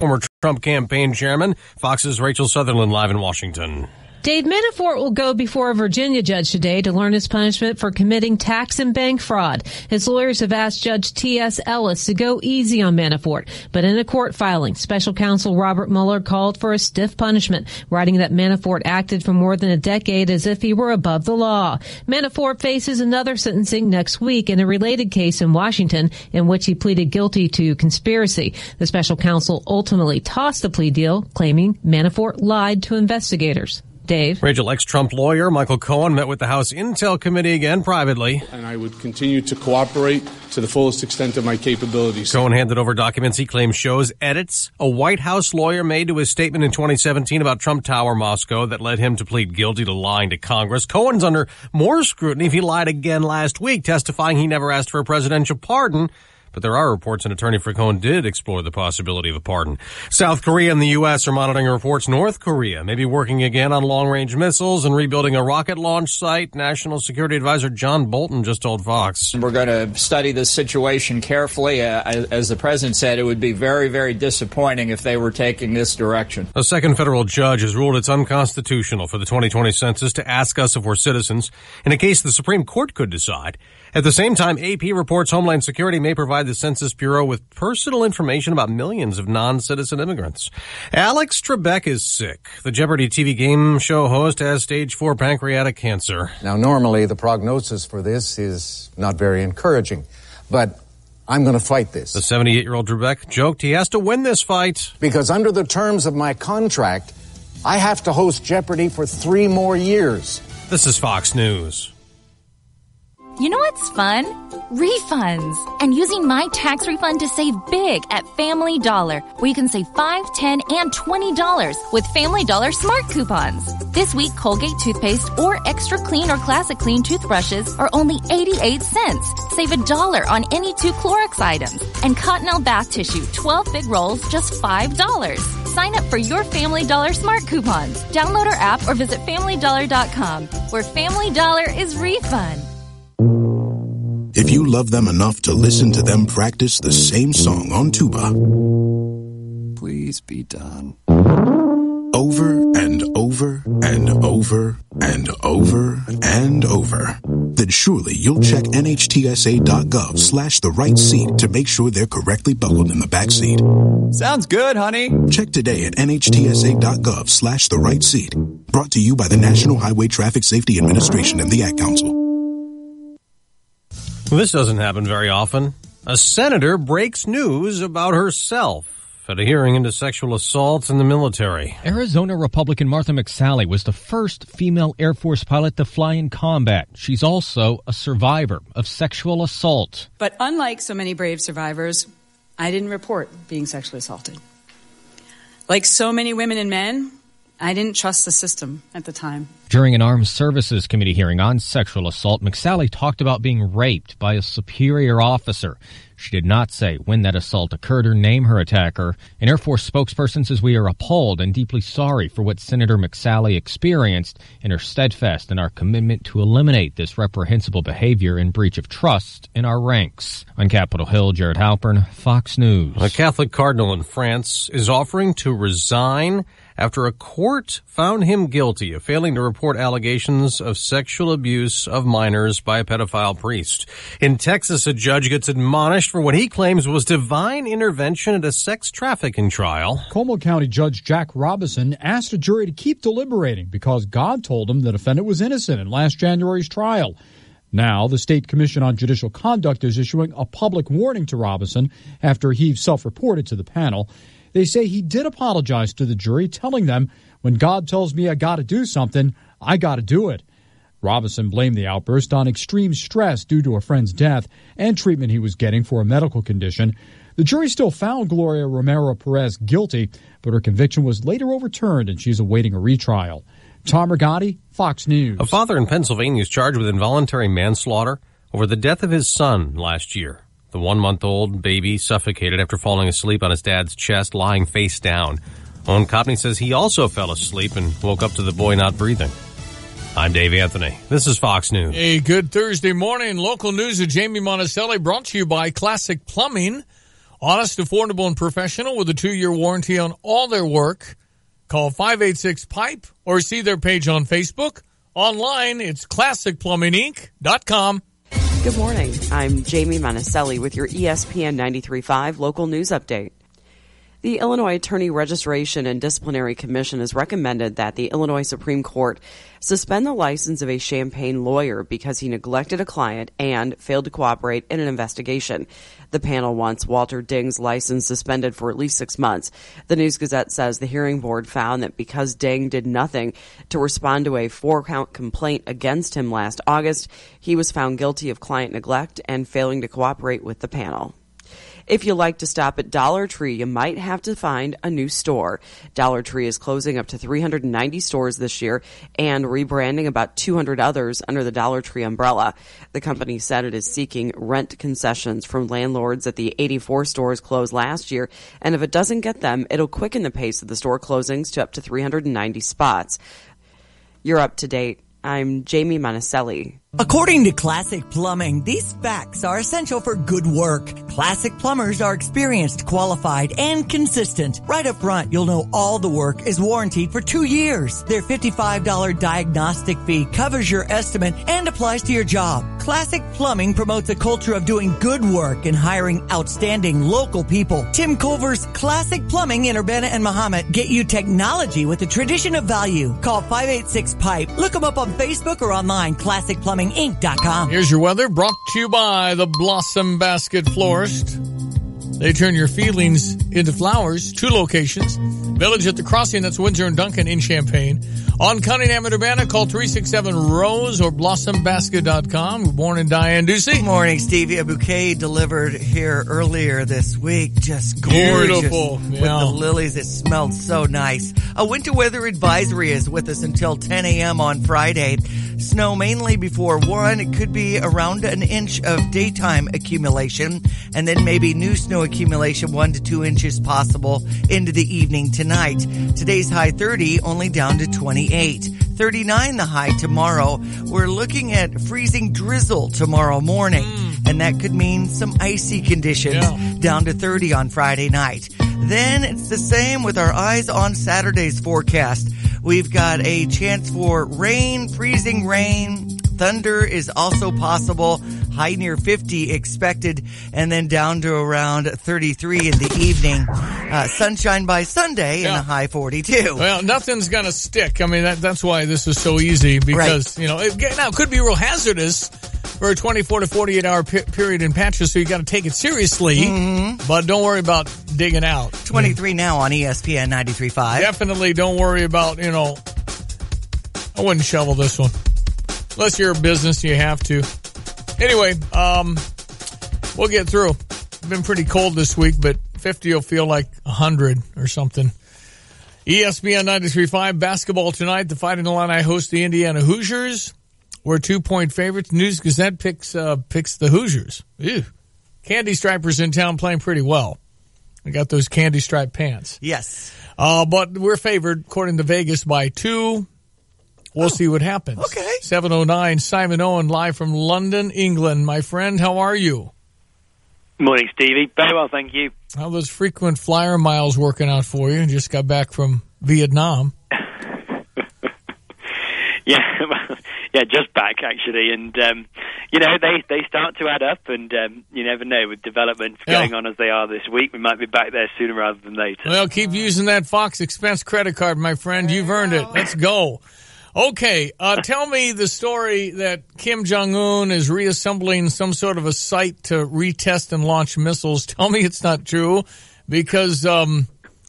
former Trump campaign chairman. Fox's Rachel Sutherland live in Washington. Dave Manafort will go before a Virginia judge today to learn his punishment for committing tax and bank fraud. His lawyers have asked Judge T.S. Ellis to go easy on Manafort. But in a court filing, special counsel Robert Mueller called for a stiff punishment, writing that Manafort acted for more than a decade as if he were above the law. Manafort faces another sentencing next week in a related case in Washington in which he pleaded guilty to conspiracy. The special counsel ultimately tossed the plea deal, claiming Manafort lied to investigators. Dave. Rachel, ex-Trump lawyer Michael Cohen met with the House Intel Committee again privately. And I would continue to cooperate to the fullest extent of my capabilities. Cohen handed over documents he claims shows edits a White House lawyer made to his statement in 2017 about Trump Tower Moscow that led him to plead guilty to lying to Congress. Cohen's under more scrutiny if he lied again last week, testifying he never asked for a presidential pardon. But there are reports an attorney for Cohen did explore the possibility of a pardon. South Korea and the U.S. are monitoring reports North Korea may be working again on long-range missiles and rebuilding a rocket launch site. National Security Advisor John Bolton just told Fox. We're going to study this situation carefully. As the president said, it would be very, very disappointing if they were taking this direction. A second federal judge has ruled it's unconstitutional for the 2020 census to ask us if we're citizens, in a case the Supreme Court could decide. At the same time, AP reports Homeland Security may provide the Census Bureau with personal information about millions of non-citizen immigrants. Alex Trebek is sick. The Jeopardy TV game show host has stage 4 pancreatic cancer. Now, normally the prognosis for this is not very encouraging, but I'm going to fight this. The 78-year-old Trebek joked he has to win this fight. Because under the terms of my contract, I have to host Jeopardy for 3 more years. This is Fox News. You know what's fun? Refunds. And using my tax refund to save big at Family Dollar, where you can save $5, $10, and $20 with Family Dollar Smart Coupons. This week, Colgate toothpaste or Extra Clean or Classic Clean toothbrushes are only 88 cents. Save $1 on any 2 Clorox items. And Cottonelle bath tissue, 12 big rolls, just $5. Sign up for your Family Dollar Smart Coupons. Download our app or visit FamilyDollar.com, where Family Dollar is refund. If you love them enough to listen to them practice the same song on tuba, please be done. Over and over and over and over and over, then surely you'll check NHTSA.gov/the right seat to make sure they're correctly buckled in the back seat. Sounds good, honey. Check today at NHTSA.gov/the right seat. Brought to you by the National Highway Traffic Safety Administration and the Ad Council. Well, this doesn't happen very often. A senator breaks news about herself at a hearing into sexual assaults in the military. Arizona Republican Martha McSally was the first female Air Force pilot to fly in combat. She's also a survivor of sexual assault. But unlike so many brave survivors, I didn't report being sexually assaulted. Like so many women and men, I didn't trust the system at the time. During an Armed Services Committee hearing on sexual assault, McSally talked about being raped by a superior officer. She did not say when that assault occurred or name her attacker. An Air Force spokesperson says, "We are appalled and deeply sorry for what Senator McSally experienced and are steadfast in our commitment to eliminate this reprehensible behavior and breach of trust in our ranks." On Capitol Hill, Jared Halpern, Fox News. A Catholic cardinal in France is offering to resign after a court found him guilty of failing to report allegations of sexual abuse of minors by a pedophile priest. In Texas, a judge gets admonished for what he claims was divine intervention at a sex trafficking trial. Como County Judge Jack Robinson asked a jury to keep deliberating because God told him the defendant was innocent in last January's trial. Now, the State Commission on Judicial Conduct is issuing a public warning to Robinson after he self-reported to the panel. They say he did apologize to the jury, telling them, "When God tells me I got to do something, I got to do it." Robinson blamed the outburst on extreme stress due to a friend's death and treatment he was getting for a medical condition. The jury still found Gloria Romero Perez guilty, but her conviction was later overturned and she's awaiting a retrial. Tom Rigotti, Fox News. A father in Pennsylvania is charged with involuntary manslaughter over the death of his son last year. The 1-month-old baby suffocated after falling asleep on his dad's chest, lying face down. Owen Copney says he also fell asleep and woke up to the boy not breathing. I'm Dave Anthony. This is Fox News. A good Thursday morning. Local news of Jamie Monticelli brought to you by Classic Plumbing. Honest, affordable, and professional with a 2-year warranty on all their work. Call 586-PIPE or see their page on Facebook. Online, it's classicplumbinginc.com. Good morning. I'm Jamie Monticelli with your ESPN 93.5 local news update. The Illinois Attorney Registration and Disciplinary Commission has recommended that the Illinois Supreme Court suspend the license of a Champaign lawyer because he neglected a client and failed to cooperate in an investigation. The panel wants Walter Ding's license suspended for at least 6 months. The News-Gazette says the hearing board found that because Ding did nothing to respond to a 4-count complaint against him last August, he was found guilty of client neglect and failing to cooperate with the panel. If you like to stop at Dollar Tree, you might have to find a new store. Dollar Tree is closing up to 390 stores this year and rebranding about 200 others under the Dollar Tree umbrella. The company said it is seeking rent concessions from landlords at the 84 stores closed last year, and if it doesn't get them, it'll quicken the pace of the store closings to up to 390 spots. You're up to date. I'm Jamie Monticelli. According to Classic Plumbing, these facts are essential for good work. Classic plumbers are experienced, qualified, and consistent. Right up front, you'll know all the work is warranted for 2 years. Their $55 diagnostic fee covers your estimate and applies to your job. Classic Plumbing promotes a culture of doing good work and hiring outstanding local people. Tim Culver's Classic Plumbing in Urbana and Mahomet get you technology with a tradition of value. Call 586-PIPE. Look them up on Facebook or online, classicplumbinginc.com. Here's your weather brought to you by the Blossom Basket Florist. They turn your feelings into flowers. 2 locations. Village at the Crossing, that's Windsor and Duncan in Champaign. On Cunningham and Urbana, call 367-ROSE or blossombasket.com. Good morning, Diane Ducey. Good morning, Stevie. A bouquet delivered here earlier this week. Just gorgeous. Beautiful. With the lilies, it smelled so nice. A winter weather advisory is with us until 10 a.m. on Friday. Snow mainly before 1. It could be around an inch of daytime accumulation, and then maybe new snow accumulation 1 to 2 inches possible into the evening tonight. Today's high 30, only down to 28. 39 the high tomorrow. We're looking at freezing drizzle tomorrow morning, and that could mean some icy conditions down to 30 on Friday night. Then it's the same with our eyes on Saturday's forecast. We've got a chance for rain, freezing rain. Thunder is also possible. High near 50 expected, and then down to around 33 in the evening. Sunshine by Sunday and a high 42. Well, nothing's going to stick. I mean, that's why this is so easy because, now it could be real hazardous for a 24 to 48 hour period in patches, so you got to take it seriously, but don't worry about digging out. 23 now on ESPN 93.5. Definitely don't worry about, I wouldn't shovel this one. Unless you're a business, you have to. Anyway, we'll get through. It's been pretty cold this week, but 50 will feel like 100 or something. ESPN 93.5 basketball tonight. The Fighting Illini host the Indiana Hoosiers. We're 2-point favorites. News-Gazette picks the Hoosiers. Ew. Candy Stripers in town playing pretty well. We got those candy stripe pants. Yes. But we're favored, according to Vegas, by 2. We'll see what happens. Okay. 7:09, Simon Owen live from London, England. My friend, how are you? Morning, Stevie. Very well, thank you. How those frequent flyer miles working out for you? Just got back from Vietnam. Yeah, just back, actually. And, they start to add up, and you never know, with developments going on as they are this week, we might be back there sooner rather than later. Well, keep using that Fox Expense credit card, my friend. You've earned it. Let's go. Okay, tell me the story that Kim Jong-un is reassembling some sort of a site to retest and launch missiles. Tell me it's not true, because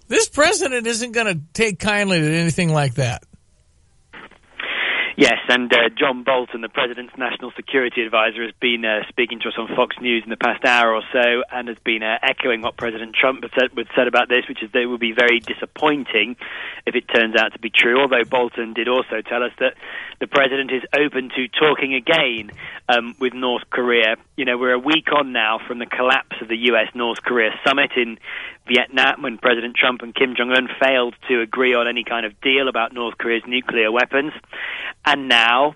this president isn't going to take kindly to anything like that. Yes, and John Bolton, the President's National Security Advisor, has been speaking to us on Fox News in the past hour or so, and has been echoing what President Trump had said about this, which is that it would be very disappointing if it turns out to be true, although Bolton did also tell us that the President is open to talking again with North Korea. We're a week on now from the collapse of the U.S.-North Korea summit in Vietnam, when President Trump and Kim Jong-un failed to agree on any kind of deal about North Korea's nuclear weapons. And now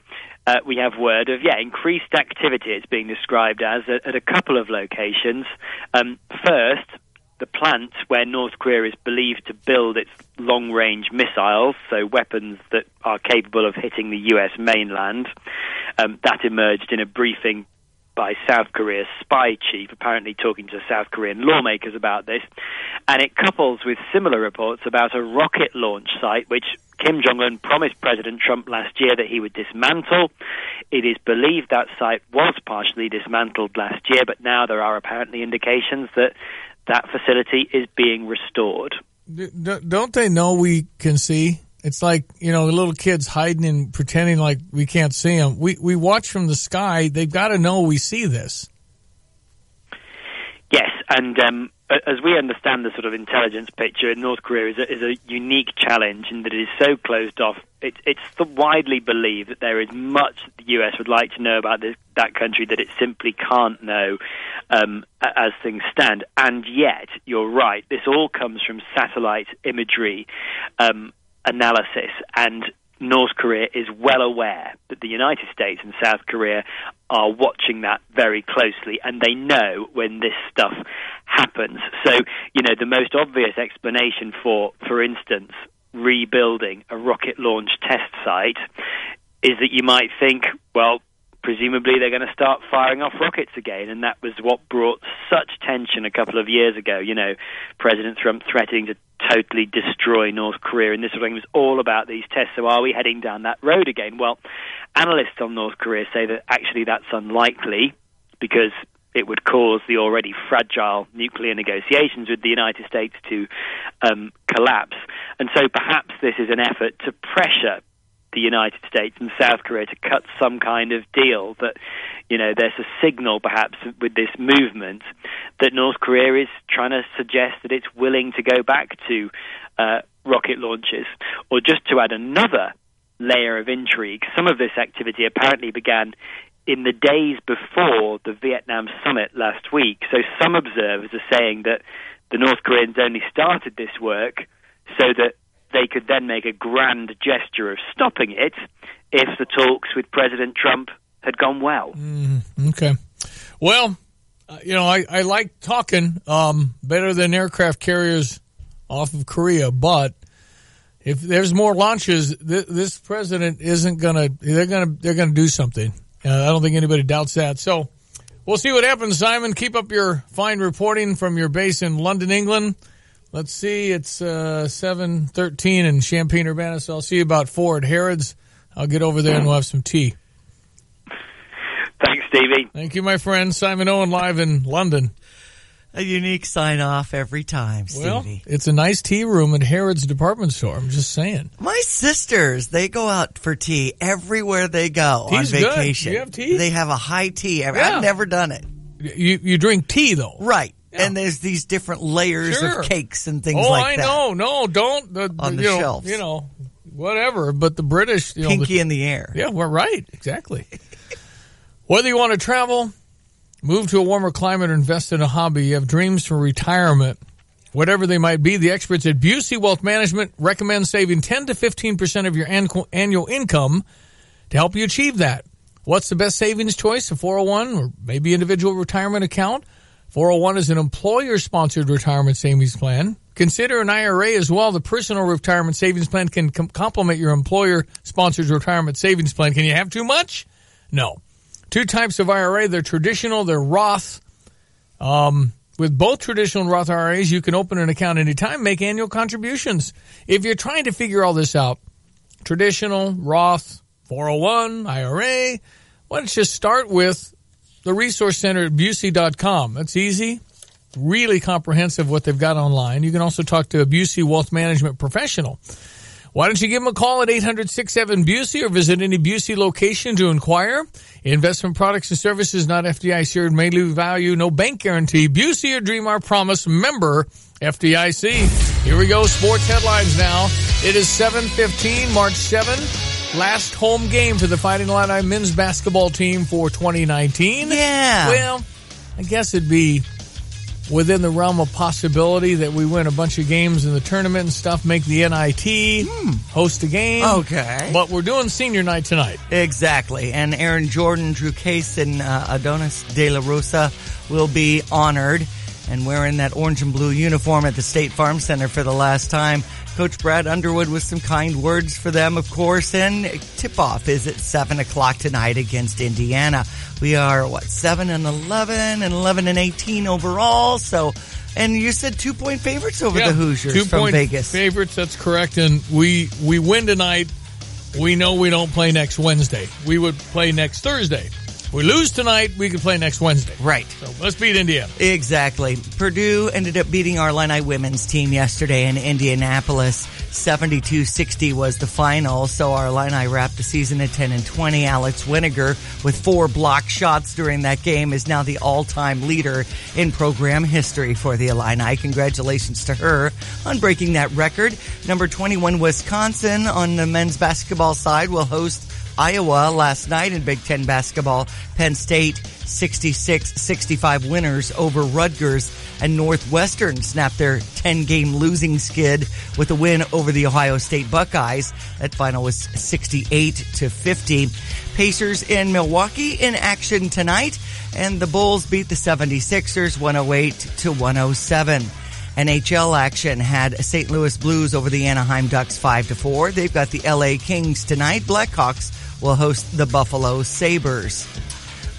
we have word of, increased activity, it's being described as, at a couple of locations. First, the plant where North Korea is believed to build its long-range missiles, so weapons that are capable of hitting the U.S. mainland. That emerged in a briefing by South Korea's spy chief, apparently talking to South Korean lawmakers about this. And it couples with similar reports about a rocket launch site, which Kim Jong-un promised President Trump last year that he would dismantle. It is believed that site was partially dismantled last year, but now there are apparently indications that that facility is being restored. Don't they know we can see? It's like, the little kids hiding and pretending like we can't see them. We watch from the sky. They've got to know we see this. Yes, and as we understand the sort of intelligence picture, North Korea is a unique challenge in that it is so closed off. It's widely believed that there is much the U.S. would like to know about that country that it simply can't know as things stand. And yet, you're right, this all comes from satellite imagery analysis, and North Korea is well aware that the United States and South Korea are watching that very closely, and they know when this stuff happens. So, the most obvious explanation for instance, rebuilding a rocket launch test site is that you might think, well, presumably they're going to start firing off rockets again, and that was what brought such tension a couple of years ago. President Trump threatening to totally destroy North Korea, and this sort of thing was all about these tests. So are we heading down that road again? Well, analysts on North Korea say that actually that's unlikely, because it would cause the already fragile nuclear negotiations with the United States to collapse. And so perhaps this is an effort to pressure the United States and South Korea to cut some kind of deal, that there's a signal perhaps with this movement that North Korea is trying to suggest that it's willing to go back to rocket launches. Or just to add another layer of intrigue, some of this activity apparently began in the days before the Vietnam summit last week. So some observers are saying that the North Koreans only started this work so that they could then make a grand gesture of stopping it if the talks with President Trump had gone well. Okay. Well, I like talking better than aircraft carriers off of Korea, but if there's more launches, this president isn't gonna. They're gonna do something. I don't think anybody doubts that. So we'll see what happens, Simon. Keep up your fine reporting from your base in London, England. Let's see, it's 7:13 in Champaign-Urbana, so I'll see you about 4 at Harrods. I'll get over there and we'll have some tea. Thanks, Stevie. Thank you, my friend. Simon Owen live in London. A unique sign-off every time, Stevie. Well, it's a nice tea room at Harrods department store. I'm just saying. My sisters, they go out for tea everywhere they go. Tea's on vacation. Good. You have tea? They have a high tea. I've never done it. You drink tea, though. Right. Yeah. And there's these different layers of cakes and things like that. Oh, I know. No, don't. On the shelves. Whatever. But the British... Pinky in the air. Yeah, we're right. Exactly. Whether you want to travel, move to a warmer climate, or invest in a hobby, you have dreams for retirement, whatever they might be, the experts at Busey Wealth Management recommend saving 10 to 15% of your annual income to help you achieve that. What's the best savings choice? A 401 or maybe individual retirement account? 401 is an employer-sponsored retirement savings plan. Consider an IRA as well. The personal retirement savings plan can complement your employer-sponsored retirement savings plan. Can you have too much? No. 2 types of IRA. They're traditional. They're Roth. With both traditional and Roth IRAs, you can open an account anytime, make annual contributions. If you're trying to figure all this out, traditional, Roth, 401, IRA, why don't you start with the Resource Center at Busey.com. That's easy, really comprehensive what they've got online. You can also talk to a Busey Wealth Management professional. Why don't you give them a call at 800-67-BUSEY or visit any Busey location to inquire? Investment products and services not FDIC insured, may lose value, no bank guarantee. Busey or Dream Our Promise, member FDIC. Here we go, sports headlines now. It is 7:15, March 7. Last home game for the Fighting Illini men's basketball team for 2019. Yeah. Well, I guess it'd be within the realm of possibility that we win a bunch of games in the tournament and stuff, make the NIT, host a game. Okay. But we're doing senior night tonight. Exactly. And Aaron Jordan, Drew Case, and Adonis De La Rosa will be honored. and wearing that orange and blue uniform at the State Farm Center for the last time. Coach Brad Underwood with some kind words for them, of course, and tip-off is at 7 o'clock tonight against Indiana. We are, 7-11 and 11-18 overall, so... And you said 2-point favorites over the Hoosiers from Vegas. 2-point favorites, that's correct, and we win tonight. We know we don't play next Wednesday. We would play next Thursday. If we lose tonight, we could play next Wednesday. Right. So let's beat Indiana. Exactly. Purdue ended up beating our Illini women's team yesterday in Indianapolis. 72-60 was the final, so our Illini wrapped the season at 10-20. Alex Winiger, with 4 block shots during that game, is now the all-time leader in program history for the Illini. Congratulations to her on breaking that record. Number 21, Wisconsin, on the men's basketball side, will host Iowa last night in Big Ten basketball. Penn State 66-65 winners over Rutgers, and Northwestern snapped their 10-game losing skid with a win over the Ohio State Buckeyes. That final was 68-50. Pacers in Milwaukee in action tonight, and the Bulls beat the 76ers 108-107. NHL action had St. Louis Blues over the Anaheim Ducks 5-4. They've got the LA Kings tonight. Blackhawks will host the Buffalo Sabres.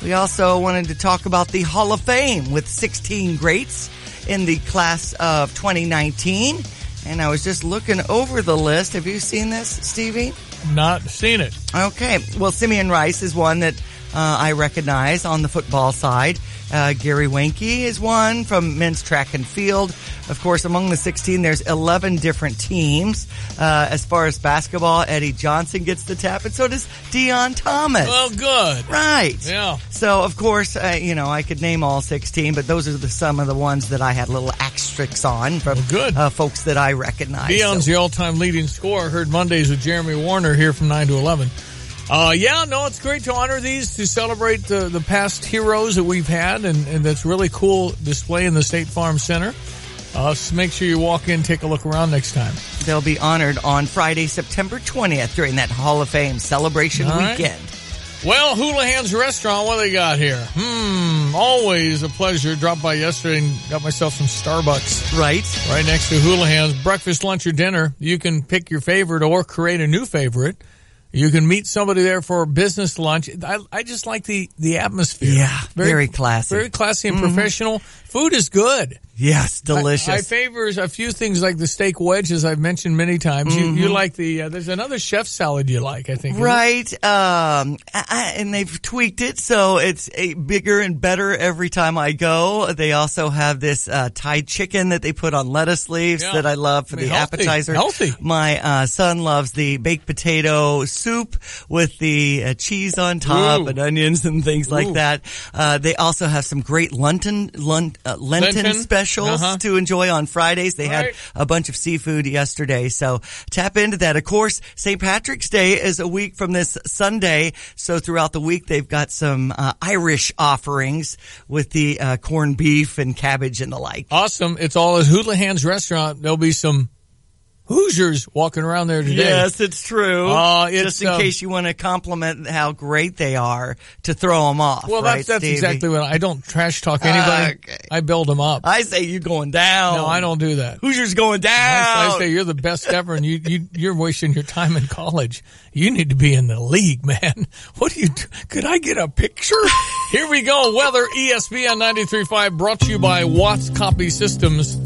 We also wanted to talk about the Hall of Fame with 16 greats in the class of 2019. And I was just looking over the list. Have you seen this, Stevie? Not seen it. Okay. Well, Simeon Rice is one that I recognize on the football side. Gary Wenke is one from men's track and field. Of course, among the 16, there's 11 different teams. As far as basketball, Eddie Johnson gets the tap, and so does Deion Thomas. Well, good. Right. Yeah. So, of course, I could name all 16, but those are some of the ones that I had little asterisks on from folks that I recognize. Deion's the all-time leading scorer. Heard Mondays with Jeremy Warner here from 9 to 11. It's great to honor these, to celebrate the past heroes that we've had, and that's really cool display in the State Farm Center. So make sure you walk in, take a look around next time. They'll be honored on Friday, September 20th during that Hall of Fame celebration weekend. Well, Houlihan's Restaurant, what do they got here? Always a pleasure. Dropped by yesterday and got myself some Starbucks. Right next to Houlihan's. Breakfast, lunch, or dinner. You can pick your favorite or create a new favorite. You can meet somebody there for a business lunch. I just like the atmosphere. Yeah, very classy. Very classy and professional. Food is good. Yes, delicious. I favor a few things like the steak wedge, as I've mentioned many times. You like there's another chef salad you like, I think. Right. And they've tweaked it, so it's bigger and better every time I go. They also have this Thai chicken that they put on lettuce leaves that I love for the appetizer. Healthy. My son loves the baked potato soup with the cheese on top and onions and things like that. They also have some great Lenten specials to enjoy on Fridays. They had a bunch of seafood yesterday, so tap into that. Of course, St. Patrick's Day is a week from this Sunday, so throughout the week they've got some Irish offerings with the corned beef and cabbage and the like. Awesome. It's all at Houlihan's Restaurant. There'll be some Hoosiers walking around there today. Yes, it's true. Just in case you want to compliment how great they are, to throw them off. Well, right, that's exactly what I don't trash talk anybody. Okay. I build them up. I say you going down. No, I don't do that. Hoosiers going down. I say you're the best ever, and you're wasting your time in college. You need to be in the league, man. What do you do? Could I get a picture? Here we go. Weather, ESPN 93.5, brought to you by Watts Copy Systems.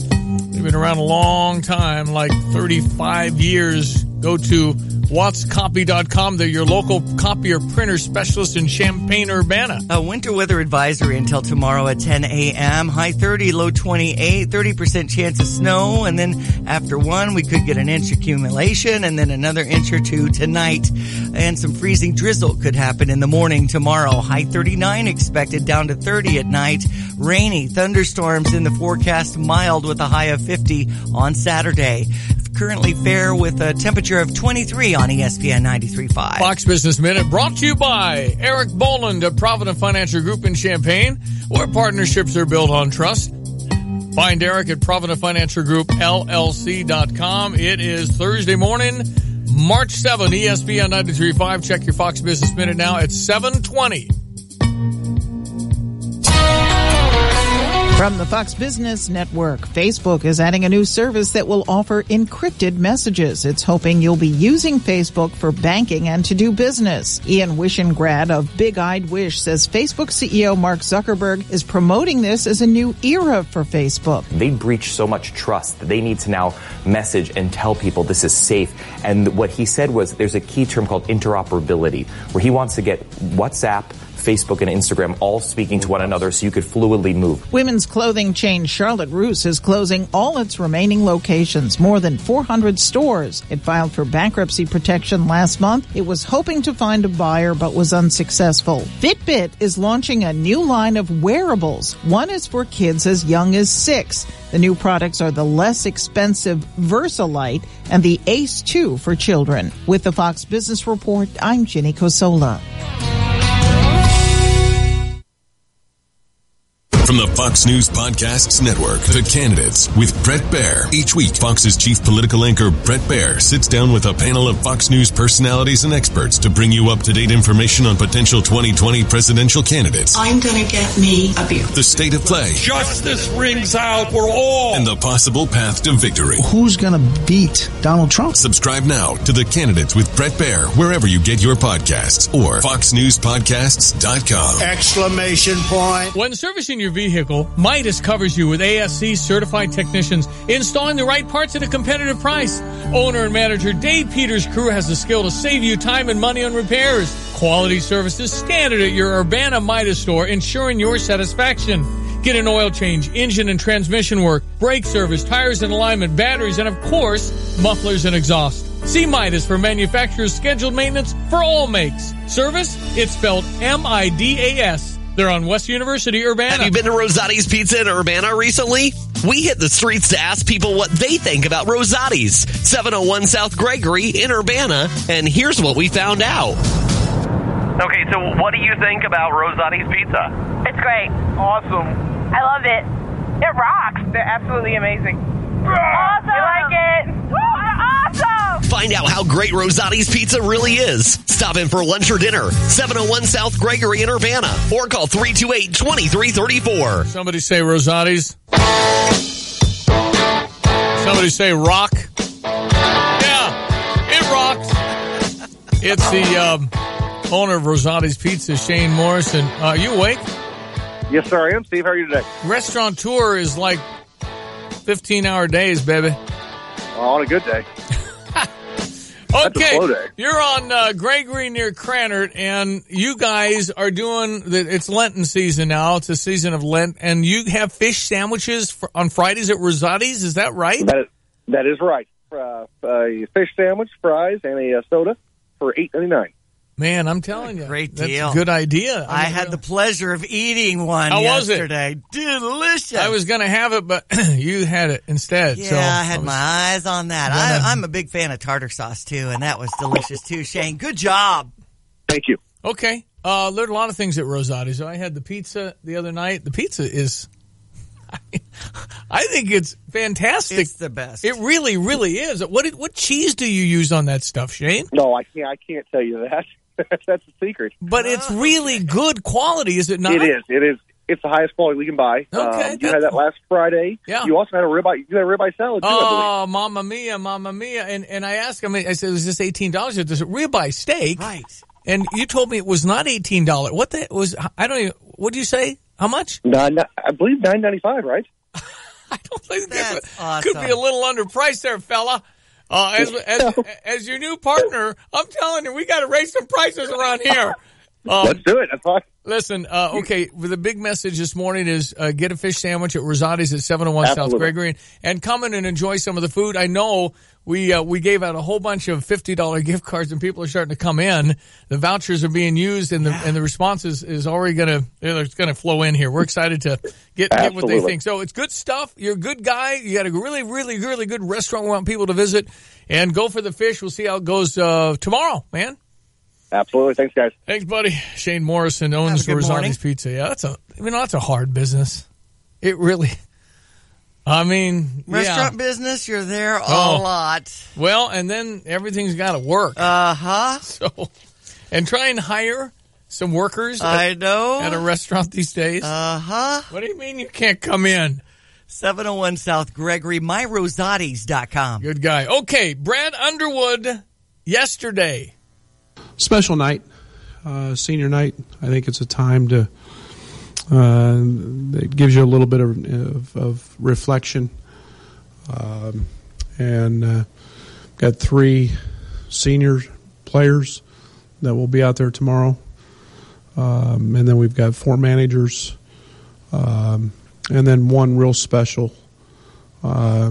They've been around a long time, like 35 years. Go to wattscopy.com. They're your local copier printer specialist in Champaign-Urbana. A winter weather advisory until tomorrow at 10 a.m. High 30, low 28, 30% chance of snow. And then after 1, we could get an inch accumulation and then another inch or 2 tonight. And some freezing drizzle could happen in the morning tomorrow. High 39 expected, down to 30 at night. Rainy, thunderstorms in the forecast, mild with a high of 50 on Saturday. Currently fair with a temperature of 23 on ESPN 93.5. Fox Business Minute brought to you by Eric Boland of Provident Financial Group in Champaign, where partnerships are built on trust. Find Eric at Provident Financial Group, LLC.com. It is Thursday morning, March 7, ESPN 93.5. Check your Fox Business Minute now at 7:20. From the Fox Business Network, Facebook is adding a new service that will offer encrypted messages. It's hoping you'll be using Facebook for banking and to do business. Ian Wishengrad of Big Eyed Wish says Facebook CEO Mark Zuckerberg is promoting this as a new era for Facebook. They breach so much trust that they need to now message and tell people this is safe. And what he said was there's a key term called interoperability, where he wants to get WhatsApp, Facebook, and Instagram all speaking to one another so you could fluidly move. Women's clothing chain Charlotte Russe is closing all its remaining locations, more than 400 stores. It filed for bankruptcy protection last month. It was hoping to find a buyer but was unsuccessful. Fitbit is launching a new line of wearables. One is for kids as young as 6. The new products are the less expensive VersaLite and the Ace 2 for children. With the Fox Business Report, I'm Ginny Cosola. From the Fox News Podcasts Network, The Candidates with Brett Baer. Each week, Fox's chief political anchor, Brett Baer, sits down with a panel of Fox News personalities and experts to bring you up-to-date information on potential 2020 presidential candidates. I'm going to get me a beer. The state of play. Justice rings out for all. And the possible path to victory. Who's going to beat Donald Trump? Subscribe now to The Candidates with Brett Baer, wherever you get your podcasts, or foxnewspodcasts.com. Exclamation point. When servicing your vehicle, Midas covers you with ASC certified technicians installing the right parts at a competitive price. Owner and manager Dave Peters' crew has the skill to save you time and money on repairs. Quality services standard at your Urbana Midas store, ensuring your satisfaction. Get an oil change, engine and transmission work, brake service, tires and alignment, batteries, and of course, mufflers and exhaust. See Midas for manufacturer's scheduled maintenance for all makes. Service? It's spelled MIDAS. They're on West University, Urbana. Have you been to Rosati's Pizza in Urbana recently? We hit the streets to ask people what they think about Rosati's. 701 South Gregory in Urbana, and here's what we found out. Okay, so what do you think about Rosati's Pizza? It's great. Awesome. I love it. It rocks. They're absolutely amazing. Awesome. You like it? Woo, awesome. Find out how great Rosati's Pizza really is. Stop in for lunch or dinner. 701 South Gregory in Urbana. Or call 328-2334. Somebody say Rosati's. Somebody say rock. Yeah, it rocks. It's the owner of Rosati's Pizza, Shane Morrison. Are you awake? Yes, sir, I am. Steve, how are you today? Restaurateur is like 15-hour days, baby. On a good day. Okay, you're on Gregory near Cranard, and you guys are doing, it's Lenten season now. It's a season of Lent, and you have fish sandwiches on Fridays at Rosati's. Is that right? That is right. A fish sandwich, fries, and a soda for $8.99. Man, I'm telling you. Great That's deal. a good idea. I had the pleasure of eating one yesterday. Delicious. I was going to have it, but you had it instead. Yeah, so I had my eyes on that. I'm a big fan of tartar sauce, too, and that was delicious, too. Shane, good job. Thank you. Okay. Learned a lot of things at Rosati's. So I had the pizza the other night. The pizza is... I think it's fantastic. It's the best. It really, really is. What cheese do you use on that stuff, Shane? No, I can't tell you that. That's a secret. But it's really good quality, is it not? It is. It's the highest quality we can buy. Okay, you had that last Friday. Yeah. You also had a ribeye. You had a ribeye salad too. Oh, mamma mia! And I asked him. I said, "Was this $18?" It was a ribeye steak, right? And you told me it was not $18. What that was? I don't even. What did you say? How much? I believe $9.95, right? I don't think that's could be a little underpriced there, fella. As your new partner, I'm telling you, we got to raise some prices around here. Let's do it. That's fine. Listen, okay, the big message this morning is get a fish sandwich at Rosati's at 701 Absolutely. South Gregory and come in and enjoy some of the food. I know we gave out a whole bunch of $50 gift cards and people are starting to come in. The vouchers are being used and the response is already going to flow in here. We're excited to get what they think. So it's good stuff. You're a good guy. You got a really, really, really good restaurant we want people to visit and go for the fish. We'll see how it goes tomorrow, man. Absolutely. Thanks, guys. Thanks, buddy. Shane Morrison owns Rosati's Pizza. Yeah, that's a hard business. It really. I mean, restaurant business, you're there a lot. Well, and then everything's got to work. Uh-huh. So, and try and hire some workers I know. At a restaurant these days. Uh-huh. What do you mean you can't come in? 701 South Gregory, myrosatis.com. Good guy. Okay, Brad Underwood yesterday. Special night, senior night. I think it's a time to, it gives you a little bit of reflection. And got 3 senior players that will be out there tomorrow. And then we've got 4 managers. And then 1 real special. I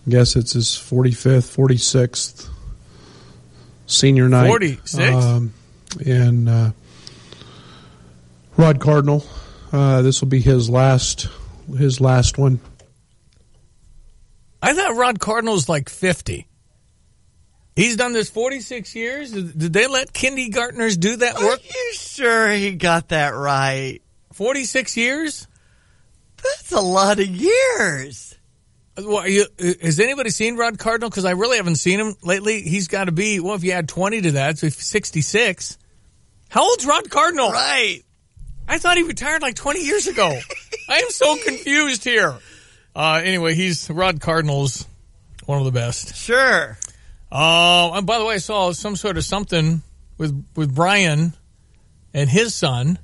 guess it's his 45th, 46th senior night. 46th? And Rod Cardinal. This will be his last one. I thought Rod Cardinal's like 50. He's done this 46 years? Did they let kindergartners do that work? Are you sure he got that right? 46 years? That's a lot of years. Well, has anybody seen Rod Cardinal? Because I really haven't seen him lately. He's got to be, well, if you add 20 to that, so 66. How old's Rod Cardinal? Right. I thought he retired like 20 years ago. I am so confused here. Anyway, Rod Cardinal's one of the best. Sure. And by the way, I saw some sort of something with Brian and his son,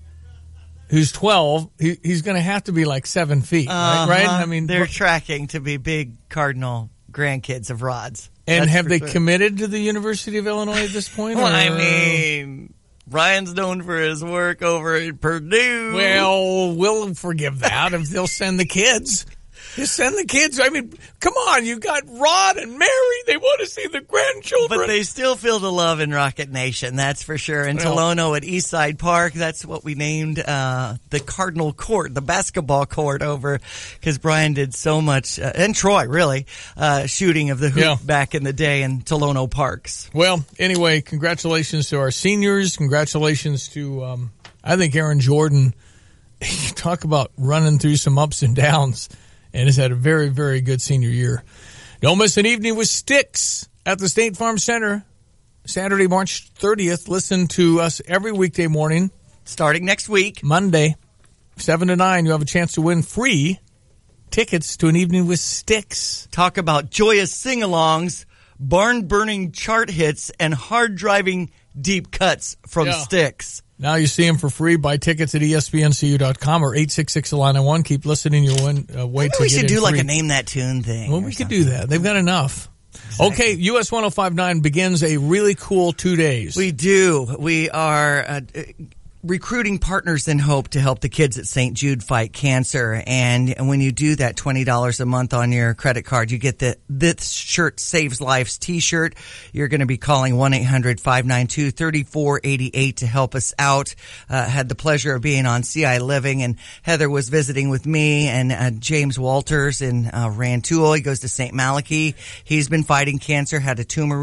who's 12. He's going to have to be like 7 feet, right? I mean, they're tracking to be big Cardinal grandkids of Rod's. And That's have they sure. committed to the University of Illinois at this point? Well, I mean, Brian's known for his work over at Purdue. Well, we'll forgive that if they'll send the kids. Just send the kids. I mean, come on. You got Rod and Mary. They want to see the grandchildren. But they still feel the love in Rocket Nation, that's for sure. In Tolono at Eastside Park, that's what we named the Cardinal Court, the basketball court over, because Brian did so much, and Troy, really, shooting of the hoop back in the day in Tolono parks. Well, anyway, congratulations to our seniors. Congratulations to, I think, Aaron Jordan. You talk about running through some ups and downs. And has had a very, very good senior year. Don't miss an evening with Sticks at the State Farm Center, Saturday, March 30th. Listen to us every weekday morning. Starting next week. Monday, 7 to 9. You have a chance to win free tickets to an evening with Sticks. Talk about joyous sing-alongs, barn-burning chart hits, and hard-driving deep cuts from Sticks. Now you see them for free. Buy tickets at ESPNCU.com or 866-Illini-1. Keep listening. You'll way to get in. We should do like a Name That Tune thing. Well, we could do that. They've got enough. Exactly. Okay, US 105.9 begins a really cool 2 days. We do. We are recruiting Partners in Hope to help the kids at St. Jude fight cancer. And when you do that $20 a month on your credit card, you get the This Shirt Saves Lives t-shirt. You're going to be calling 1-800-592-3488 to help us out. Had the pleasure of being on CI Living, and Heather was visiting with me and James Walters in Rantoul. He goes to St. Malachy. He's been fighting cancer, had a tumor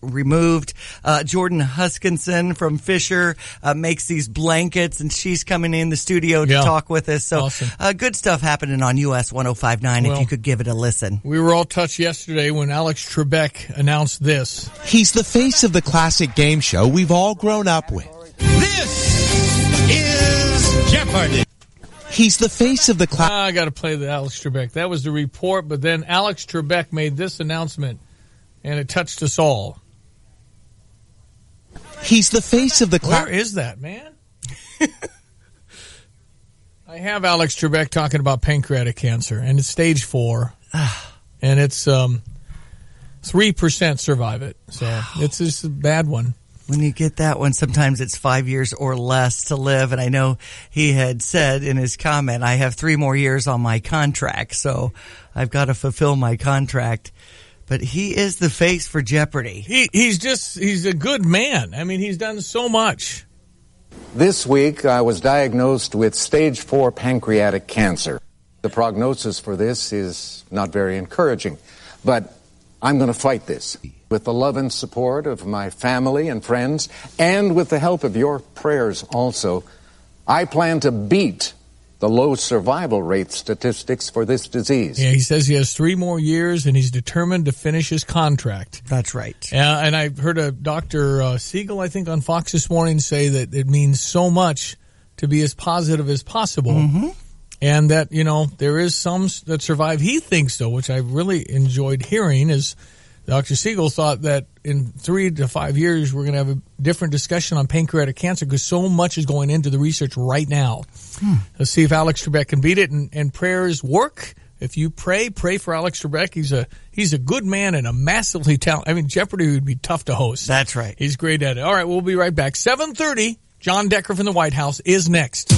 removed. Jordan Huskinson from Fisher makes these blankets, and she's coming in the studio to talk with us. So awesome. Good stuff happening on US 105.9 if you could give it a listen. We were all touched yesterday when Alex Trebek announced this. He's the face of the classic game show we've all grown up with. This is Jeopardy! He's the face of the I got to play the Alex Trebek. That was the report, but then Alex Trebek made this announcement, and it touched us all. He's the face of the Where is that, man? I have Alex Trebek talking about pancreatic cancer, and it's stage 4, and it's 3% survive it. So it's just a bad one. When you get that one, sometimes it's 5 years or less to live. And I know he had said in his comment, I have 3 more years on my contract, so I've got to fulfill my contract. But he is the face for Jeopardy. He's a good man. I mean, he's done so much. This week, I was diagnosed with stage 4 pancreatic cancer. The prognosis for this is not very encouraging, but I'm going to fight this. With the love and support of my family and friends, and with the help of your prayers also, I plan to beat the low survival rate statistics for this disease. Yeah, he says he has 3 more years, and he's determined to finish his contract. That's right. And I heard a Dr. Siegel, I think, on Fox this morning say that it means so much to be as positive as possible. Mm-hmm. And that, there is some that survive. He thinks so, which I really enjoyed hearing, is Dr. Siegel thought that in 3 to 5 years, we're going to have a different discussion on pancreatic cancer because so much is going into the research right now. Let's see if Alex Trebek can beat it, and prayers work. If you pray for Alex Trebek. He's a good man and a massively talented. I mean, Jeopardy would be tough to host. That's right. He's great at it. All right, we'll be right back. 7:30, John Decker from the White House is next.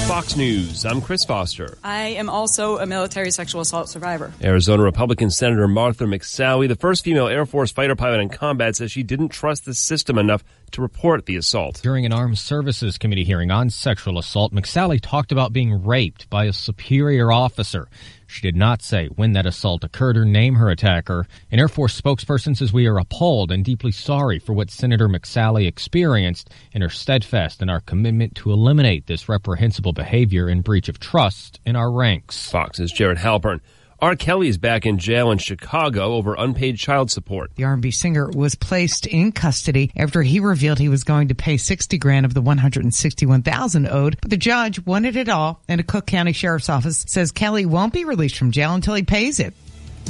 Fox News, I'm Chris Foster. I am also a military sexual assault survivor. Arizona Republican Senator Martha McSally, the first female Air Force fighter pilot in combat, says she didn't trust the system enough to report the assault. During an Armed Services Committee hearing on sexual assault, McSally talked about being raped by a superior officer. She did not say when that assault occurred or name her attacker. An Air Force spokesperson says, "We are appalled and deeply sorry for what Senator McSally experienced and are steadfast in our commitment to eliminate this reprehensible behavior and breach of trust in our ranks." Fox's Jared Halpern. R. Kelly is back in jail in Chicago over unpaid child support. The R&B singer was placed in custody after he revealed he was going to pay $60,000 of the $161,000 owed, but the judge wanted it all, and a Cook County Sheriff's Office says Kelly won't be released from jail until he pays it.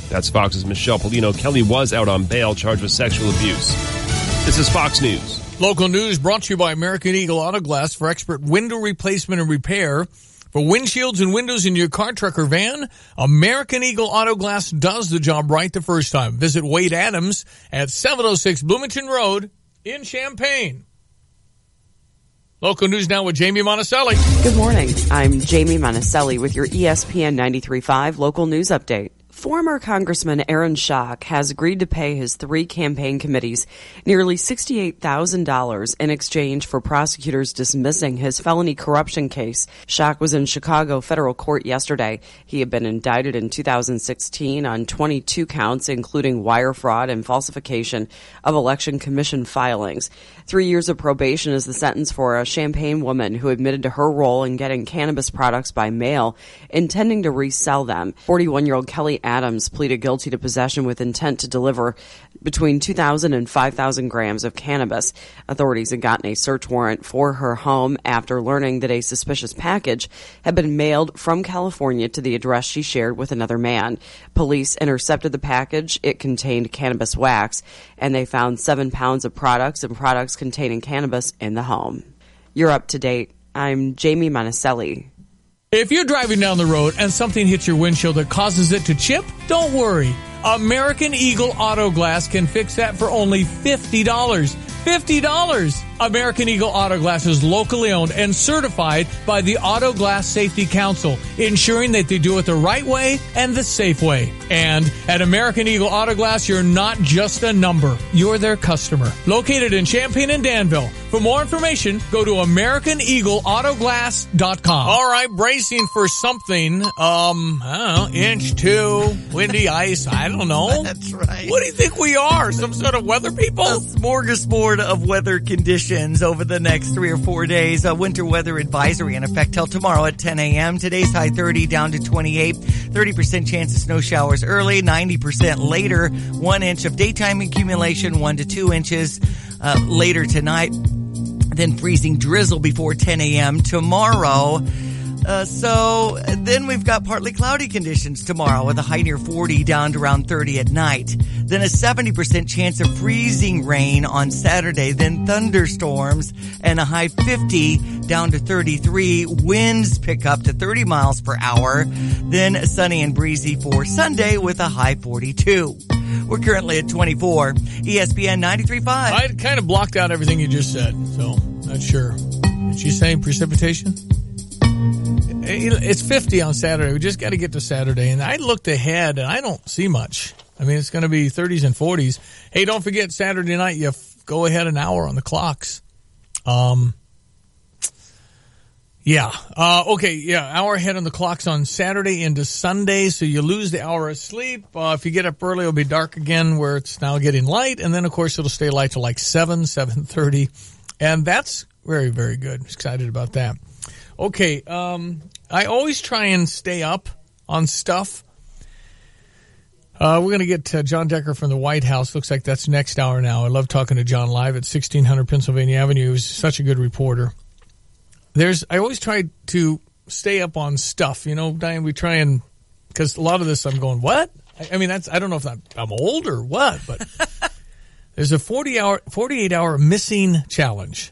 That's Fox's Michelle Polino. Kelly was out on bail charged with sexual abuse. This is Fox News. Local news brought to you by American Eagle Auto Glass for expert window replacement and repair. For windshields and windows in your car, truck, or van, American Eagle Auto Glass does the job right the first time. Visit Wade Adams at 706 Bloomington Road in Champaign. Local news now with Jamie Monticelli. Good morning. I'm Jamie Monticelli with your ESPN 93.5 local news update. Former Congressman Aaron Schock has agreed to pay his 3 campaign committees nearly $68,000 in exchange for prosecutors dismissing his felony corruption case. Schock was in Chicago federal court yesterday. He had been indicted in 2016 on 22 counts, including wire fraud and falsification of election commission filings. 3 years of probation is the sentence for a Champaign woman who admitted to her role in getting cannabis products by mail, intending to resell them. 41-year-old Kelly Adams pleaded guilty to possession with intent to deliver between 2,000 and 5,000 grams of cannabis. Authorities had gotten a search warrant for her home after learning that a suspicious package had been mailed from California to the address she shared with another man. Police intercepted the package. It contained cannabis wax, and they found 7 pounds of products and products containing cannabis in the home. You're up to date. I'm Jamie Monticelli. If you're driving down the road and something hits your windshield that causes it to chip, don't worry. American Eagle Auto Glass can fix that for only $50. $50! American Eagle Auto Glass is locally owned and certified by the Auto Glass Safety Council, ensuring that they do it the right way and the safe way. And at American Eagle Auto Glass, you're not just a number. You're their customer. Located in Champaign and Danville. For more information, go to AmericanEagleAutoGlass.com. All right, bracing for something. I don't know, inch 2, windy ice, I don't know. That's right. What do you think we are? Some sort of weather people? A smorgasbord of weather conditions over the next 3 or 4 days. A winter weather advisory in effect till tomorrow at 10 a.m. Today's high 30 down to 28. 30% chance of snow showers early, 90% later. 1 inch of daytime accumulation, 1 to 2 inches later tonight. Then freezing drizzle before 10 a.m. tomorrow. So then we've got partly cloudy conditions tomorrow with a high near 40 down to around 30 at night. Then a 70% chance of freezing rain on Saturday. Then thunderstorms and a high 50 down to 33. Winds pick up to 30 miles per hour. Then sunny and breezy for Sunday with a high 42. We're currently at 24. ESPN 93.5. I kind of blocked out everything you just said, so not sure. Did she say precipitation? It's 50 on Saturday. We just got to get to Saturday. And I looked ahead, and I don't see much. I mean, it's going to be 30s and 40s. Hey, don't forget, Saturday night, you go ahead an hour on the clocks. Hour ahead on the clocks on Saturday into Sunday, so you lose the hour of sleep. If you get up early, it'll be dark again where it's now getting light. And then, of course, it'll stay light till like 7:30. And that's very, very good. Excited about that. Okay, I always try and stay up on stuff. We're going to get John Decker from the White House. Looks like that's next hour now. I love talking to John live at 1600 Pennsylvania Avenue. He was such a good reporter. I always try to stay up on stuff. You know, Diane, we try and, because a lot of this I'm going, what? I mean, I don't know if I'm old or what, but there's a 48-hour missing challenge.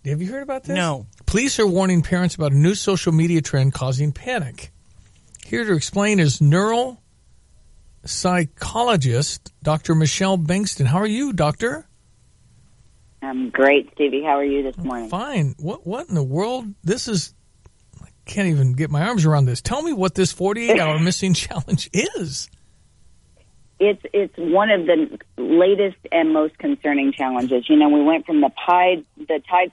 Have you heard about this? No. Police are warning parents about a new social media trend causing panic. Here to explain is neuropsychologist Dr. Michelle Bankston. How are you, doctor? I'm great, Stevie. How are you this morning? Fine. What in the world? This is, I can't even get my arms around this. Tell me what this 48-hour missing challenge is. It's one of the latest and most concerning challenges. You know, we went from the Tide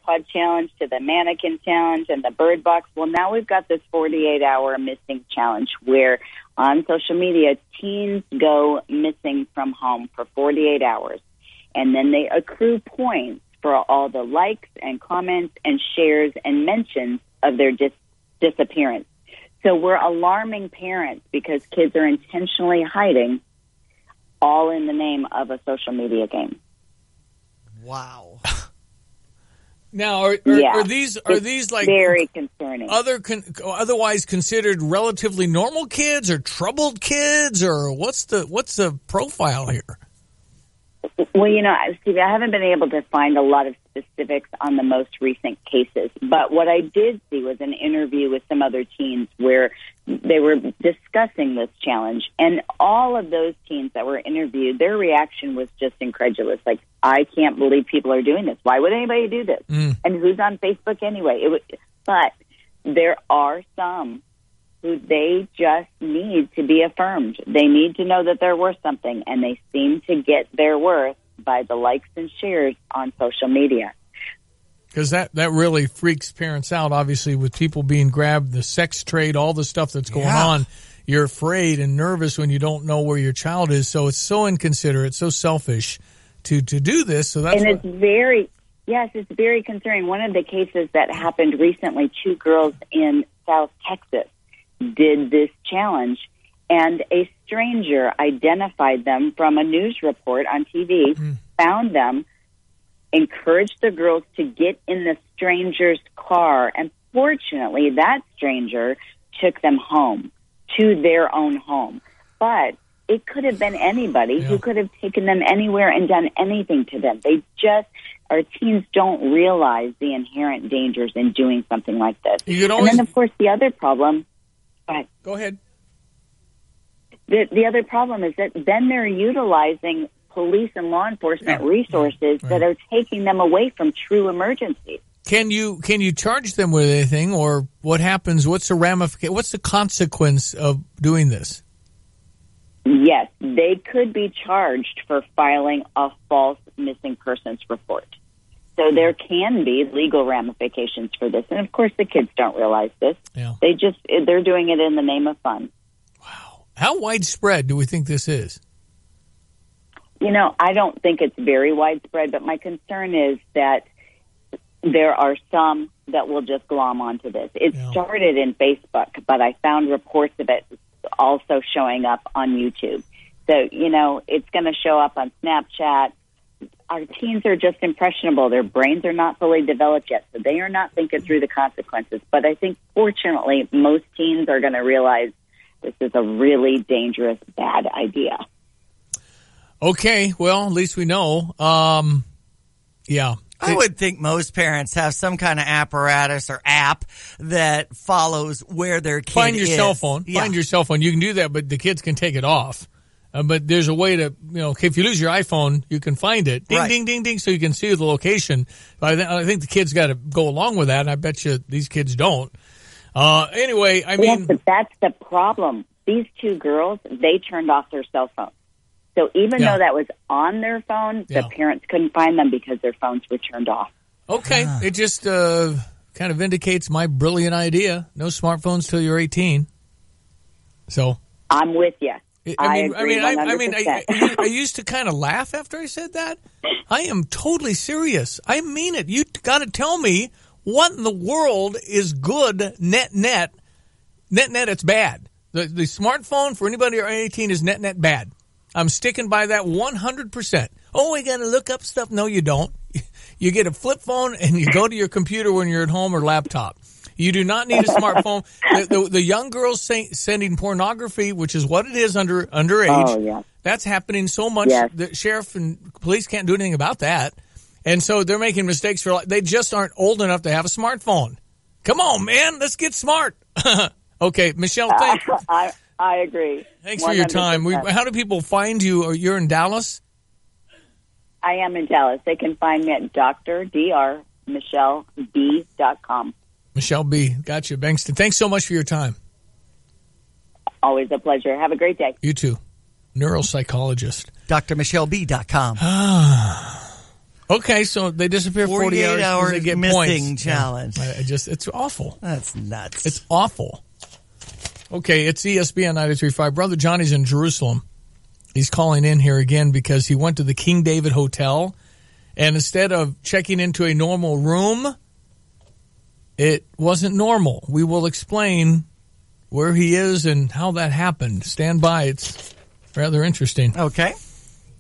Pod challenge to the mannequin challenge and the bird box. Well, now we've got this 48-hour missing challenge where on social media, teens go missing from home for 48 hours. And then they accrue points for all the likes and comments and shares and mentions of their disappearance. So we're alarming parents because kids are intentionally hiding, all in the name of a social media game. Wow. Now, are these like very concerning? Otherwise considered relatively normal kids or troubled kids, or what's the profile here? Well, you know, Stevie, I haven't been able to find a lot of specifics on the most recent cases, but what I did see was an interview with some other teens where they were discussing this challenge, and all of those teens that were interviewed, their reaction was just incredulous. Like, I can't believe people are doing this. Why would anybody do this? And who's on Facebook anyway? But there are some who they just need to be affirmed. They need to know that they're worth something, and they seem to get their worth by the likes and shares on social media. Because that really freaks parents out, obviously, with people being grabbed, the sex trade, all the stuff that's going on. You're afraid and nervous when you don't know where your child is, so it's so inconsiderate, so selfish to do this. So that's it's very concerning. One of the cases that happened recently, 2 girls in South Texas did this challenge, and a stranger identified them from a news report on TV, found them, encouraged the girls to get in the stranger's car, and fortunately that stranger took them home, to their own home. But it could have been anybody who could have taken them anywhere and done anything to them. Our teens don't realize the inherent dangers in doing something like this. And then, of course, the other problem... Go ahead. The other problem is that then they're utilizing police and law enforcement resources that are taking them away from true emergencies. Can you charge them with anything, or what happens? What's the ramification? What's the consequence of doing this? Yes, they could be charged for filing a false missing persons report. So there can be legal ramifications for this. And, of course, the kids don't realize this. Yeah. They're doing it in the name of fun. Wow. How widespread do we think this is? You know, I don't think it's very widespread, but my concern is that there are some that will just glom onto this. It started in Facebook, but I found reports of it also showing up on YouTube. So, you know, it's going to show up on Snapchat. Our teens are just impressionable. Their brains are not fully developed yet, so they are not thinking through the consequences. But I think, fortunately, most teens are going to realize this is a really dangerous, bad idea. Okay, well, at least we know. Yeah. I would think most parents have some kind of apparatus or app that follows where their kid is. Find your cell phone. Yeah. Find your cell phone. You can do that, but the kids can take it off. But there's a way to, if you lose your iPhone, you can find it. Ding, ding, ding, ding, so you can see the location. But I think the kids got to go along with that, and I bet you these kids don't. Anyway, I mean... Yes, but that's the problem. These 2 girls, they turned off their cell phones. So even though that was on their phone, the parents couldn't find them because their phones were turned off. Okay. It just kind of indicates my brilliant idea. No smartphones till you're 18. So... I'm with you. I used to kind of laugh after I said that. I am totally serious. I mean it. You got to tell me what in the world is good net? Net, it's bad. The smartphone for anybody over 18 is net bad. I'm sticking by that 100%. Oh, we got to look up stuff. No, you don't. You get a flip phone and you go to your computer when you're at home or laptop. You do not need a smartphone. The young girls sending pornography, which is what it is underage. Oh, yeah. That's happening so much. Yes. The sheriff and police can't do anything about that. And so they're making mistakes they just aren't old enough to have a smartphone. Come on, man. Let's get smart. Okay, Michelle, thank you. I agree. Thanks for your time. How do people find you? You're in Dallas? I am in Dallas. They can find me at drmichelleB.com. Michelle B. Gotcha, Bankston. Thanks so much for your time. Always a pleasure. Have a great day. You too. Neuropsychologist. drmichelleB.com. Okay, so they disappear 48 hours. They get missing points. challenge. Yeah, it's awful. That's nuts. It's awful. Okay, it's ESPN 93.5. Brother Johnny's in Jerusalem. He's calling in here again because he went to the King David Hotel, and instead of checking into a normal room, it wasn't normal. We will explain where he is and how that happened. Stand by. It's rather interesting. Okay.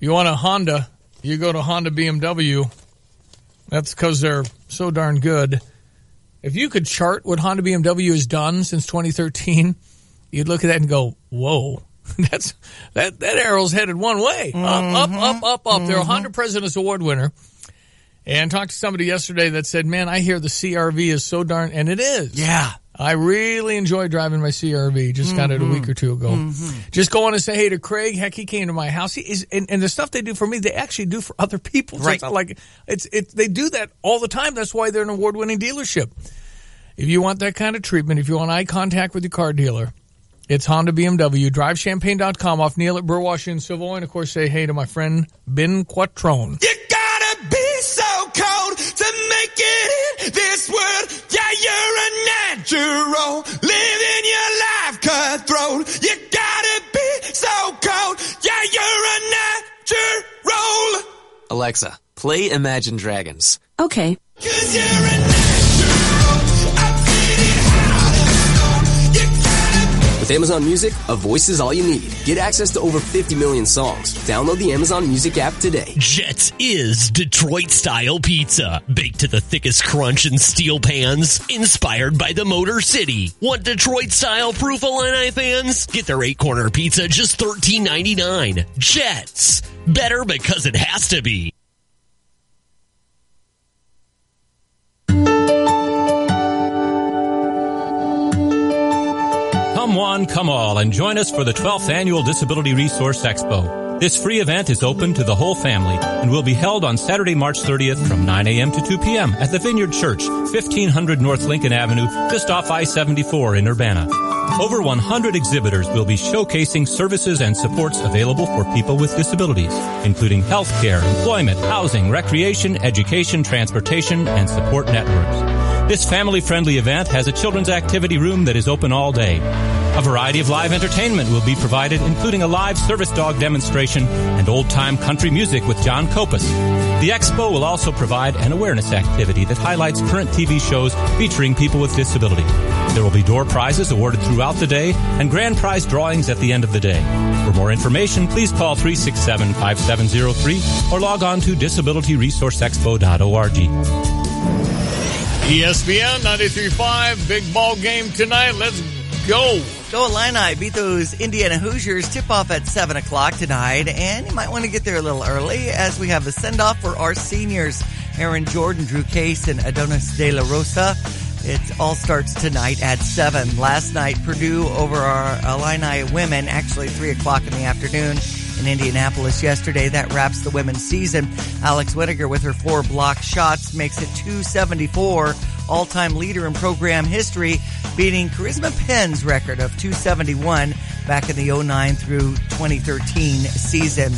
You want a Honda, you go to Honda BMW. That's because they're so darn good. If you could chart what Honda BMW has done since 2013, you'd look at that and go, whoa. That arrow's headed one way. Up. They're a Honda President's Award winner. And talked to somebody yesterday that said, man, I hear the CR-V is so darn, and it is. Yeah. I really enjoy driving my CR-V. Just got it a week or two ago. Just go on and say hey to Craig. Heck, he came to my house. He is, and the stuff they do for me, they actually do for other people. So right. It's not like they do that all the time. That's why they're an award-winning dealership. If you want that kind of treatment, if you want eye contact with your car dealer, it's Honda BMW. DriveChampaign.com off Neil at Burwash in Savoy. And, of course, say hey to my friend Ben Quattrone. You gotta be so cold to make it in this world. Yeah, you're a natural, living your life cutthroat. You gotta be so cold. Yeah, you're a natural. Alexa, play Imagine Dragons. Okay. 'Cause you're a natural. I'm feeling out of stone. You gotta With Amazon Music, a voice is all you need. Get access to over 50 million songs. Download the Amazon Music app today. Jets is Detroit-style pizza. Baked to the thickest crunch in steel pans. Inspired by the Motor City. Want Detroit-style Proof Illini fans? Get their 8-corner pizza just $13.99. Jets. Better because it has to be. Come one, come all, and join us for the 12th Annual Disability Resource Expo. This free event is open to the whole family and will be held on Saturday, March 30th from 9 a.m. to 2 p.m. at the Vineyard Church, 1500 North Lincoln Avenue, just off I-74 in Urbana. Over 100 exhibitors will be showcasing services and supports available for people with disabilities, including healthcare, employment, housing, recreation, education, transportation, and support networks. This family-friendly event has a children's activity room that is open all day. A variety of live entertainment will be provided, including a live service dog demonstration and old-time country music with John Kopus. The expo will also provide an awareness activity that highlights current TV shows featuring people with disability. There will be door prizes awarded throughout the day and grand prize drawings at the end of the day. For more information, please call 367-5703 or log on to disabilityresourceexpo.org. ESPN 93.5, big ball game tonight. Let's go. Go Illini, beat those Indiana Hoosiers. Tip-off at 7 o'clock tonight, and you might want to get there a little early as we have the send-off for our seniors. Aaron Jordan, Drew Case, and Adonis De La Rosa. It all starts tonight at 7. Last night, Purdue over our Illini women, actually 3 o'clock in the afternoon in Indianapolis yesterday. That wraps the women's season. Alex Whittaker with her 4 block shots makes it 274, all-time leader in program history, beating Charisma Penn's record of 271 back in the 09 through 2013 season.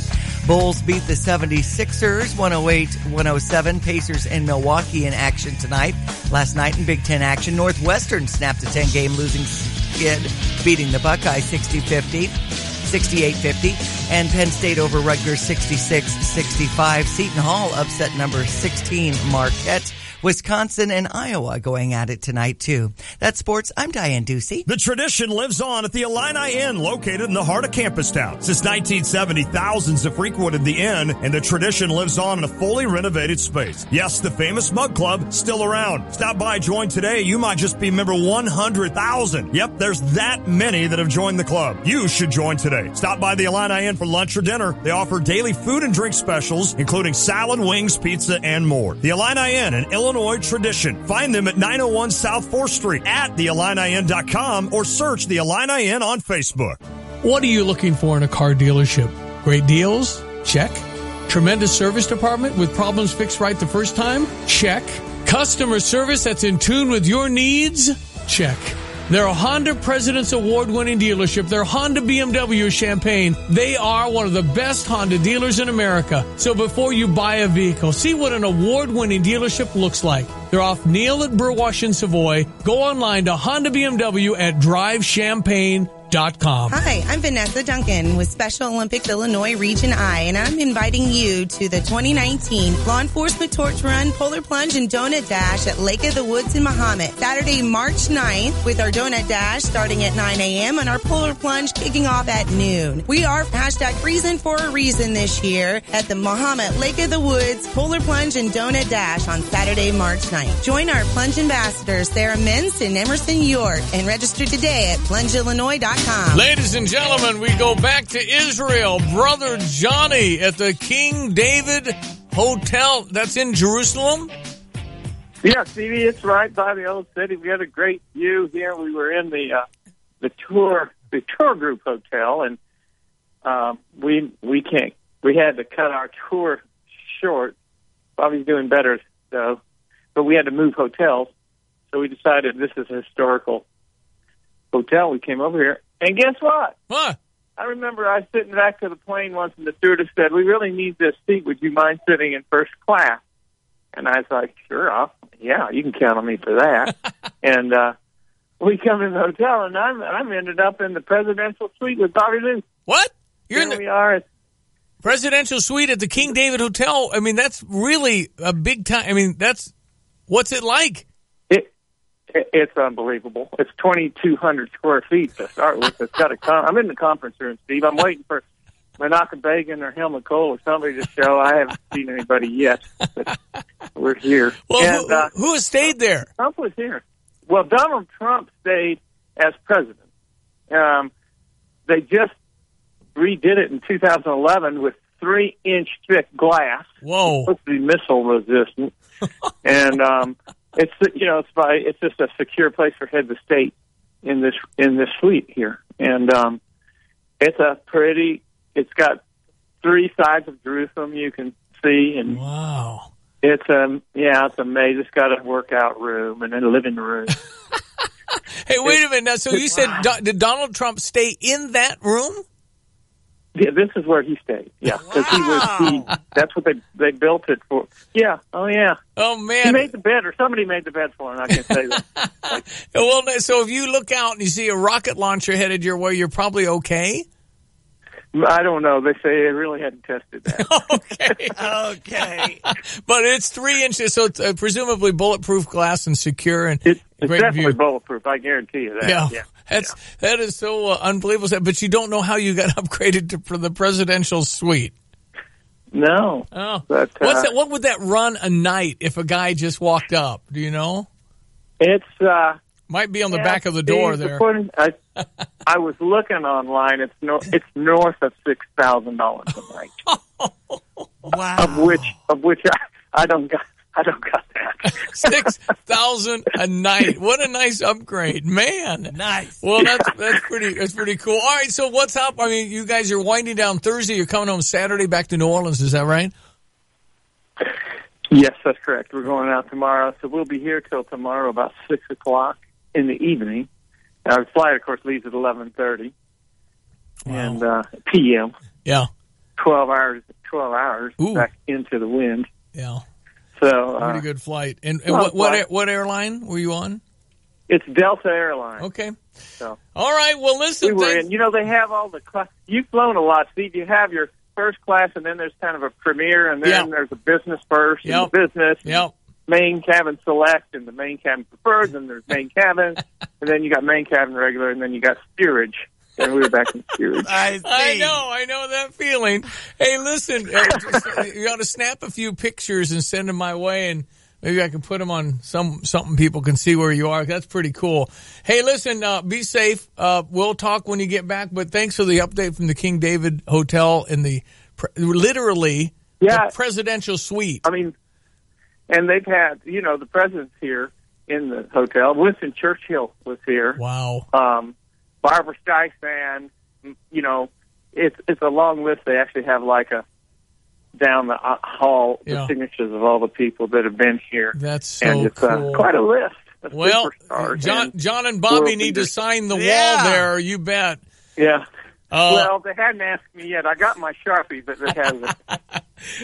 Bulls beat the 76ers 108-107. Pacers in Milwaukee in action tonight. Last night in Big Ten action, Northwestern snapped a 10-game losing skid, beating the Buckeyes 68-50. And Penn State over Rutgers 66-65. Seton Hall upset number 16 Marquette Wisconsin and Iowa going at it tonight, too. That's sports. I'm Diane Ducey. The tradition lives on at the Illini Inn, located in the heart of Campus Town. Since 1970, thousands have frequented the inn, and the tradition lives on in a fully renovated space. Yes, the famous Mug Club, still around. Stop by, join today. You might just be member 100,000. Yep, there's that many that have joined the club. You should join today. Stop by the Illini Inn for lunch or dinner. They offer daily food and drink specials, including salad, wings, pizza, and more. The Illini Inn, an Illinois tradition. Find them at 901 South 4th Street, at theilliniinn.com, or search the Illini Inn on Facebook. What are you looking for in a car dealership? Great deals? Check. Tremendous service department with problems fixed right the first time? Check. Customer service that's in tune with your needs? Check. They're a Honda President's Award-winning dealership. They're Honda BMW Champaign. They are one of the best Honda dealers in America. So before you buy a vehicle, see what an award-winning dealership looks like. They're off Neal at Burwash in Savoy. Go online to Honda BMW at DriveChampaign.com. Hi, I'm Vanessa Duncan with Special Olympics Illinois Region I, and I'm inviting you to the 2019 Law Enforcement Torch Run, Polar Plunge, and Donut Dash at Lake of the Woods in Mahomet. Saturday, March 9th, with our Donut Dash starting at 9 a.m. and our Polar Plunge kicking off at noon. We are #Reason for a Reason this year at the Mahomet Lake of the Woods Polar Plunge and Donut Dash on Saturday, March 9th. Join our plunge ambassadors, Sarah Mintz and Emerson York, and register today at plungeillinois.com. Ladies and gentlemen, we go back to Israel. Brother Johnny at the King David Hotel. That's in Jerusalem? Yeah, Stevie, it's right by the old city. We had a great view here. We were in the tour group hotel, and we had to cut our tour short. Bobby's doing better, though, but we had to move hotels. So we decided this is a historical hotel. We came over here. And guess what? What? I remember I was sitting back to the plane once, and the stewardess said, "We really need this seat. Would you mind sitting in first class?" And I was like, "Sure, yeah, you can count on me for that." And we come in the hotel, and I'm ended up in the presidential suite with Bobby Lou. What? You're we are at presidential suite at the King David Hotel. I mean, that's really a big time. I mean, what's it like? It's unbelievable. It's 2,200 square feet to start with. It's got I'm in the conference room, Steve. I'm waiting for Menachem Begin or Helmut Kohl or somebody to show. I haven't seen anybody yet, but we're here. Well, and, who has stayed there? Trump was here. Well, Donald Trump stayed as president. They just redid it in 2011 with 3-inch thick glass. Whoa! It's supposed to be missile resistant, and it's just a secure place for head of state in this suite here, and it's got 3 sides of Jerusalem you can see, and wow, it's amazing. It's got a workout room and a living room. Hey, wait a minute now. So you said did Donald Trump stay in that room? Yeah, this is where he stayed. Yeah, because that's what they built it for. Yeah. Oh, yeah. Oh, man. He made the bed, or somebody made the bed for him. I can say that. Well, so if you look out and you see a rocket launcher headed your way, you're probably okay? I don't know. They say they really hadn't tested that. Okay. But it's 3 inches, so it's presumably bulletproof glass and secure. And it's great definitely view. Bulletproof. I guarantee you that. Yeah. That is so unbelievable. But you don't know how you got upgraded for the presidential suite. No. Oh. But, what would that run a night if a guy just walked up? Do you know? It's might be on the back of the door there. I was looking online. It's north of $6,000 a night. Wow. Of which I don't got that. 6,000 a night. What a nice upgrade, man! Nice. Well, that's pretty cool. All right, so what's up? I mean, you guys are winding down Thursday. You're coming home Saturday back to New Orleans. Is that right? Yes, that's correct. We're going out tomorrow, so we'll be here till tomorrow about 6:00 in the evening. Our flight, of course, leaves at 11:30 and p.m. Yeah, 12 hours Ooh. back into the wind. Yeah. So pretty good flight. And what airline were you on? It's Delta Airlines. Okay. So all right. Well, listen. We were in. You know, they have all the class. You've flown a lot, Steve. You have your first class, and then there's kind of a premier, and then there's a business first, and the business, main cabin select and the main cabin preferred, then there's main cabin, and then you got main cabin regular, and then you got steerage. And we were back in steerage. I know that feeling. Hey, listen, you ought to snap a few pictures and send them my way, and maybe I can put them on something people can see where you are. That's pretty cool. Hey, listen, be safe. We'll talk when you get back, but thanks for the update from the King David Hotel in the literally the presidential suite. I mean, and they've had, the president's here in the hotel. Winston Churchill was here. Wow. Barbara Streisand, it's a long list. They actually have down the hall, the signatures of all the people that have been here. That's so and it's, cool. Quite a list of superstars. John and Bobby need to sign the wall there, you bet. Yeah. Well, they hadn't asked me yet. I got my Sharpie, but they haven't.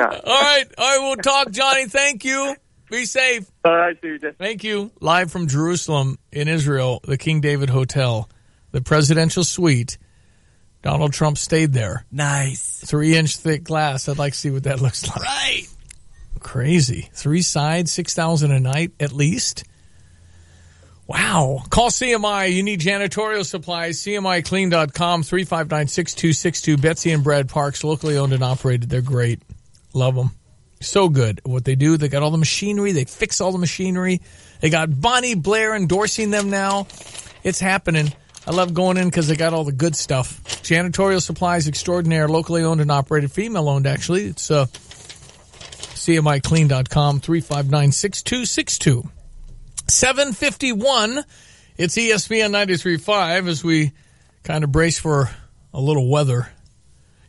All right, we'll talk, Johnny. Thank you. Be safe. All right, dude. Thank you. Live from Jerusalem in Israel, the King David Hotel, the presidential suite. Donald Trump stayed there. Nice. 3-inch thick glass. I'd like to see what that looks like. Right. Crazy. 3 sides, $6,000 a night at least. Wow. Call CMI. You need janitorial supplies. CMIClean.com, 359-6262. Betsy and Brad Parks, locally owned and operated. They're great. Love them. So good at what they do. They got all the machinery. They fix all the machinery. They got Bonnie Blair endorsing them now. It's happening. I love going in because they got all the good stuff. Janitorial supplies extraordinaire, locally owned and operated, female owned actually. It's CMIClean.com, 359-6262. 7:51. It's ESPN 93.5 as we kind of brace for a little weather.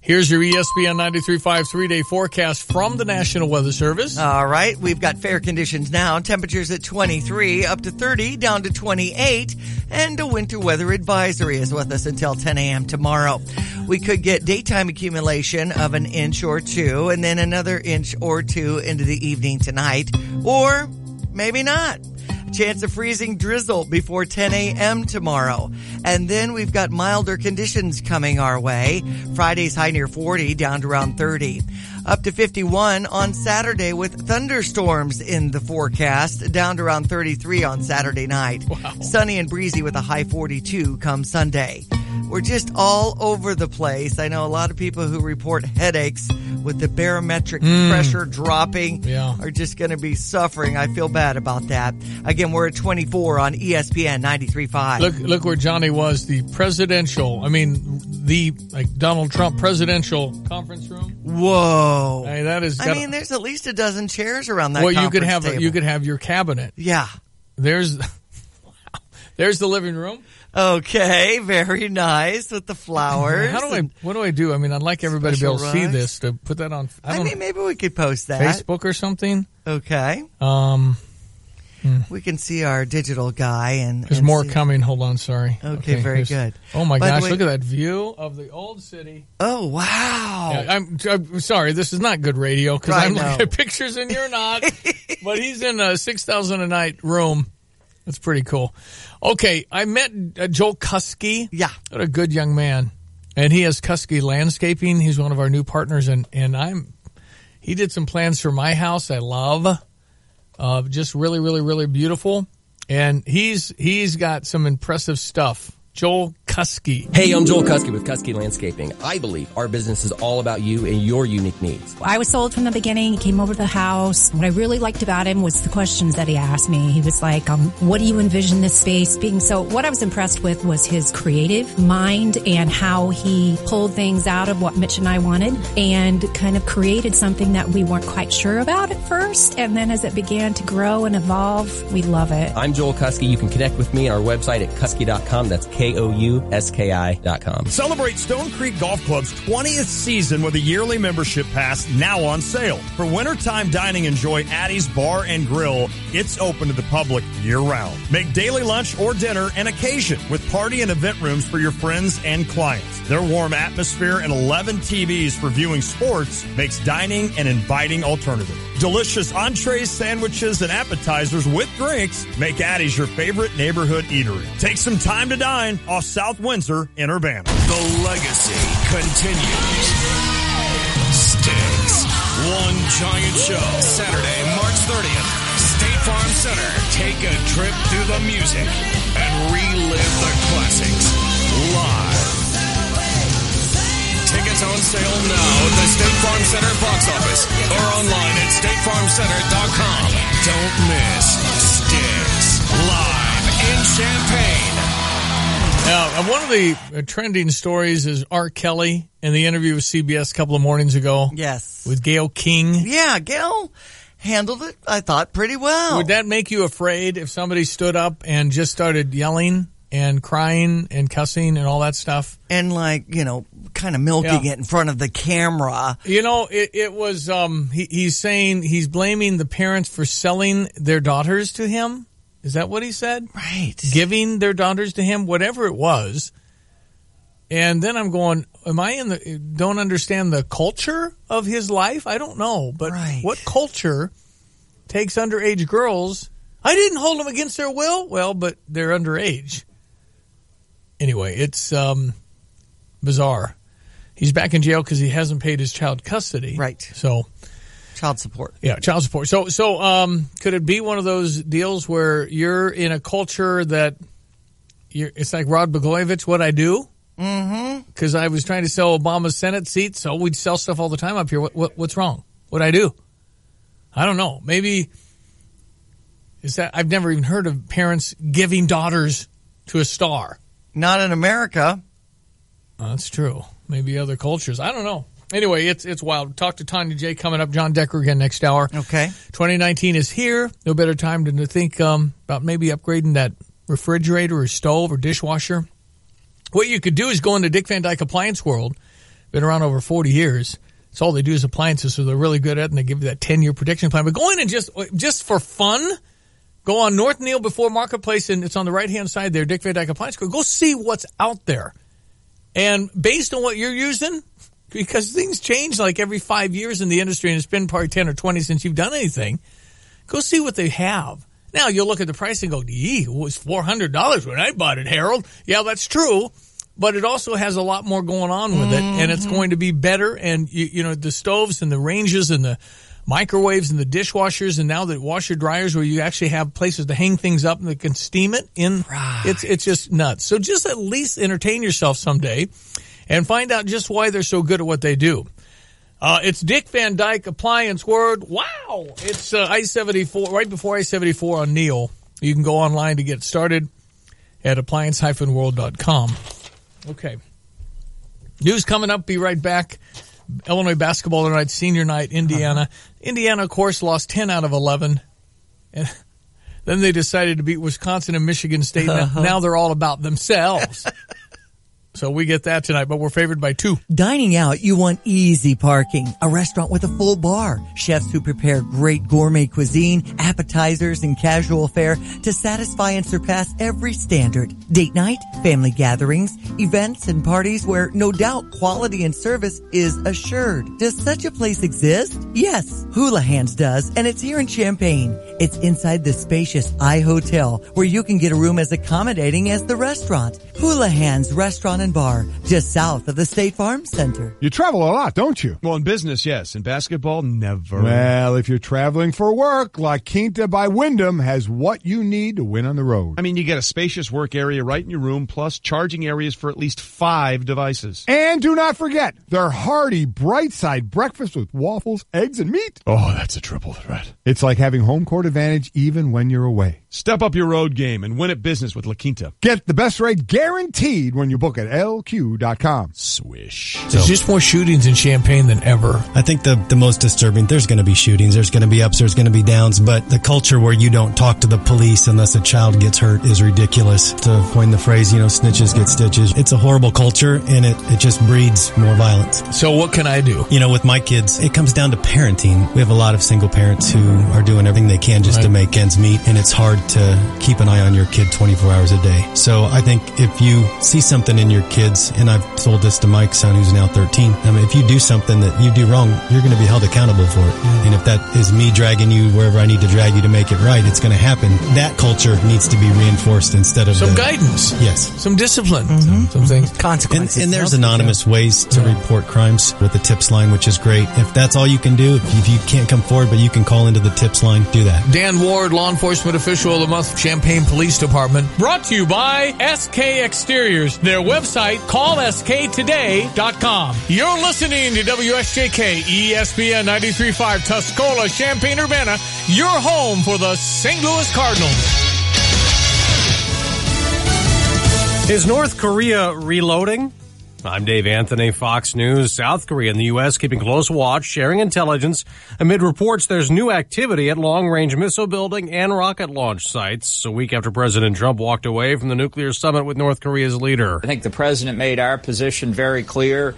Here's your ESPN 93.5 3-day forecast from the National Weather Service. All right. We've got fair conditions now. Temperatures at 23, up to 30, down to 28. And a winter weather advisory is with us until 10 a.m. tomorrow. We could get daytime accumulation of an inch or two, and then another inch or two into the evening tonight. Or maybe not. Chance of freezing drizzle before 10 a.m. tomorrow. And then we've got milder conditions coming our way. Friday's high near 40, down to around 30. Up to 51 on Saturday with thunderstorms in the forecast, down to around 33 on Saturday night. Wow. Sunny and breezy with a high 42 come Sunday. We're just all over the place. I know a lot of people who report headaches with the barometric pressure dropping are just going to be suffering. I feel bad about that. Again, we're at 24 on ESPN 93.5. Look where Johnny was, the Donald Trump presidential conference room. Whoa. Hey, that is. There's at least a dozen chairs around that. Well, table. You could have your cabinet. Yeah. There's the living room. Okay, very nice with the flowers. What do I do? I'd like everybody to be able to see this, to put that on. Maybe we could post that. Facebook or something. Okay. We can see our digital guy and there's more coming. Hold on, sorry. Okay, very good. Oh my gosh, look at that view of the old city. Oh wow. Yeah, I'm sorry, this is not good radio because I'm looking at pictures and you're not. But he's in a $6,000 a night room. That's pretty cool. Okay, I met Joel Kuski. Yeah. What a good young man. And he has Kuski Landscaping. He's one of our new partners, and he did some plans for my house I love. Just really, really, really beautiful. And he's got some impressive stuff. Joel Kuski. Hey, I'm Joel Kuski with Kuski Landscaping. I believe our business is all about you and your unique needs. I was sold from the beginning. He came over to the house. What I really liked about him was the questions that he asked me. He was like, what do you envision this space being? So what I was impressed with was his creative mind and how he pulled things out of what Mitch and I wanted and kind of created something that we weren't quite sure about at first. And then as it began to grow and evolve, we love it. I'm Joel Kuski. You can connect with me on our website at Kuski.com. That's KOUSKI.com. Celebrate Stone Creek Golf Club's 20th season with a yearly membership pass now on sale. For wintertime dining, enjoy Addie's Bar and Grill. It's open to the public year-round. Make daily lunch or dinner an occasion with party and event rooms for your friends and clients. Their warm atmosphere and 11 TVs for viewing sports makes dining an inviting alternative. Delicious entrees, sandwiches, and appetizers with drinks make Addie's your favorite neighborhood eatery. Take some time to dine off South Windsor in Urbana. The legacy continues. Sticks. One giant show. Saturday, March 30th. State Center. Take a trip through the music and relive the classics live. Tickets on sale now at the State Farm Center box office or online at statefarmcenter.com. Don't miss Styx live in Champaign. Now, one of the trending stories is R. Kelly in the interview with CBS a couple of mornings ago. Yes. With Gayle King. Yeah, Gayle handled it, I thought, pretty well. Would that make you afraid if somebody stood up and just started yelling and crying and cussing and all that stuff? And kind of milking it in front of the camera. It was, he's saying he's blaming the parents for selling their daughters to him. Is that what he said? Right. Giving their daughters to him, whatever it was. And then I'm going, don't understand the culture of his life? I don't know. But what culture takes underage girls? I didn't hold them against their will. Well, but they're underage. Anyway, it's bizarre. He's back in jail because he hasn't paid his child custody. Right. So, child support. Yeah, child support. So, could it be one of those deals where you're in a culture that it's like Rod Blagojevich, what I do? Mm-hmm. Because I was trying to sell Obama's Senate seat, so we'd sell stuff all the time up here. What's wrong? What'd I do? I don't know. Maybe is that I've never even heard of parents giving daughters to a star. Not in America. That's true. Maybe other cultures. I don't know. Anyway, it's wild. Talk to Tanya J coming up. John Decker again next hour. Okay. 2019 is here. No better time than to think about maybe upgrading that refrigerator or stove or dishwasher. What you could do is go into Dick Van Dyke Appliance World. Been around over 40 years. It's all they do is appliances, so they're really good at it, and they give you that 10-year protection plan. But go in and just for fun, go on North Neal before Marketplace, and it's on the right-hand side there, Dick Van Dyke Appliance World. Go see what's out there. And based on what you're using, because things change like every 5 years in the industry, and it's been probably 10 or 20 since you've done anything, go see what they have. Now, you'll look at the price and go, it was $400 when I bought it, Harold. Yeah, that's true. But it also has a lot more going on with it, and it's going to be better. And, the stoves and the ranges and the microwaves and the dishwashers and now the washer dryers where you actually have places to hang things up and that can steam it in. Right. It's just nuts. So just at least entertain yourself someday and find out just why they're so good at what they do. It's Dick Van Dyke Appliance World. Wow. It's I-74, right before I-74 on Neal. You can go online to get started at appliance-world.com. Okay. News coming up. Be right back. Illinois basketball tonight, senior night, Indiana. Indiana, of course, lost 10 out of 11. And then they decided to beat Wisconsin and Michigan State. Now they're all about themselves. So we get that tonight, but we're favored by 2. Dining out, you want easy parking. A restaurant with a full bar. Chefs who prepare great gourmet cuisine, appetizers, and casual fare to satisfy and surpass every standard. Date night, family gatherings, events, and parties where no doubt quality and service is assured. Does such a place exist? Yes, Houlihan's does, and it's here in Champaign. It's inside the spacious iHotel, where you can get a room as accommodating as the restaurant. Houlihan's Restaurant and Bar, just south of the State Farm Center. You travel a lot, don't you? Well, in business, yes. In basketball, never. Well, if you're traveling for work, La Quinta by Wyndham has what you need to win on the road. I mean, you get a spacious work area right in your room, plus charging areas for at least 5 devices. And do not forget their hearty, bright-side breakfast with waffles, eggs, and meat. Oh, that's a triple threat. It's like having home court advantage even when you're away. Step up your road game and win at business with La Quinta. Get the best rate guaranteed when you book at LQ.com. Swish. There's just more shootings in Champaign than ever. I think the most disturbing, there's going to be shootings, there's going to be ups, there's going to be downs, but the culture where you don't talk to the police unless a child gets hurt is ridiculous. To coin the phrase, snitches get stitches. It's a horrible culture, and it just breeds more violence. So what can I do? With my kids, it comes down to parenting. We have a lot of single parents who are doing everything they can just to make ends meet, and it's hard to keep an eye on your kid 24 hours a day. So I think if if you see something in your kids, and I've told this to Mike's son who's now 13, if you do something that you do wrong, you're going to be held accountable for it. And if that is me dragging you wherever I need to drag you to make it right, it's going to happen. That culture needs to be reinforced instead of some guidance. Yes. Some discipline. Some things. Consequences. And there's anonymous ways to report crimes with the tips line, which is great. If that's all you can do, if you can't come forward, but you can call into the tips line, do that. Dan Ward, Law Enforcement Official of the Month, Champaign Police Department. Brought to you by SK Exteriors. Their website, callsktoday.com. You're listening to WSJK ESPN 93.5 Tuscola, Champaign-Urbana, your home for the St. Louis Cardinals. Is North Korea reloading? I'm Dave Anthony, Fox News. South Korea and the U.S. keeping close watch, sharing intelligence amid reports there's new activity at long-range missile building and rocket launch sites a week after President Trump walked away from the nuclear summit with North Korea's leader. I think the president made our position very clear.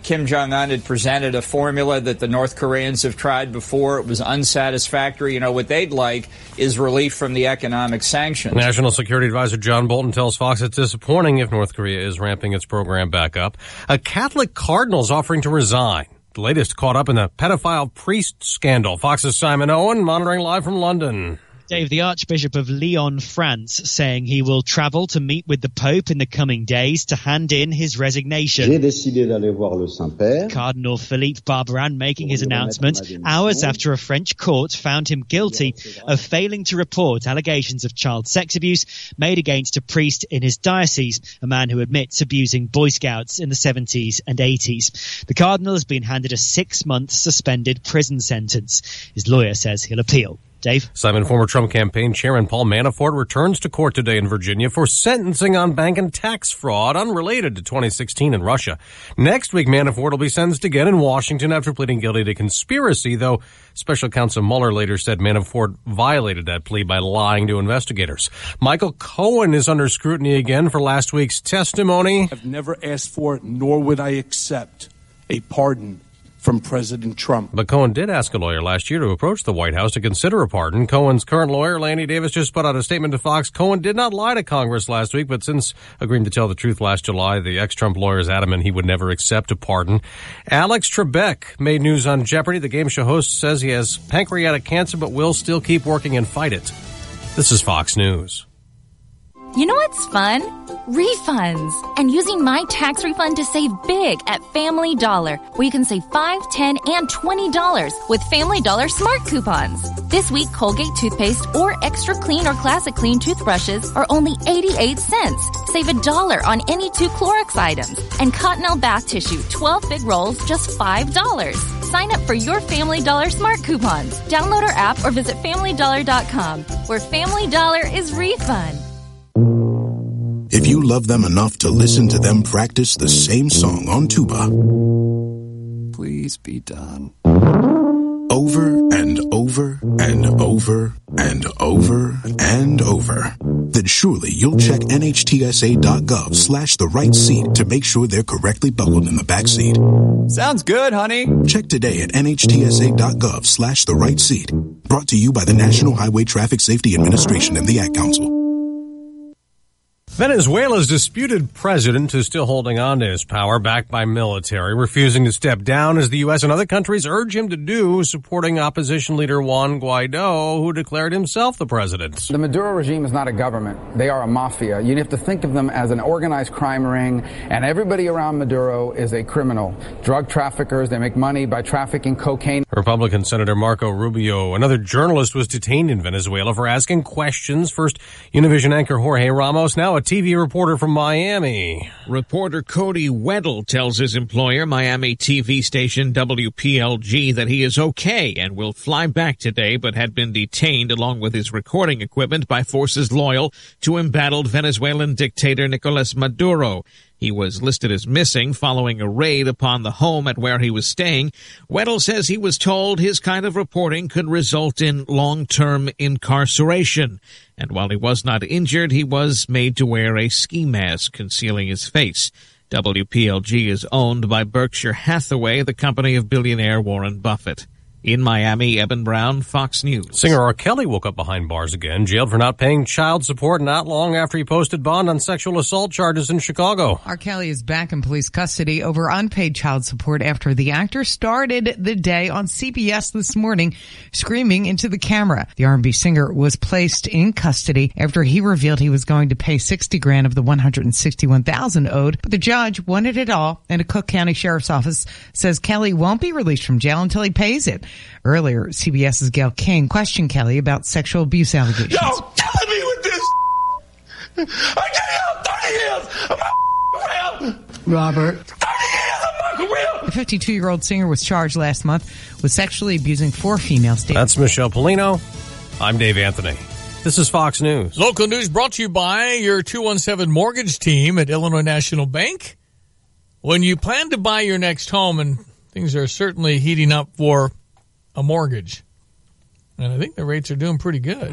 Kim Jong-un had presented a formula that the North Koreans have tried before. It was unsatisfactory. What they'd like is relief from the economic sanctions. National Security Advisor John Bolton tells Fox it's disappointing if North Korea is ramping its program back up. A Catholic cardinal's offering to resign. The latest caught up in the pedophile priest scandal. Fox's Simon Owen monitoring live from London. Dave, the Archbishop of Lyon, France, saying he will travel to meet with the Pope in the coming days to hand in his resignation. J'ai décidé d'aller voir le Saint-Père. Cardinal Philippe Barbarin making his announcement hours after a French court found him guilty of failing to report allegations of child sex abuse made against a priest in his diocese, a man who admits abusing Boy Scouts in the 70s and 80s. The Cardinal has been handed a 6-month suspended prison sentence. His lawyer says he'll appeal. Dave? Simon, former Trump campaign chairman Paul Manafort returns to court today in Virginia for sentencing on bank and tax fraud unrelated to 2016 in Russia. Next week, Manafort will be sentenced again in Washington after pleading guilty to conspiracy, though Special Counsel Mueller later said Manafort violated that plea by lying to investigators. Michael Cohen is under scrutiny again for last week's testimony. I've never asked for, nor would I accept, a pardon from President Trump. But Cohen did ask a lawyer last year to approach the White House to consider a pardon. Cohen's current lawyer, Lanny Davis, just put out a statement to Fox. Cohen did not lie to Congress last week, but since agreeing to tell the truth last July, the ex-Trump lawyer is adamant he would never accept a pardon. Alex Trebek made news on Jeopardy! The game show host says he has pancreatic cancer, but will still keep working and fight it. This is Fox News. You know what's fun? Refunds. And using my tax refund to save big at Family Dollar, where you can save $5, $10, and $20 with Family Dollar Smart Coupons. This week, Colgate toothpaste or Extra Clean or Classic Clean toothbrushes are only 88 cents. Save $1 on any 2 Clorox items. And Cottonelle bath tissue, 12 big rolls, just $5. Sign up for your Family Dollar Smart Coupons. Download our app or visit FamilyDollar.com, where Family Dollar is refund. If you love them enough to listen to them practice the same song on tuba, please be done. Over and over and over and over and over, then surely you'll check NHTSA.gov/the right seat to make sure they're correctly buckled in the back seat. Sounds good, honey. Check today at NHTSA.gov/the right seat. Brought to you by the National Highway Traffic Safety Administration and the Ad Council. Venezuela's disputed president is still holding on to his power, backed by military, refusing to step down as the U.S. and other countries urge him to do, supporting opposition leader Juan Guaido, who declared himself the president. The Maduro regime is not a government. They are a mafia. You have to think of them as an organized crime ring, and everybody around Maduro is a criminal. Drug traffickers, they make money by trafficking cocaine. Republican Senator Marco Rubio, another journalist, was detained in Venezuela for asking questions. First, Univision anchor Jorge Ramos, now a TV reporter from Miami. Reporter Cody Weddle tells his employer, Miami TV station WPLG, that he is okay and will fly back today, but had been detained along with his recording equipment by forces loyal to embattled Venezuelan dictator Nicolas Maduro. He was listed as missing following a raid upon the home at where he was staying. Weddle says he was told his kind of reporting could result in long-term incarceration. And while he was not injured, he was made to wear a ski mask concealing his face. WPLG is owned by Berkshire Hathaway, the company of billionaire Warren Buffett. In Miami, Eben Brown, Fox News. Singer R. Kelly woke up behind bars again, jailed for not paying child support not long after he posted bond on sexual assault charges in Chicago. R. Kelly is back in police custody over unpaid child support after the actor started the day on CBS this morning screaming into the camera. The R&B singer was placed in custody after he revealed he was going to pay $60,000 of the $161,000 owed, but the judge wanted it all, and a Cook County Sheriff's Office says Kelly won't be released from jail until he pays it. Earlier, CBS's Gail King questioned Kelly about sexual abuse allegations. Yo, killing me with this. I get out 30 years of my Robert. 30 years of my career. The 52-year-old singer was charged last month with sexually abusing 4 female students. That's Michelle Polino. I'm Dave Anthony. This is Fox News. Local news brought to you by your 217 mortgage team at Illinois National Bank. When you plan to buy your next home, and things are certainly heating up for a mortgage, and I think the rates are doing pretty good.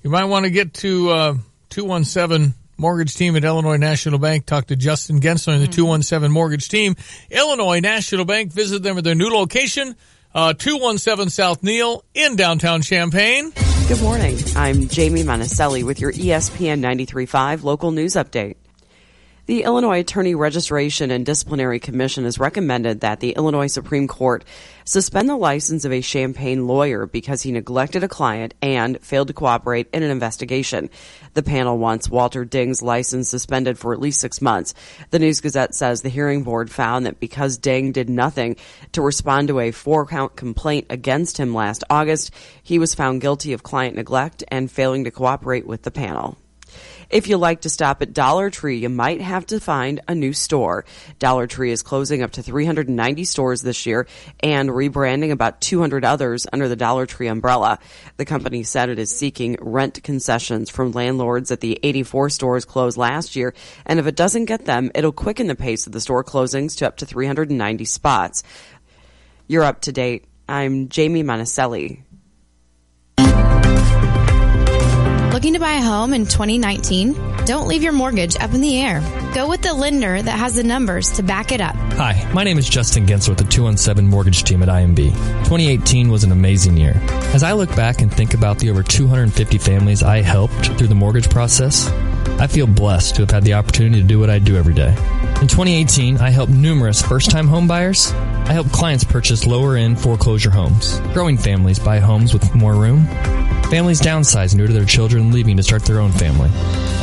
You might want to get to 217 mortgage team at Illinois National Bank. Talk to Justin Gensler and the 217 mortgage team. Illinois National Bank. Visit them at their new location, 217 South Neal in downtown Champaign. Good morning. I'm Jamie Monticelli with your ESPN 93.5 local news update. The Illinois Attorney Registration and Disciplinary Commission has recommended that the Illinois Supreme Court suspend the license of a Champaign lawyer because he neglected a client and failed to cooperate in an investigation. The panel wants Walter Ding's license suspended for at least 6 months. The News-Gazette says the hearing board found that because Ding did nothing to respond to a 4-count complaint against him last August, he was found guilty of client neglect and failing to cooperate with the panel. If you like to stop at Dollar Tree, you might have to find a new store. Dollar Tree is closing up to 390 stores this year and rebranding about 200 others under the Dollar Tree umbrella. The company said it is seeking rent concessions from landlords at the 84 stores closed last year, and if it doesn't get them, it'll quicken the pace of the store closings to up to 390 spots. You're up to date. I'm Jamie Monticelli. Looking to buy a home in 2019? Don't leave your mortgage up in the air. Go with the lender that has the numbers to back it up. Hi, my name is Justin Gensler with the 217 mortgage team at IMB. 2018 was an amazing year. As I look back and think about the over 250 families I helped through the mortgage process, I feel blessed to have had the opportunity to do what I do every day. In 2018, I helped numerous first-time home buyers. I helped clients purchase lower-end foreclosure homes, growing families buy homes with more room, families downsizing due to their children leaving to start their own family,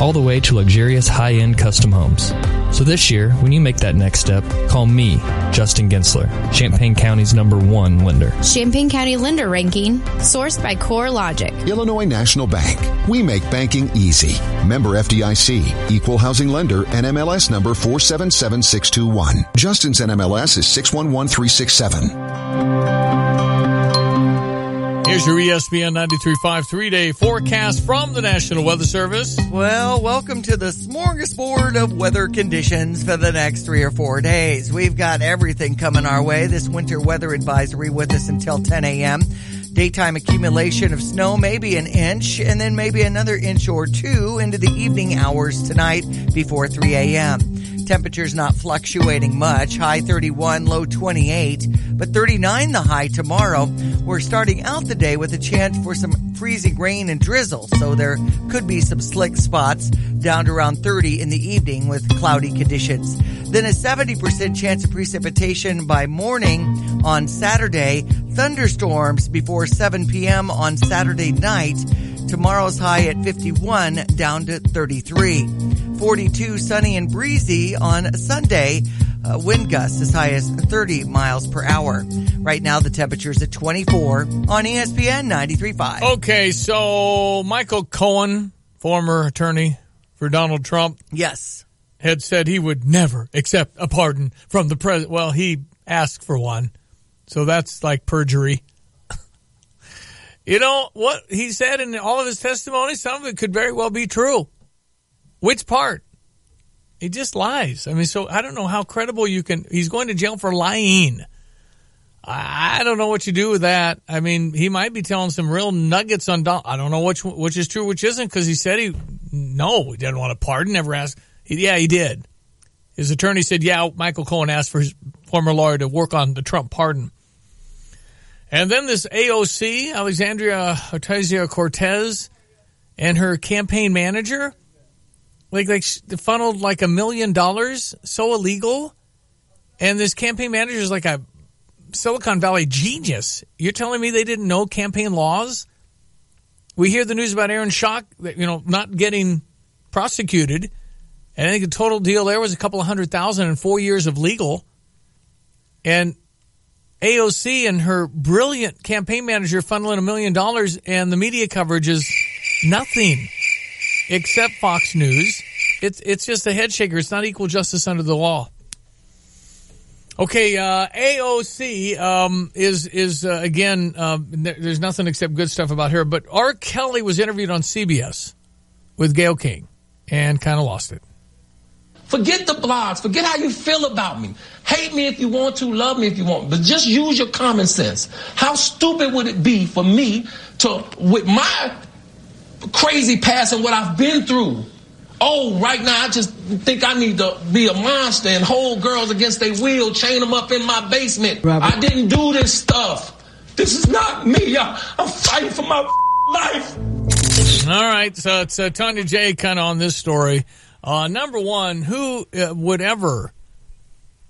all the way to luxurious high-end custom homes. So this year, when you make that next step, call me, Justin Gensler, Champaign County's #1 lender. Champaign County Lender Ranking, sourced by CoreLogic. Illinois National Bank. We make banking easy. Member FDIC, Equal Housing Lender, NMLS number 477621. Justin's NMLS is 611367. Here's your ESPN 93.5 3-day forecast from the National Weather Service. Well, welcome to the smorgasbord of weather conditions for the next 3 or 4 days. We've got everything coming our way. This winter weather advisory with us until 10 a.m. Daytime accumulation of snow, maybe an inch, and then maybe another inch or two into the evening hours tonight before 3 a.m. Temperatures not fluctuating much. High 31, low 28, but 39 the high tomorrow. We're starting out the day with a chance for some freezing rain and drizzle, so there could be some slick spots down to around 30 in the evening with cloudy conditions. Then a 70% chance of precipitation by morning on Saturday. Thunderstorms before 7 p.m. on Saturday night. Tomorrow's high at 51, down to 33. 42, sunny and breezy on Sunday. Wind gusts as high as 30 miles per hour. Right now, the temperature's at 24 on ESPN 93.5. Okay, so Michael Cohen, former attorney for Donald Trump. Yes. Had said he would never accept a pardon from the president. Well, he asked for one. So that's like perjury. You know, what he said in all of his testimony, some of it could very well be true. Which part? He just lies. I mean, so I don't know how credible you can. He's going to jail for lying. I don't know what you do with that. I mean, he might be telling some real nuggets on Donald. I don't know which is true, which isn't, because he said he didn't want a pardon, never asked. Yeah, he did. His attorney said, yeah, Michael Cohen asked for his former lawyer to work on the Trump pardon. And then this AOC, Alexandria Ocasio-Cortez, and her campaign manager, like funneled like $1 million, so illegal. And this campaign manager is like a Silicon Valley genius. You're telling me they didn't know campaign laws? We hear the news about Aaron Schock, not getting prosecuted. And I think the total deal there was a couple of $100,000 and 4 years of legal. And AOC and her brilliant campaign manager funneling $1 million, and the media coverage is nothing except Fox News. It's just a head shaker. It's not equal justice under the law. Okay, AOC is again. There's nothing except good stuff about her. But R. Kelly was interviewed on CBS with Gayle King and kind of lost it. Forget the blogs. Forget how you feel about me. Hate me if you want to. Love me if you want. But just use your common sense. How stupid would it be for me to, with my crazy past and what I've been through, right now I just think I need to be a monster and hold girls against their will, chain them up in my basement. Robert. I didn't do this stuff. This is not me. I'm fighting for my life. All right, so it's Tanya J. kind of on this story. Number one, who would ever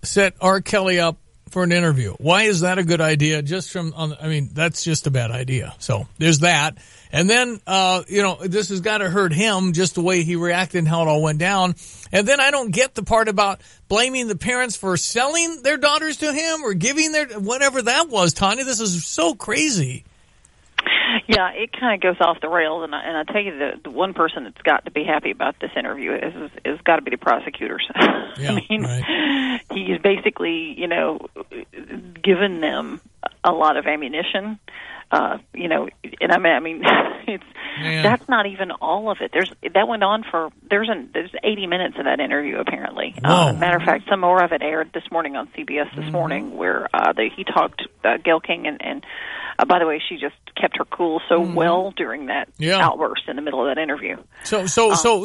set R. Kelly up for an interview? Why is that a good idea? That's just a bad idea. So there's that. And then, this has got to hurt him, just the way he reacted and how it all went down. And then I don't get the part about blaming the parents for selling their daughters to him or giving whatever that was, Tanya. This is so crazy. Yeah, it kind of goes off the rails, and I tell you, the one person that's got to be happy about this interview is got to be the prosecutors. Yeah, right. He's basically, given them a lot of ammunition. And that's not even all of it. That went on for there's 80 minutes of that interview apparently. Matter of fact, some more of it aired this morning on CBS this morning, where he talked Gayle King and by the way, she just kept her cool so well during that outburst in the middle of that interview. So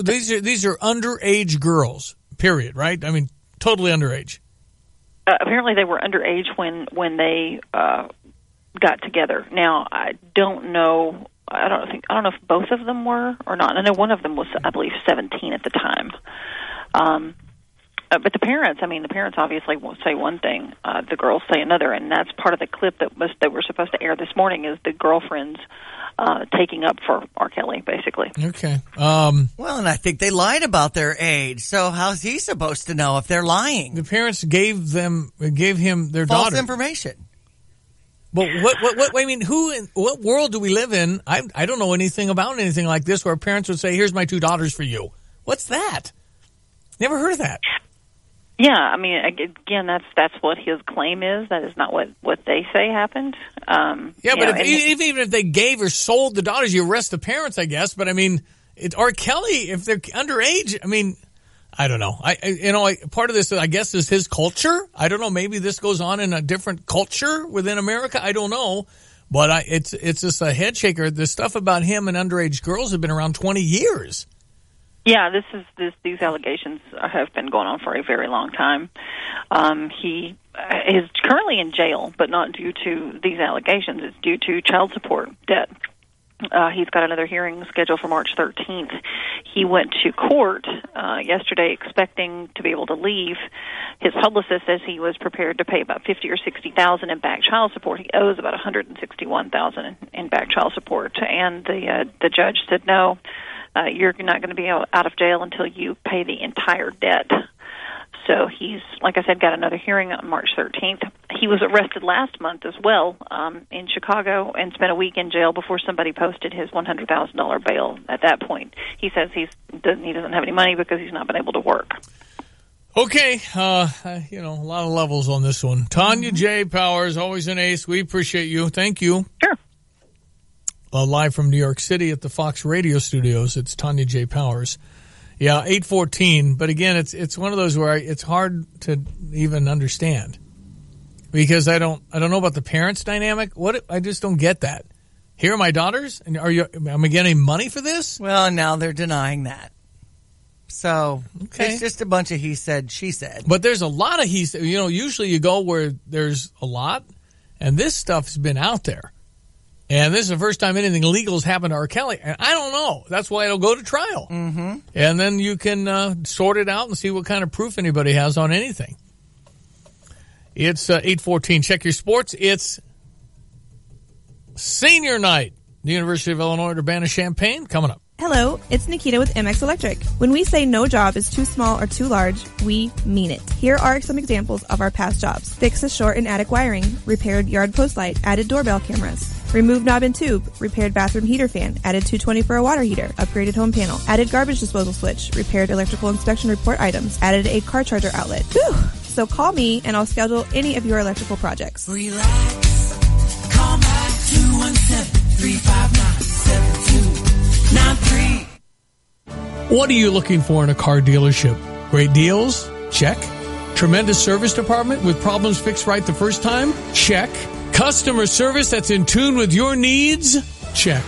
these are underage girls, period, right? I mean, totally underage. Apparently, they were underage when they got together. Now, I don't know. I don't know if both of them were or not. I know one of them was, I believe, 17 at the time. But the parents obviously will say one thing, the girls say another, and that's part of the clip that we're supposed to air this morning is the girlfriends taking up for R. Kelly, basically. Okay. Well, and I think they lied about their age, so how's he supposed to know if they're lying? The parents gave him their false daughter. information. Well, what I mean, what world do we live in? I don't know anything about anything like this where parents would say, here's my 2 daughters for you. What's that? Never heard of that. Yeah, I mean, again, that's what his claim is. That is not what they say happened. Even if they gave or sold the daughters, you arrest the parents, I guess. But I mean, R. Kelly, if they're underage, I mean, I don't know. Part of this, I guess, is his culture. I don't know. Maybe this goes on in a different culture within America. I don't know. But it's just a head shaker. The stuff about him and underage girls have been around 20 years. Yeah, these allegations have been going on for a very long time. He is currently in jail, but not due to these allegations. It's due to child support debt. He's got another hearing scheduled for March 13th. He went to court yesterday expecting to be able to leave. His publicist says he was prepared to pay about $50,000 or $60,000 in back child support. He owes about $161,000 in back child support, and the judge said no. You're not going to be out of jail until you pay the entire debt. So he's, like I said, got another hearing on March 13th. He was arrested last month as well in Chicago and spent a week in jail before somebody posted his $100,000 bail. At that point, he says he doesn't have any money because he's not been able to work. Okay, a lot of levels on this one. Tanya J. Powers, always an ace. We appreciate you. Thank you. Sure. Live from New York City at the Fox Radio studios, it's Tanya J. Powers. Yeah, 8:14. But again, it's one of those where it's hard to even understand because I don't know about the parents' dynamic. I just don't get that. Here are my daughters, and am I getting money for this? Well, now they're denying that. So It's just a bunch of he said, she said. But there's a lot of he said. Usually you go where there's a lot, And this stuff's been out there. And this is the first time anything legal has happened to R. Kelly. And I don't know. That's why it'll go to trial. Mm-hmm. And then you can sort it out and see what kind of proof anybody has on anything. It's 8:14. Check your sports. It's senior night. The University of Illinois Urbana-Champaign coming up. Hello, it's Nikita with MX Electric. When we say no job is too small or too large, we mean it. Here are some examples of our past jobs. Fixed a short and attic wiring, repaired yard post light, added doorbell cameras. Removed knob and tube, repaired bathroom heater fan, added 220 for a water heater, upgraded home panel, added garbage disposal switch, repaired electrical inspection report items, added a car charger outlet. Whew! So call me and I'll schedule any of your electrical projects. Relax. Call back 217-359-7293. What are you looking for in a car dealership? Great deals? Check. Tremendous service department with problems fixed right the first time? Check. Customer service that's in tune with your needs? Check.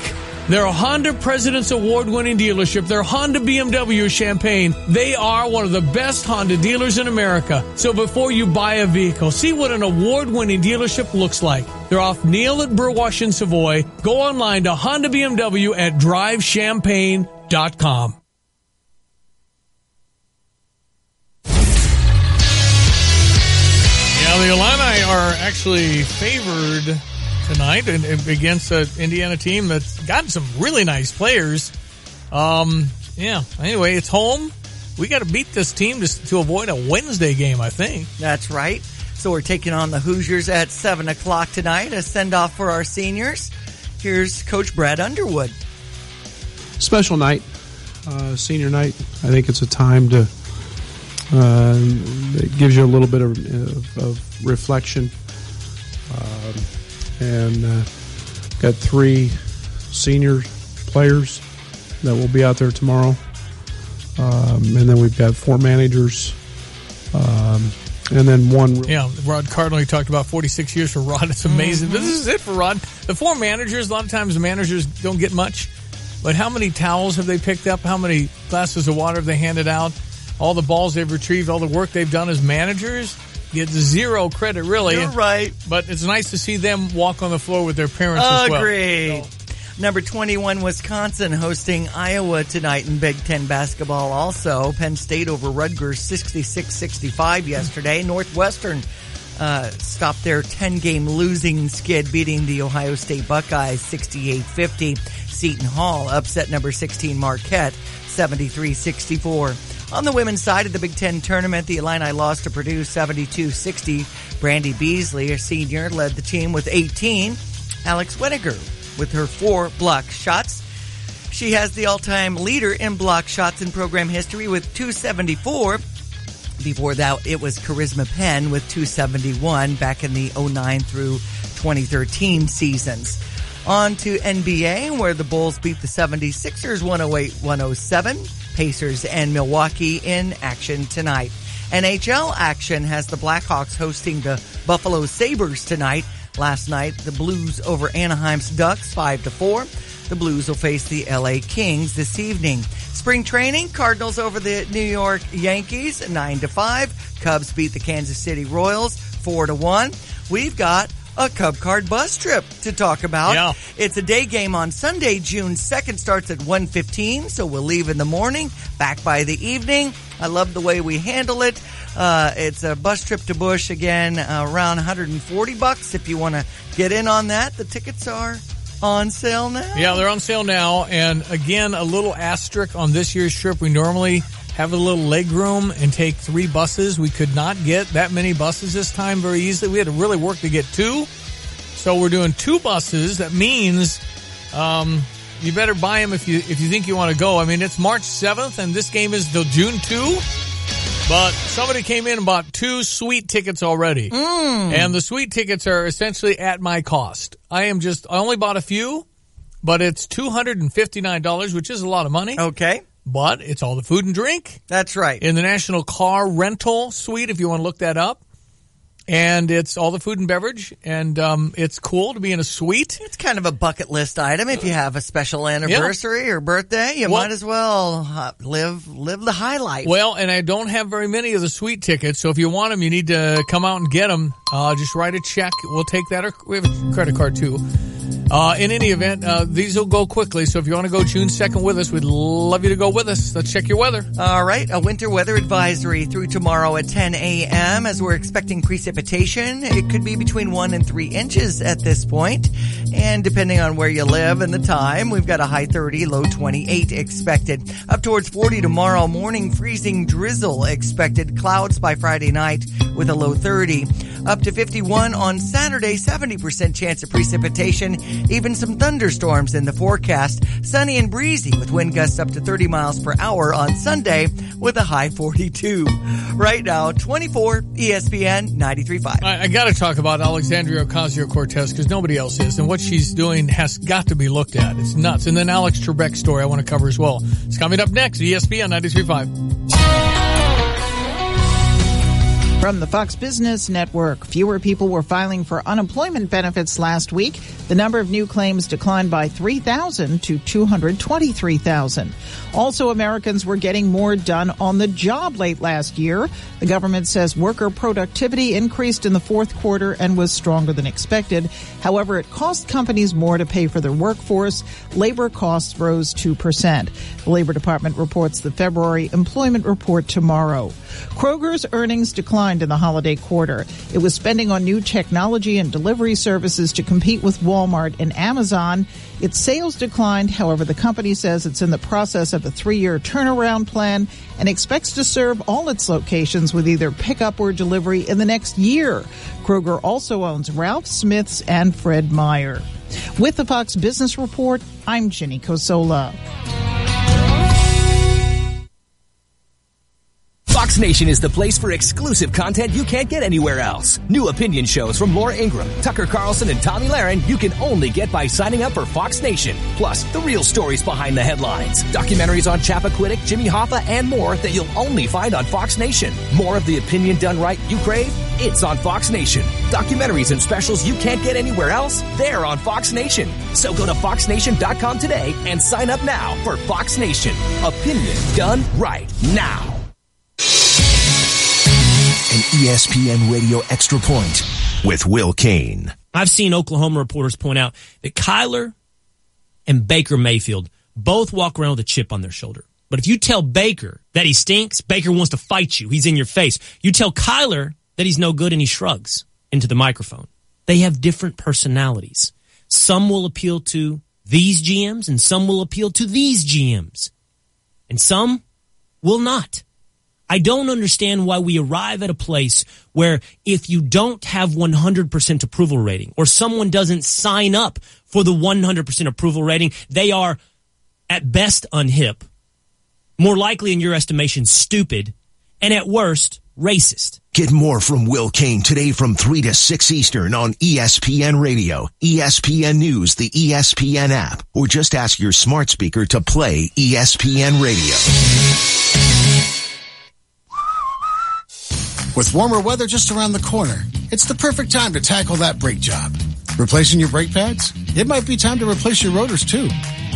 They're a Honda President's Award-winning dealership. They're Honda BMW Champaign. They are one of the best Honda dealers in America. So before you buy a vehicle, see what an award-winning dealership looks like. They're off Neal at Burwash in Savoy. Go online to Honda BMW at drivechampaign.com. Yeah, the Illini are actually favored tonight against an Indiana team that's got some really nice players. Anyway, it's home. We got to beat this team to avoid a Wednesday game, I think. That's right. So we're taking on the Hoosiers at 7 o'clock tonight, a send-off for our seniors. Here's Coach Brad Underwood. Special night, senior night. I think it's a time to it gives you a little bit of reflection. And got 3 senior players that will be out there tomorrow. And then we've got 4 managers. And then 1. Yeah, Rod Cardinal, he talked about 46 years for Rod. It's amazing. Mm-hmm. This is it for Rod. The 4 managers, a lot of times the managers don't get much. But how many towels have they picked up? How many glasses of water have they handed out? All the balls they've retrieved, all the work they've done as managers. Get 0 credit, really. You're right. But it's nice to see them walk on the floor with their parents as well. Agreed. So. Number 21, Wisconsin, hosting Iowa tonight in Big Ten basketball also. Penn State over Rutgers 66-65 yesterday. Northwestern stopped their 10-game losing skid, beating the Ohio State Buckeyes 68-50. Seton Hall upset number 16 Marquette 73-64. On the women's side of the Big Ten tournament, the Illini lost to Purdue 72-60. Brandy Beasley, a senior, led the team with 18. Alex Weniger with her 4 block shots. She has the all-time leader in block shots in program history with 274. Before that, it was Charisma Penn with 271 back in the 09 through 2013 seasons. On to NBA, where the Bulls beat the 76ers 108-107. Pacers and Milwaukee in action tonight. NHL action has the Blackhawks hosting the Buffalo Sabres tonight. Last night, the Blues over Anaheim's Ducks 5-4. The Blues will face the LA Kings this evening. Spring training, Cardinals over the New York Yankees 9-5. Cubs beat the Kansas City Royals 4-1. We've got a Cub Card bus trip to talk about. Yeah. It's a day game on Sunday, June 2nd, starts at 1:15, so we'll leave in the morning, back by the evening. I love the way we handle it. It's a bus trip to Busch, again, around $140 if you want to get in on that. The tickets are on sale now. Yeah, they're on sale now, and again, a little asterisk on this year's trip. We normally have a little leg room and take 3 buses. We could not get that many buses this time very easily. We had to really work to get 2. So we're doing 2 buses. That means you better buy them if you think you want to go. I mean, it's March 7th, and this game is till June 2. But somebody came in and bought 2 suite tickets already. And the suite tickets are essentially at my cost. I only bought a few, but it's $259, which is a lot of money. Okay. But it's all the food and drink. That's right. In the National Car Rental Suite, if you want to look that up. And it's all the food and beverage, and it's cool to be in a suite. It's kind of a bucket list item. If you have a special anniversary or birthday, you might as well live the high life. Well, and I don't have very many of the suite tickets, so if you want them, you need to come out and get them. Just write a check. We'll take that. Or we have a credit card, too. In any event, these will go quickly, so if you want to go June 2nd with us, we'd love you to go with us. Let's check your weather. All right, a winter weather advisory through tomorrow at 10 a.m. as we're expecting precipitation. It could be between 1 and 3 inches at this point. And depending on where you live and the time, we've got a high 30, low 28 expected. Up towards 40 tomorrow morning, freezing drizzle expected. Clouds by Friday night with a low 30. Up to 51 on Saturday, 70% chance of precipitation. Even some thunderstorms in the forecast. Sunny and breezy with wind gusts up to 30 miles per hour on Sunday with a high 42. Right now, 24 ESPN 93.5. I got to talk about Alexandria Ocasio-Cortez because nobody else is. And what she's doing has got to be looked at. It's nuts. And then Alex Trebek's story I want to cover as well. It's coming up next, ESPN 93.5. From the Fox Business Network, fewer people were filing for unemployment benefits last week. The number of new claims declined by 3,000 to 223,000. Also, Americans were getting more done on the job late last year. The government says worker productivity increased in the fourth quarter and was stronger than expected. However, it cost companies more to pay for their workforce. Labor costs rose 2%. The Labor Department reports the February employment report tomorrow. Kroger's earnings declined in the holiday quarter. It was spending on new technology and delivery services to compete with Walmart and Amazon. Its sales declined. However, the company says it's in the process of a 3-year turnaround plan and expects to serve all its locations with either pickup or delivery in the next year. Kroger also owns Ralph Smith's and Fred Meyer. With the Fox Business Report, I'm Jenny Cosola. Fox Nation is the place for exclusive content you can't get anywhere else. New opinion shows from Laura Ingraham, Tucker Carlson, and Tommy Lahren you can only get by signing up for Fox Nation. Plus, the real stories behind the headlines. Documentaries on Chappaquiddick, Jimmy Hoffa, and more that you'll only find on Fox Nation. More of the opinion done right you crave? It's on Fox Nation. Documentaries and specials you can't get anywhere else? They're on Fox Nation. So go to foxnation.com today and sign up now for Fox Nation. Opinion done right now. An ESPN Radio Extra Point with Will Kane. I've seen Oklahoma reporters point out that Kyler and Baker Mayfield both walk around with a chip on their shoulder. But if you tell Baker that he stinks, Baker wants to fight you. He's in your face. You tell Kyler that he's no good and he shrugs into the microphone. They have different personalities. Some will appeal to these GMs and some will appeal to these GMs. And some will not. I don't understand why we arrive at a place where if you don't have 100% approval rating or someone doesn't sign up for the 100% approval rating, they are at best unhip, more likely in your estimation stupid, and at worst racist. Get more from Will Kane today from 3 to 6 Eastern on ESPN Radio, ESPN News, the ESPN app, or just ask your smart speaker to play ESPN Radio. With warmer weather just around the corner, it's the perfect time to tackle that brake job. Replacing your brake pads? It might be time to replace your rotors too.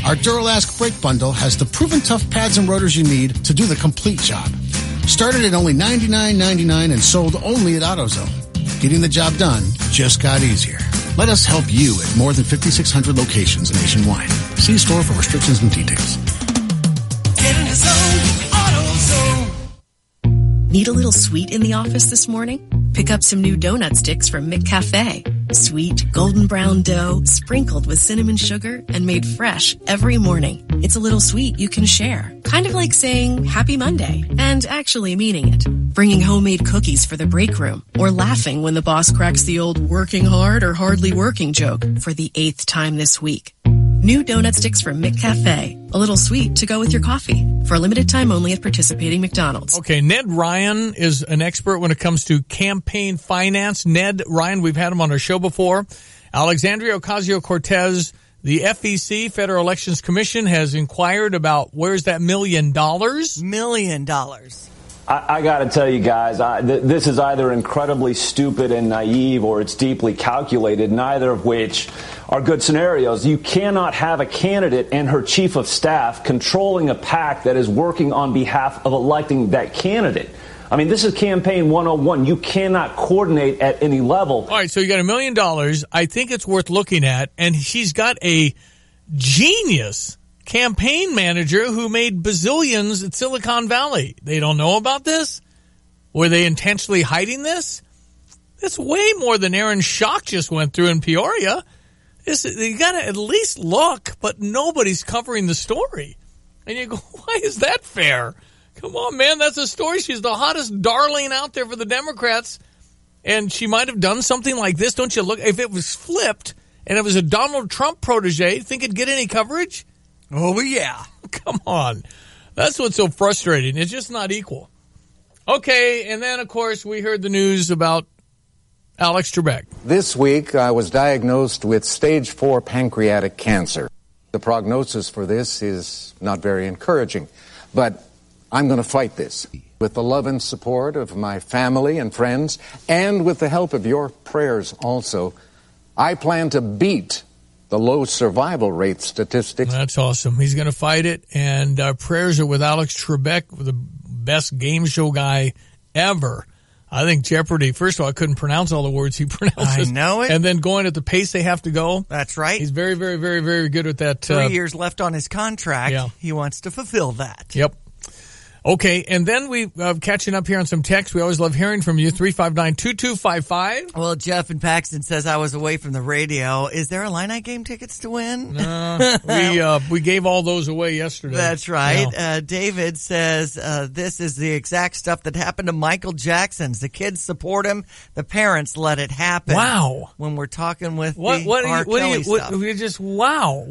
Our Duralask brake bundle has the proven tough pads and rotors you need to do the complete job. Started at only $99.99 and sold only at AutoZone. Getting the job done just got easier. Let us help you at more than 5,600 locations nationwide. See store for restrictions and details. Get in the zone, AutoZone. Need a little sweet in the office this morning? Pick up some new donut sticks from McCafe. Sweet, golden brown dough, sprinkled with cinnamon sugar, and made fresh every morning. It's a little sweet you can share. Kind of like saying Happy Monday, and actually meaning it. Bringing homemade cookies for the break room, or laughing when the boss cracks the old working hard or hardly working joke for the 8th time this week. New donut sticks from McCafe. A little sweet to go with your coffee. For a limited time only at participating McDonald's. Okay, Ned Ryan is an expert when it comes to campaign finance. Ned Ryan, we've had him on our show before. Alexandria Ocasio-Cortez, the FEC, Federal Elections Commission, has inquired about where's that $1 million? $1 million. I got to tell you guys, this is either incredibly stupid and naive or it's deeply calculated, neither of which are good scenarios. You cannot have a candidate and her chief of staff controlling a PAC that is working on behalf of electing that candidate. I mean, this is campaign 101. You cannot coordinate at any level. All right, so you got $1 million. I think it's worth looking at. And she's got a genius campaign manager who made bazillions at Silicon Valley. They don't know about this? Were they intentionally hiding this? That's way more than Aaron Schock just went through in Peoria. You got to at least look, but nobody's covering the story. And you go, why is that fair? Come on, man, that's a story. She's the hottest darling out there for the Democrats, and she might have done something like this. Don't you look? If it was flipped and it was a Donald Trump protege, think it'd get any coverage? Oh, yeah. Come on. That's what's so frustrating. It's just not equal. Okay, and then, of course, we heard the news about Alex Trebek. This week, I was diagnosed with stage 4 pancreatic cancer. The prognosis for this is not very encouraging, but I'm going to fight this with the love and support of my family and friends, and with the help of your prayers also. I plan to beat the low survival rate statistics. That's awesome. He's going to fight it, and our prayers are with Alex Trebek, the best game show guy ever. I think Jeopardy, first of all, I couldn't pronounce all the words he pronounces. I know it. And then going at the pace they have to go. That's right. He's very, very, very, very good at that. 3 years left on his contract. Yeah. He wants to fulfill that. Yep. Okay, and then we catching up here on some text. We always love hearing from you. 359-2255. Well, Jeff in Paxton says I was away from the radio. Is there Illini game tickets to win? We gave all those away yesterday. That's right. Yeah. David says this is the exact stuff that happened to Michael Jackson. The kids support him. The parents let it happen. Wow. When we're talking with What R. Kelly stuff. You just wow.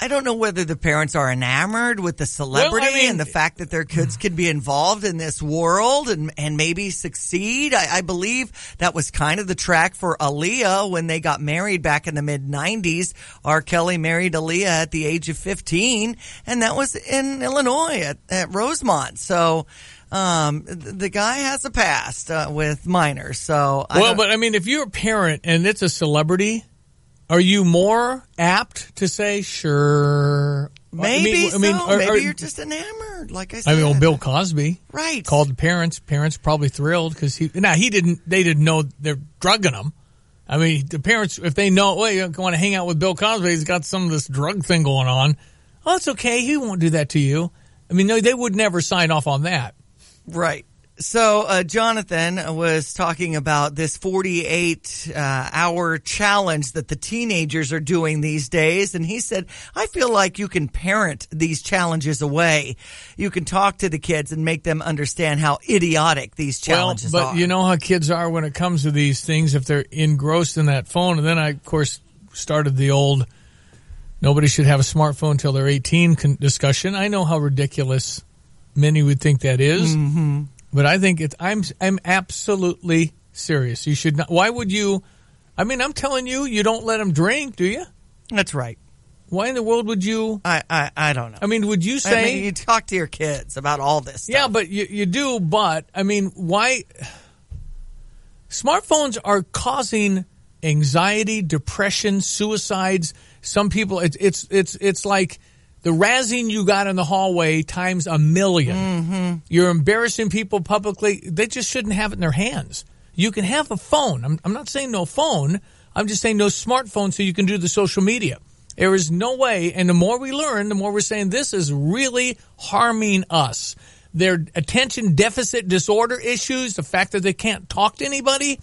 I don't know whether the parents are enamored with the celebrity and the fact that their kids could be involved in this world and maybe succeed. I believe that was kind of the track for Aaliyah when they got married back in the mid-'90s. R. Kelly married Aaliyah at the age of 15, and that was in Illinois at Rosemont. So the guy has a past with minors. So but I mean, if you're a parent and it's a celebrity, are you more apt to say, sure? Maybe maybe you're just enamored, like I said. I mean, Bill Cosby. Right. Called the parents. Parents probably thrilled because they didn't know they're drugging him. I mean, the parents, if they know, you want to hang out with Bill Cosby, he's got some of this drug thing going on. Oh, it's okay. He won't do that to you. I mean, no, they would never sign off on that. Right. So Jonathan was talking about this 48-hour challenge that the teenagers are doing these days, and he said, I feel like you can parent these challenges away. You can talk to the kids and make them understand how idiotic these challenges are. But you know how kids are when it comes to these things, if they're engrossed in that phone. And then I, of course, started the old nobody should have a smartphone until they're 18 discussion. I know how ridiculous many would think that is. Mm-hmm. But I think I'm absolutely serious. You should not. Why would you? I mean, I'm telling you, you don't let them drink, do you? That's right. Why in the world would you? I don't know. I mean, would you say you talk to your kids about all this stuff? Yeah, but you do. But I mean, why? Smartphones are causing anxiety, depression, suicides. Some people, it's like the razzing you got in the hallway times 1,000,000. Mm-hmm. You're embarrassing people publicly. They just shouldn't have it in their hands. You can have a phone. I'm not saying no phone. I'm just saying no smartphone so you can do the social media. There is no way, and the more we learn, the more we're saying this is really harming us. Their attention deficit disorder issues, the fact that they can't talk to anybody,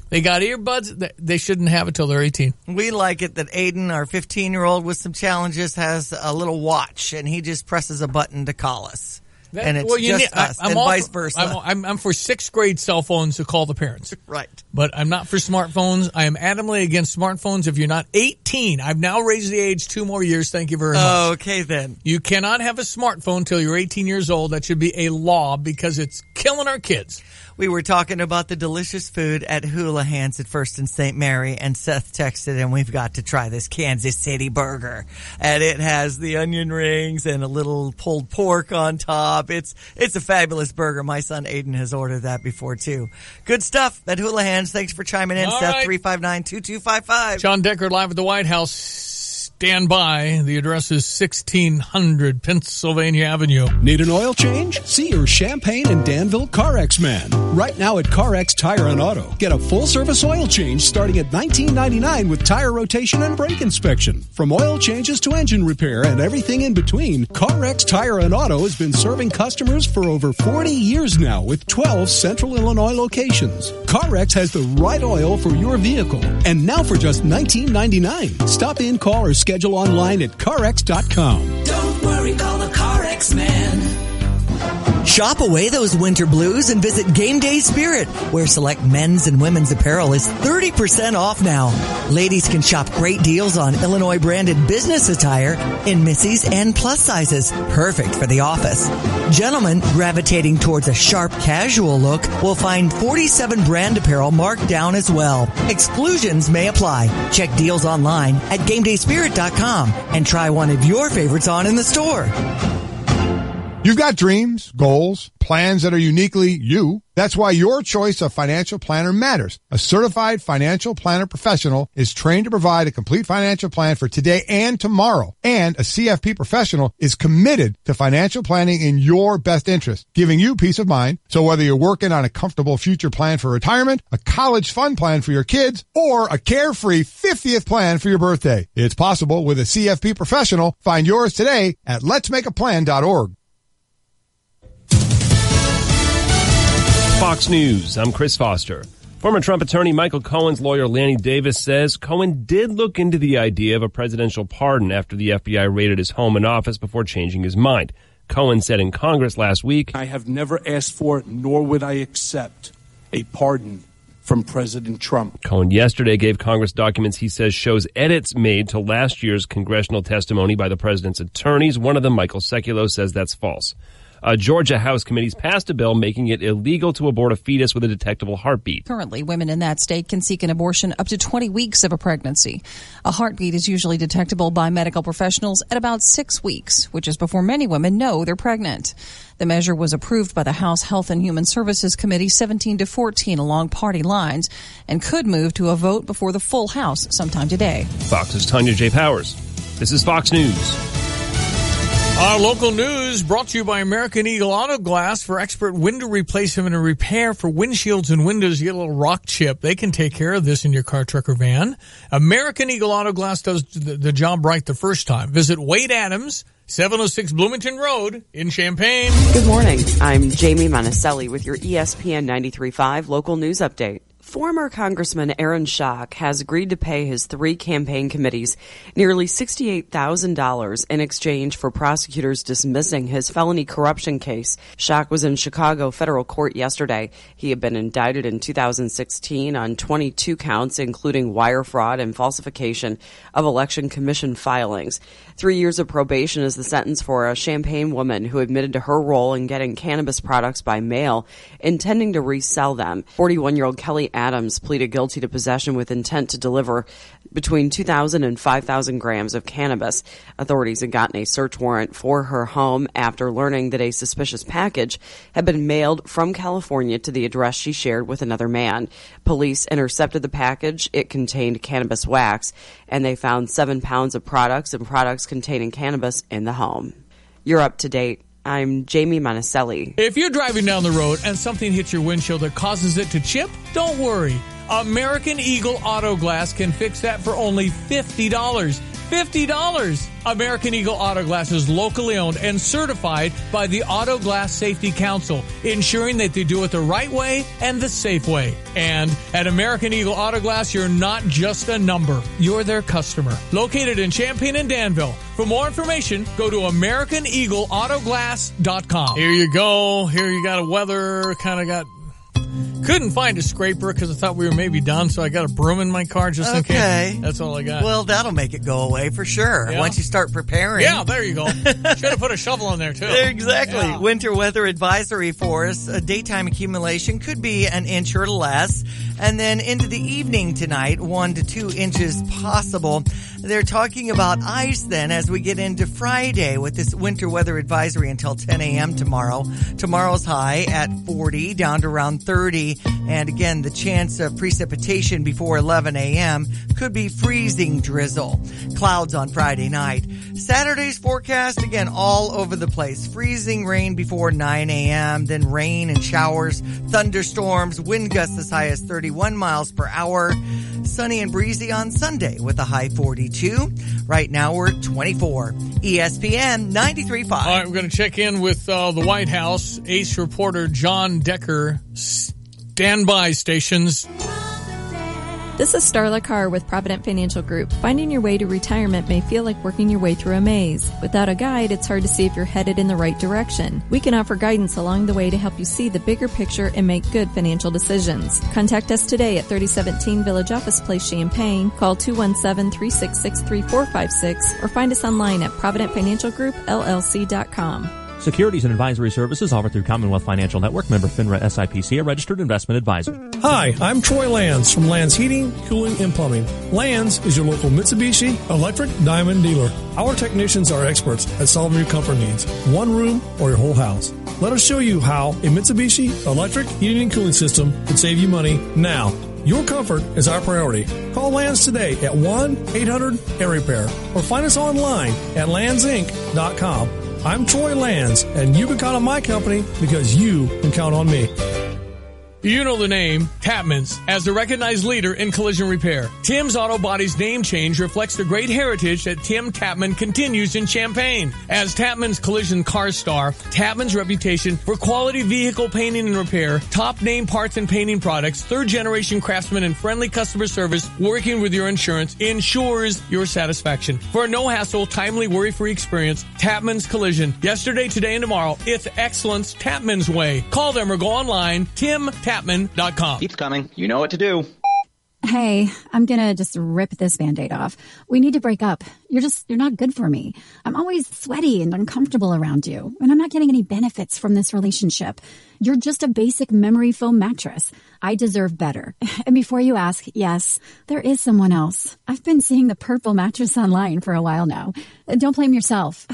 they got earbuds. They shouldn't have it till they're 18. We like it that Aiden, our 15-year-old with some challenges, has a little watch, and he just presses a button to call us. And it's us, and vice versa. I'm for 6th grade cell phones to call the parents. Right. But I'm not for smartphones. I am adamantly against smartphones if you're not 18. I've now raised the age 2 more years. Thank you very much. Okay, then. You cannot have a smartphone till you're 18 years old. That should be a law because it's killing our kids. We were talking about the delicious food at Houlihan's at First and St. Mary, and Seth texted, and we've got to try this Kansas City burger. And it has the onion rings and a little pulled pork on top. It's a fabulous burger. My son Aiden has ordered that before, too. Good stuff at Houlihan's. Thanks for chiming in, All Seth. right. 359-2255. John Decker live at the White House. Stand by. The address is 1600 Pennsylvania Avenue. Need an oil change? See your Champaign and Danville CarX man. Right now at CarX Tire and Auto, get a full-service oil change starting at $19.99 with tire rotation and brake inspection. From oil changes to engine repair and everything in between, CarX Tire and Auto has been serving customers for over 40 years now with 12 Central Illinois locations. CarX has the right oil for your vehicle. And now for just $19.99. Stop in, call, or schedule online at CarX.com. Don't worry, call the CarX man. Shop away those winter blues and visit Game Day Spirit, where select men's and women's apparel is 30% off now. Ladies can shop great deals on Illinois branded business attire in Missy's and plus sizes, perfect for the office. Gentlemen gravitating towards a sharp casual look will find 47 brand apparel marked down as well. Exclusions may apply. Check deals online at GameDaySpirit.com and try one of your favorites on in the store. You've got dreams, goals, plans that are uniquely you. That's why your choice of financial planner matters. A certified financial planner professional is trained to provide a complete financial plan for today and tomorrow. And a CFP professional is committed to financial planning in your best interest, giving you peace of mind. So whether you're working on a comfortable future plan for retirement, a college fund plan for your kids, or a carefree 50th plan for your birthday, it's possible with a CFP professional. Find yours today at letsmakeaplan.org. Fox News, I'm Chris Foster. Former Trump attorney Michael Cohen's lawyer Lanny Davis says Cohen did look into the idea of a presidential pardon after the FBI raided his home and office before changing his mind. Cohen said in Congress last week, I have never asked for, nor would I accept, a pardon from President Trump. Cohen yesterday gave Congress documents he says shows edits made to last year's congressional testimony by the president's attorneys. One of them, Michael Sekulow, says that's false. Georgia House committees passed a bill making it illegal to abort a fetus with a detectable heartbeat. Currently, women in that state can seek an abortion up to 20 weeks of a pregnancy. A heartbeat is usually detectable by medical professionals at about 6 weeks, which is before many women know they're pregnant. The measure was approved by the House Health and Human Services Committee 17-14 along party lines and could move to a vote before the full House sometime today. Fox's Tanya J. Powers. This is Fox News. Our local news brought to you by American Eagle Auto Glass. For expert window replacement and repair for windshields and windows, you get a little rock chip. They can take care of this in your car, truck, or van. American Eagle Auto Glass does the job right the first time. Visit Wade Adams, 706 Bloomington Road in Champaign. Good morning. I'm Jamie Monticelli with your ESPN 93.5 local news update. Former Congressman Aaron Schock has agreed to pay his 3 campaign committees nearly $68,000 in exchange for prosecutors dismissing his felony corruption case. Schock was in Chicago federal court yesterday. He had been indicted in 2016 on 22 counts, including wire fraud and falsification of election commission filings. 3 years of probation is the sentence for a Champaign woman who admitted to her role in getting cannabis products by mail, intending to resell them. 41-year-old Kelly Adams pleaded guilty to possession with intent to deliver between 2,000 and 5,000 grams of cannabis. Authorities had gotten a search warrant for her home after learning that a suspicious package had been mailed from California to the address she shared with another man. Police intercepted the package. It contained cannabis wax, and they found 7 pounds of products and products containing cannabis in the home. You're up to date. I'm Jamie Monticelli. If you're driving down the road and something hits your windshield that causes it to chip, don't worry. American Eagle Auto Glass can fix that for only $50. $50! American Eagle Auto Glass is locally owned and certified by the Auto Glass Safety Council, ensuring that they do it the right way and the safe way. And at American Eagle Auto Glass, you're not just a number. You're their customer. Located in Champaign and Danville. For more information, go to AmericanEagleAutoglass.com. Here you go. Here you got a weather, kind of got Couldn't find a scraper because I thought we were maybe done, so I got a broom in my car just in case. That's all I got. Well, that'll make it go away for sure once you start preparing. Yeah, there you go. Should have put a shovel in there, too. Exactly. Yeah. Winter weather advisory for us. A daytime accumulation could be an inch or less. And then into the evening tonight, 1 to 2 inches possible. They're talking about ice then as we get into Friday with this winter weather advisory until 10 a.m. tomorrow. Tomorrow's high at 40, down to around 30. And again, the chance of precipitation before 11 a.m. could be freezing drizzle. Clouds on Friday night. Saturday's forecast, again, all over the place. Freezing rain before 9 a.m., then rain and showers, thunderstorms, wind gusts as high as 31 miles per hour. Sunny and breezy on Sunday with a high 42. Right now we're at 24. ESPN 93.5. All right, we're going to check in with the White House. Ace reporter John Decker. Standby stations. This is Starla Carr with Provident Financial Group. Finding your way to retirement may feel like working your way through a maze. Without a guide, it's hard to see if you're headed in the right direction. We can offer guidance along the way to help you see the bigger picture and make good financial decisions. Contact us today at 3017 Village Office Place, Champaign. Call 217-366-3456 or find us online at providentfinancialgroupllc.com. Securities and advisory services offered through Commonwealth Financial Network, member FINRA SIPC, a registered investment advisor. Hi, I'm Troy Lands from Lands Heating, Cooling, and Plumbing. Lands is your local Mitsubishi Electric Diamond dealer. Our technicians are experts at solving your comfort needs, one room or your whole house. Let us show you how a Mitsubishi Electric Heating and Cooling System can save you money now. Your comfort is our priority. Call Lands today at 1-800-AIR-REPAIR or find us online at landsinc.com. I'm Troy Lands, and you can count on my company because you can count on me. You know the name, Tapman's, as the recognized leader in collision repair. Tim's Auto Body's name change reflects the great heritage that Tim Tapman continues in Champaign. As Tapman's collision car star, Tapman's reputation for quality vehicle painting and repair, top name parts and painting products, third-generation craftsman, and friendly customer service working with your insurance ensures your satisfaction. For a no-hassle, timely, worry-free experience, Tapman's Collision. Yesterday, today, and tomorrow, it's excellence Tapman's way. Call them or go online, timtapman.com. Keeps coming. You know what to do. Hey, I'm gonna just rip this Band-Aid off. We need to break up. You're not good for me. I'm always sweaty and uncomfortable around you, and I'm not getting any benefits from this relationship. You're just a basic memory foam mattress. I deserve better. And before you ask, yes, there is someone else. I've been seeing the purple mattress online for a while now. Don't blame yourself.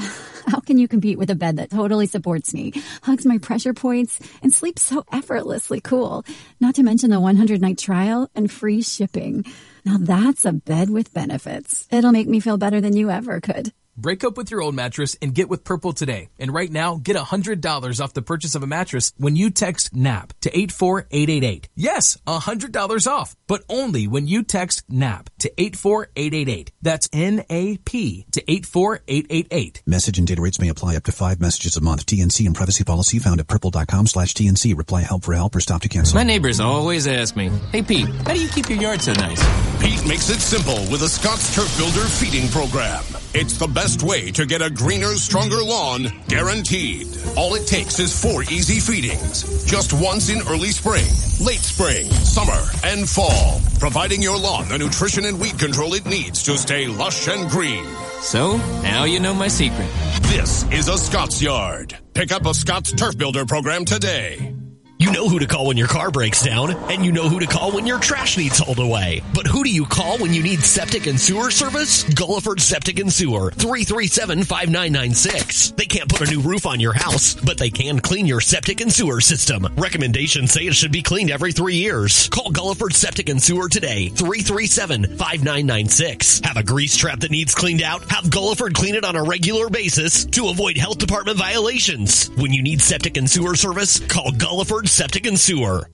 How can you compete with a bed that totally supports me, hugs my pressure points, and sleeps so effortlessly cool? Not to mention the 100-night trial and free shipping. Now that's a bed with benefits. It'll make me feel better than you ever could. Break up with your old mattress and get with Purple today. And right now, get $100 off the purchase of a mattress when you text NAP to 84888. Yes, $100 off, but only when you text NAP to 84888. That's NAP to 84888. Message and data rates may apply up to 5 messages a month. TNC and privacy policy found at purple.com/TNC. Reply help for help or stop to cancel. My neighbors always ask me, hey Pete, how do you keep your yard so nice? Pete makes it simple with a Scott's Turf Builder feeding program. It's the best way to get a greener, stronger lawn, guaranteed. All it takes is 4 easy feedings. Just once in early spring, late spring, summer, and fall. Providing your lawn the nutrition and weed control it needs to stay lush and green. So, now you know my secret. This is a Scott's Yard. Pick up a Scott's Turf Builder program today. You know who to call when your car breaks down, and you know who to call when your trash needs hauled away. But who do you call when you need septic and sewer service? Gulliford Septic and Sewer, 337-5996. They can't put a new roof on your house, but they can clean your septic and sewer system. Recommendations say it should be cleaned every 3 years. Call Gulliford Septic and Sewer today, 337-5996. Have a grease trap that needs cleaned out? Have Gulliford clean it on a regular basis to avoid health department violations. When you need septic and sewer service, call Gulliford Septic and Sewer.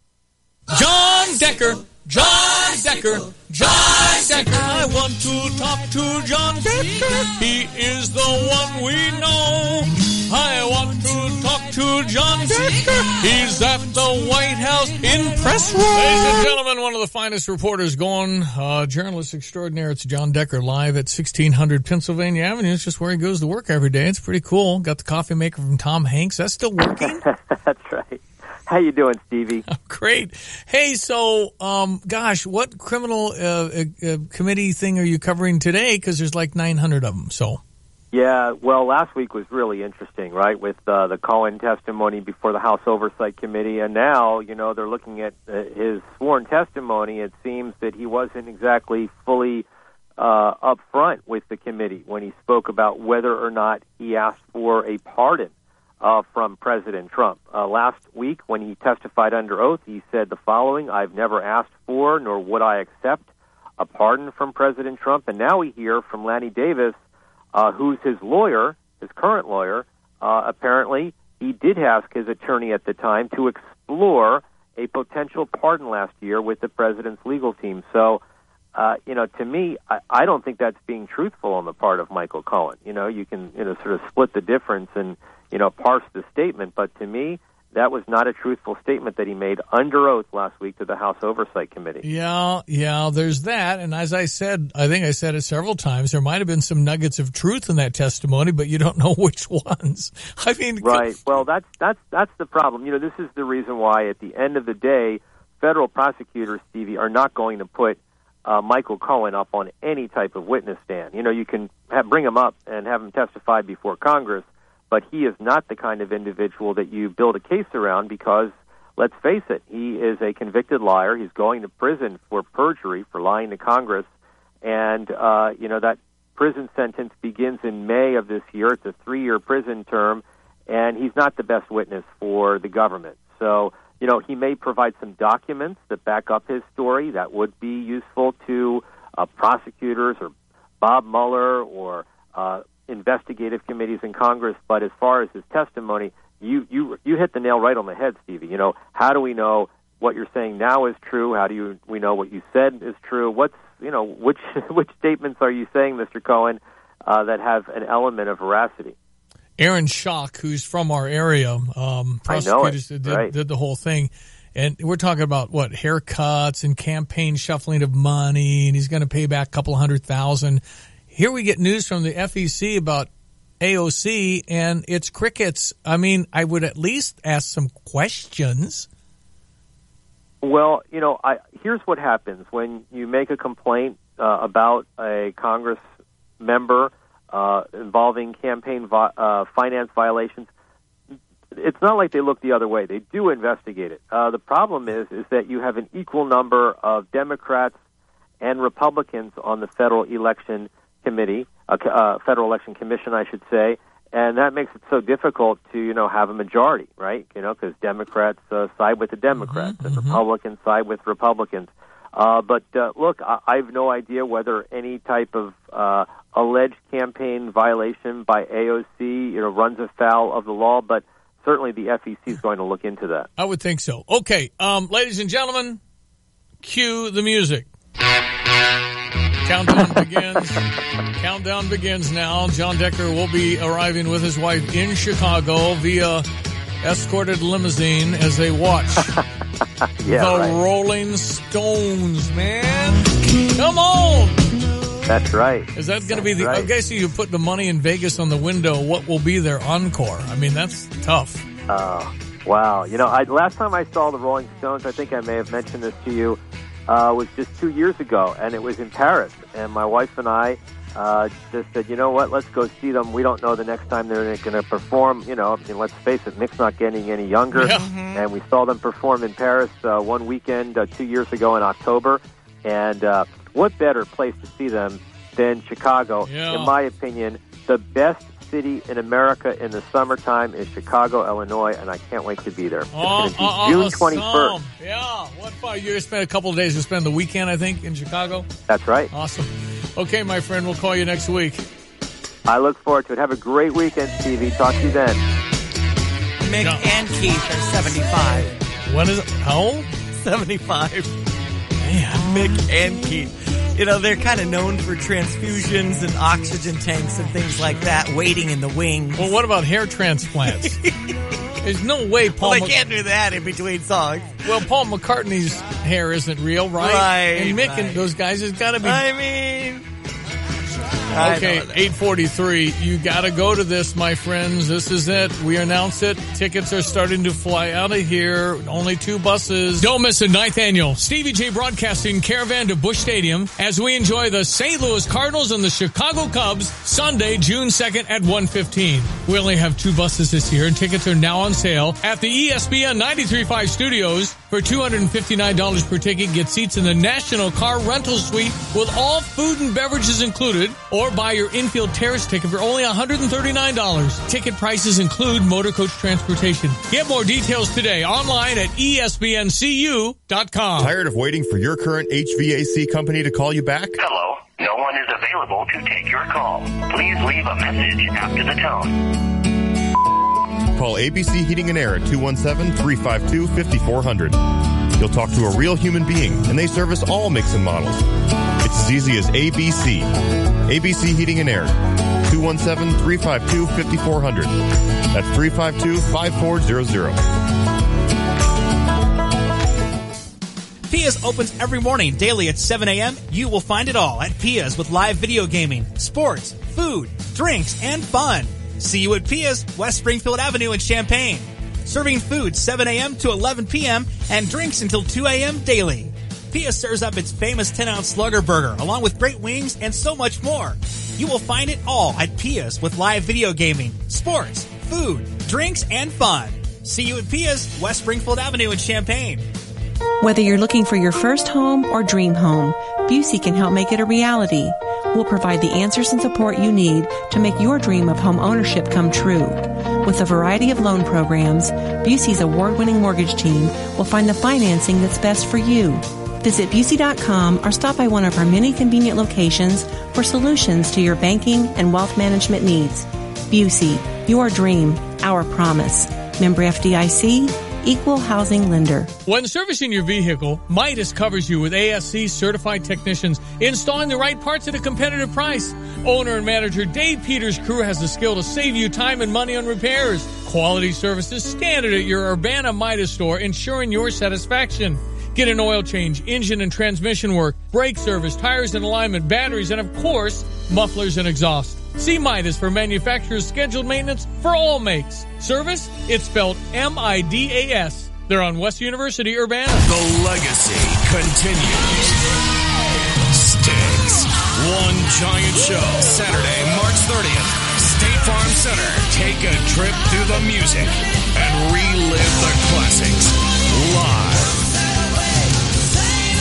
John Decker. I want to talk to John Decker. He is the one we know. I want to talk to John Decker. He's at the White House in press room. Ladies and gentlemen, one of the finest reporters going, journalist extraordinaire. It's John Decker live at 1600 Pennsylvania Avenue. It's just where he goes to work every day. It's pretty cool. Got the coffee maker from Tom Hanks. That's still working? That's right. How you doing, Stevie? Great. Hey, so, what criminal committee thing are you covering today? Because there's like 900 of them, so... Yeah, well, last week was really interesting, right, with the Cohen testimony before the House Oversight Committee, and now, they're looking at his sworn testimony. It seems that he wasn't exactly fully upfront with the committee when he spoke about whether or not he asked for a pardon from President Trump. Last week, when he testified under oath, he said the following: "I've never asked for, nor would I accept, a pardon from President Trump." And now we hear from Lanny Davis, who's his lawyer, his current lawyer. Apparently, he did ask his attorney at the time to explore a potential pardon last year with the president's legal team. So, to me, I don't think that's being truthful on the part of Michael Cohen. You can sort of split the difference and parse the statement, but to me, that was not a truthful statement that he made under oath last week to the House Oversight Committee. Yeah, there's that. And as I said, I think I said it several times, there might have been some nuggets of truth in that testimony, but you don't know which ones. I mean, right. Well, that's the problem. This is the reason why at the end of the day, federal prosecutors, Stevie, are not going to put Michael Cohen up on any type of witness stand. You can bring him up and have him testify before Congress, but he is not the kind of individual that you build a case around because, let's face it, he is a convicted liar. He's going to prison for perjury, for lying to Congress. And, that prison sentence begins in May of this year. It's a 3-year prison term, and he's not the best witness for the government. So, he may provide some documents that back up his story that would be useful to prosecutors or Bob Mueller or investigative committees in Congress, but as far as his testimony, you hit the nail right on the head, Stevie. How do we know what you're saying now is true? How do we know what you said is true? Which statements are you saying, Mr. Cohen, that have an element of veracity? Aaron Schock, who's from our area, prosecutors did the whole thing. And we're talking about, haircuts and campaign shuffling of money, and he's going to pay back a couple $100,000. Here we get news from the FEC about AOC, and it's crickets. I mean, I would at least ask some questions. Well, here's what happens when you make a complaint about a Congress member involving campaign finance violations. It's not like they look the other way. They do investigate it. The problem is that you have an equal number of Democrats and Republicans on the Federal Election Committee, Federal Election Commission, I should say, and that makes it so difficult to, have a majority, right? Because Democrats side with the Democrats and Republicans side with Republicans. But look, I have no idea whether any type of alleged campaign violation by AOC, runs afoul of the law, but certainly the FEC is going to look into that. I would think so. Okay, ladies and gentlemen, cue the music. Countdown begins now. John Decker will be arriving with his wife in Chicago via escorted limousine as they watch Rolling Stones, man. Come on! That's right. Is that going to be the... Right. I guess you put the money in Vegas on the window. What will be their encore? I mean, that's tough. Wow. Last time I saw the Rolling Stones, I think I may have mentioned this to you, was just 2 years ago, and it was in Paris. And my wife and I just said, you know what, let's go see them. We don't know the next time they're going to perform. Let's face it, Mick's not getting any younger. Yeah. And we saw them perform in Paris one weekend 2 years ago in October. And what better place to see them than Chicago? Yeah. In my opinion, the best city in America in the summertime is Chicago, Illinois, and I can't wait to be there. It's going to be June 21st. Yeah, what fun. You're going to spend a couple of days. You'll spend the weekend, I think, in Chicago? That's right. Awesome. Okay, my friend, we'll call you next week. I look forward to it. Have a great weekend, Stevie. Talk to you then. Mick and Keith are 75. When is it? How old? 75. Man, Mick and Keith. They're kind of known for transfusions and oxygen tanks and things like that, waiting in the wings. Well, what about hair transplants? There's no way Paul... Well, they can't do that in between songs. Well, Paul McCartney's hair isn't real, right? Right. And Mick and those guys, has got to be... I mean... Okay, 8:43. You got to go to this, my friends. This is it. We announce it. Tickets are starting to fly out of here. Only 2 buses. Don't miss the 9th annual Stevie J Broadcasting Caravan to Busch Stadium as we enjoy the St. Louis Cardinals and the Chicago Cubs Sunday, June 2nd at 1:15. We only have 2 buses this year, and tickets are now on sale at the ESPN 93.5 studios. For $259 per ticket, get seats in the National Car Rental Suite with all food and beverages included, or buy your infield terrace ticket for only $139. Ticket prices include motor coach transportation. Get more details today online at espncu.com. Tired of waiting for your current HVAC company to call you back? Hello. No one is available to take your call. Please leave a message after the tone. Call ABC Heating and Air at 217-352-5400. You'll talk to a real human being, and they service all makes and models. It's as easy as ABC. ABC Heating and Air. 217-352-5400. That's 352-5400. Pia's opens every morning, daily at 7 a.m. You will find it all at Pia's with live video gaming, sports, food, drinks, and fun. See you at Pia's, West Springfield Avenue in Champaign. Serving food 7 a.m. to 11 p.m. and drinks until 2 a.m. daily. Pia serves up its famous 10-ounce Slugger Burger, along with great wings and so much more. You will find it all at Pia's with live video gaming, sports, food, drinks, and fun. See you at Pia's, West Springfield Avenue in Champaign. Whether you're looking for your first home or dream home, Busey can help make it a reality. We'll provide the answers and support you need to make your dream of home ownership come true. With a variety of loan programs, Busey's award-winning mortgage team will find the financing that's best for you. Visit Busey.com or stop by one of our many convenient locations for solutions to your banking and wealth management needs. Busey, your dream, our promise. Member FDIC, Equal Housing Lender. When servicing your vehicle, Midas covers you with ASC certified technicians installing the right parts at a competitive price. Owner and manager Dave Peters' crew has the skill to save you time and money on repairs. Quality services standard at your Urbana Midas store, ensuring your satisfaction. Get an oil change, engine and transmission work, brake service, tires and alignment, batteries, and of course, mufflers and exhaust. See Midas for manufacturer's scheduled maintenance for all makes. Service? It's spelled M-I-D-A-S. They're on West University, Urbana. The legacy continues. Sticks. One giant show. Saturday, March 30th. State Farm Center. Take a trip through the music and relive the classics live.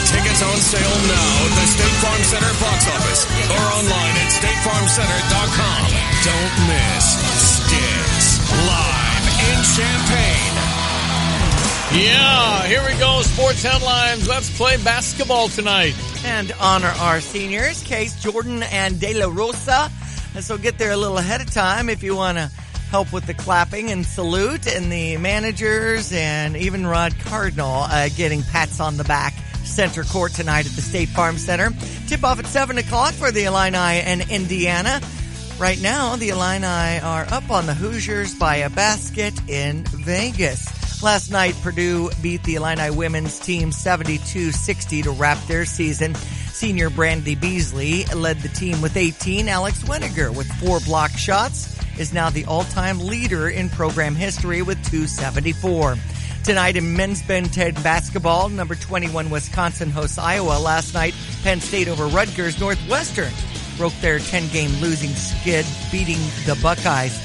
Tickets on sale now at the State Farm Center box office or online at statefarmcenter.com. Don't miss Sticks live in Champaign. Yeah, here we go. Sports headlines. Let's play basketball tonight. And honor our seniors, Case, Jordan, and De La Rosa. And so get there a little ahead of time if you want to help with the clapping and salute. And the managers and even Rod Cardinal getting pats on the back. Center court tonight at the State Farm Center. Tip off at 7 o'clock for the Illini and Indiana. Right now, the Illini are up on the Hoosiers by a basket in Vegas. Last night, Purdue beat the Illini women's team 72-60 to wrap their season. Senior Brandy Beasley led the team with 18. Alex Weniger with 4 block shots is now the all-time leader in program history with 274. Tonight in men's Ben 10 basketball, number 21 Wisconsin hosts Iowa. Last night, Penn State over Rutgers. Northwestern broke their 10-game losing skid, beating the Buckeyes.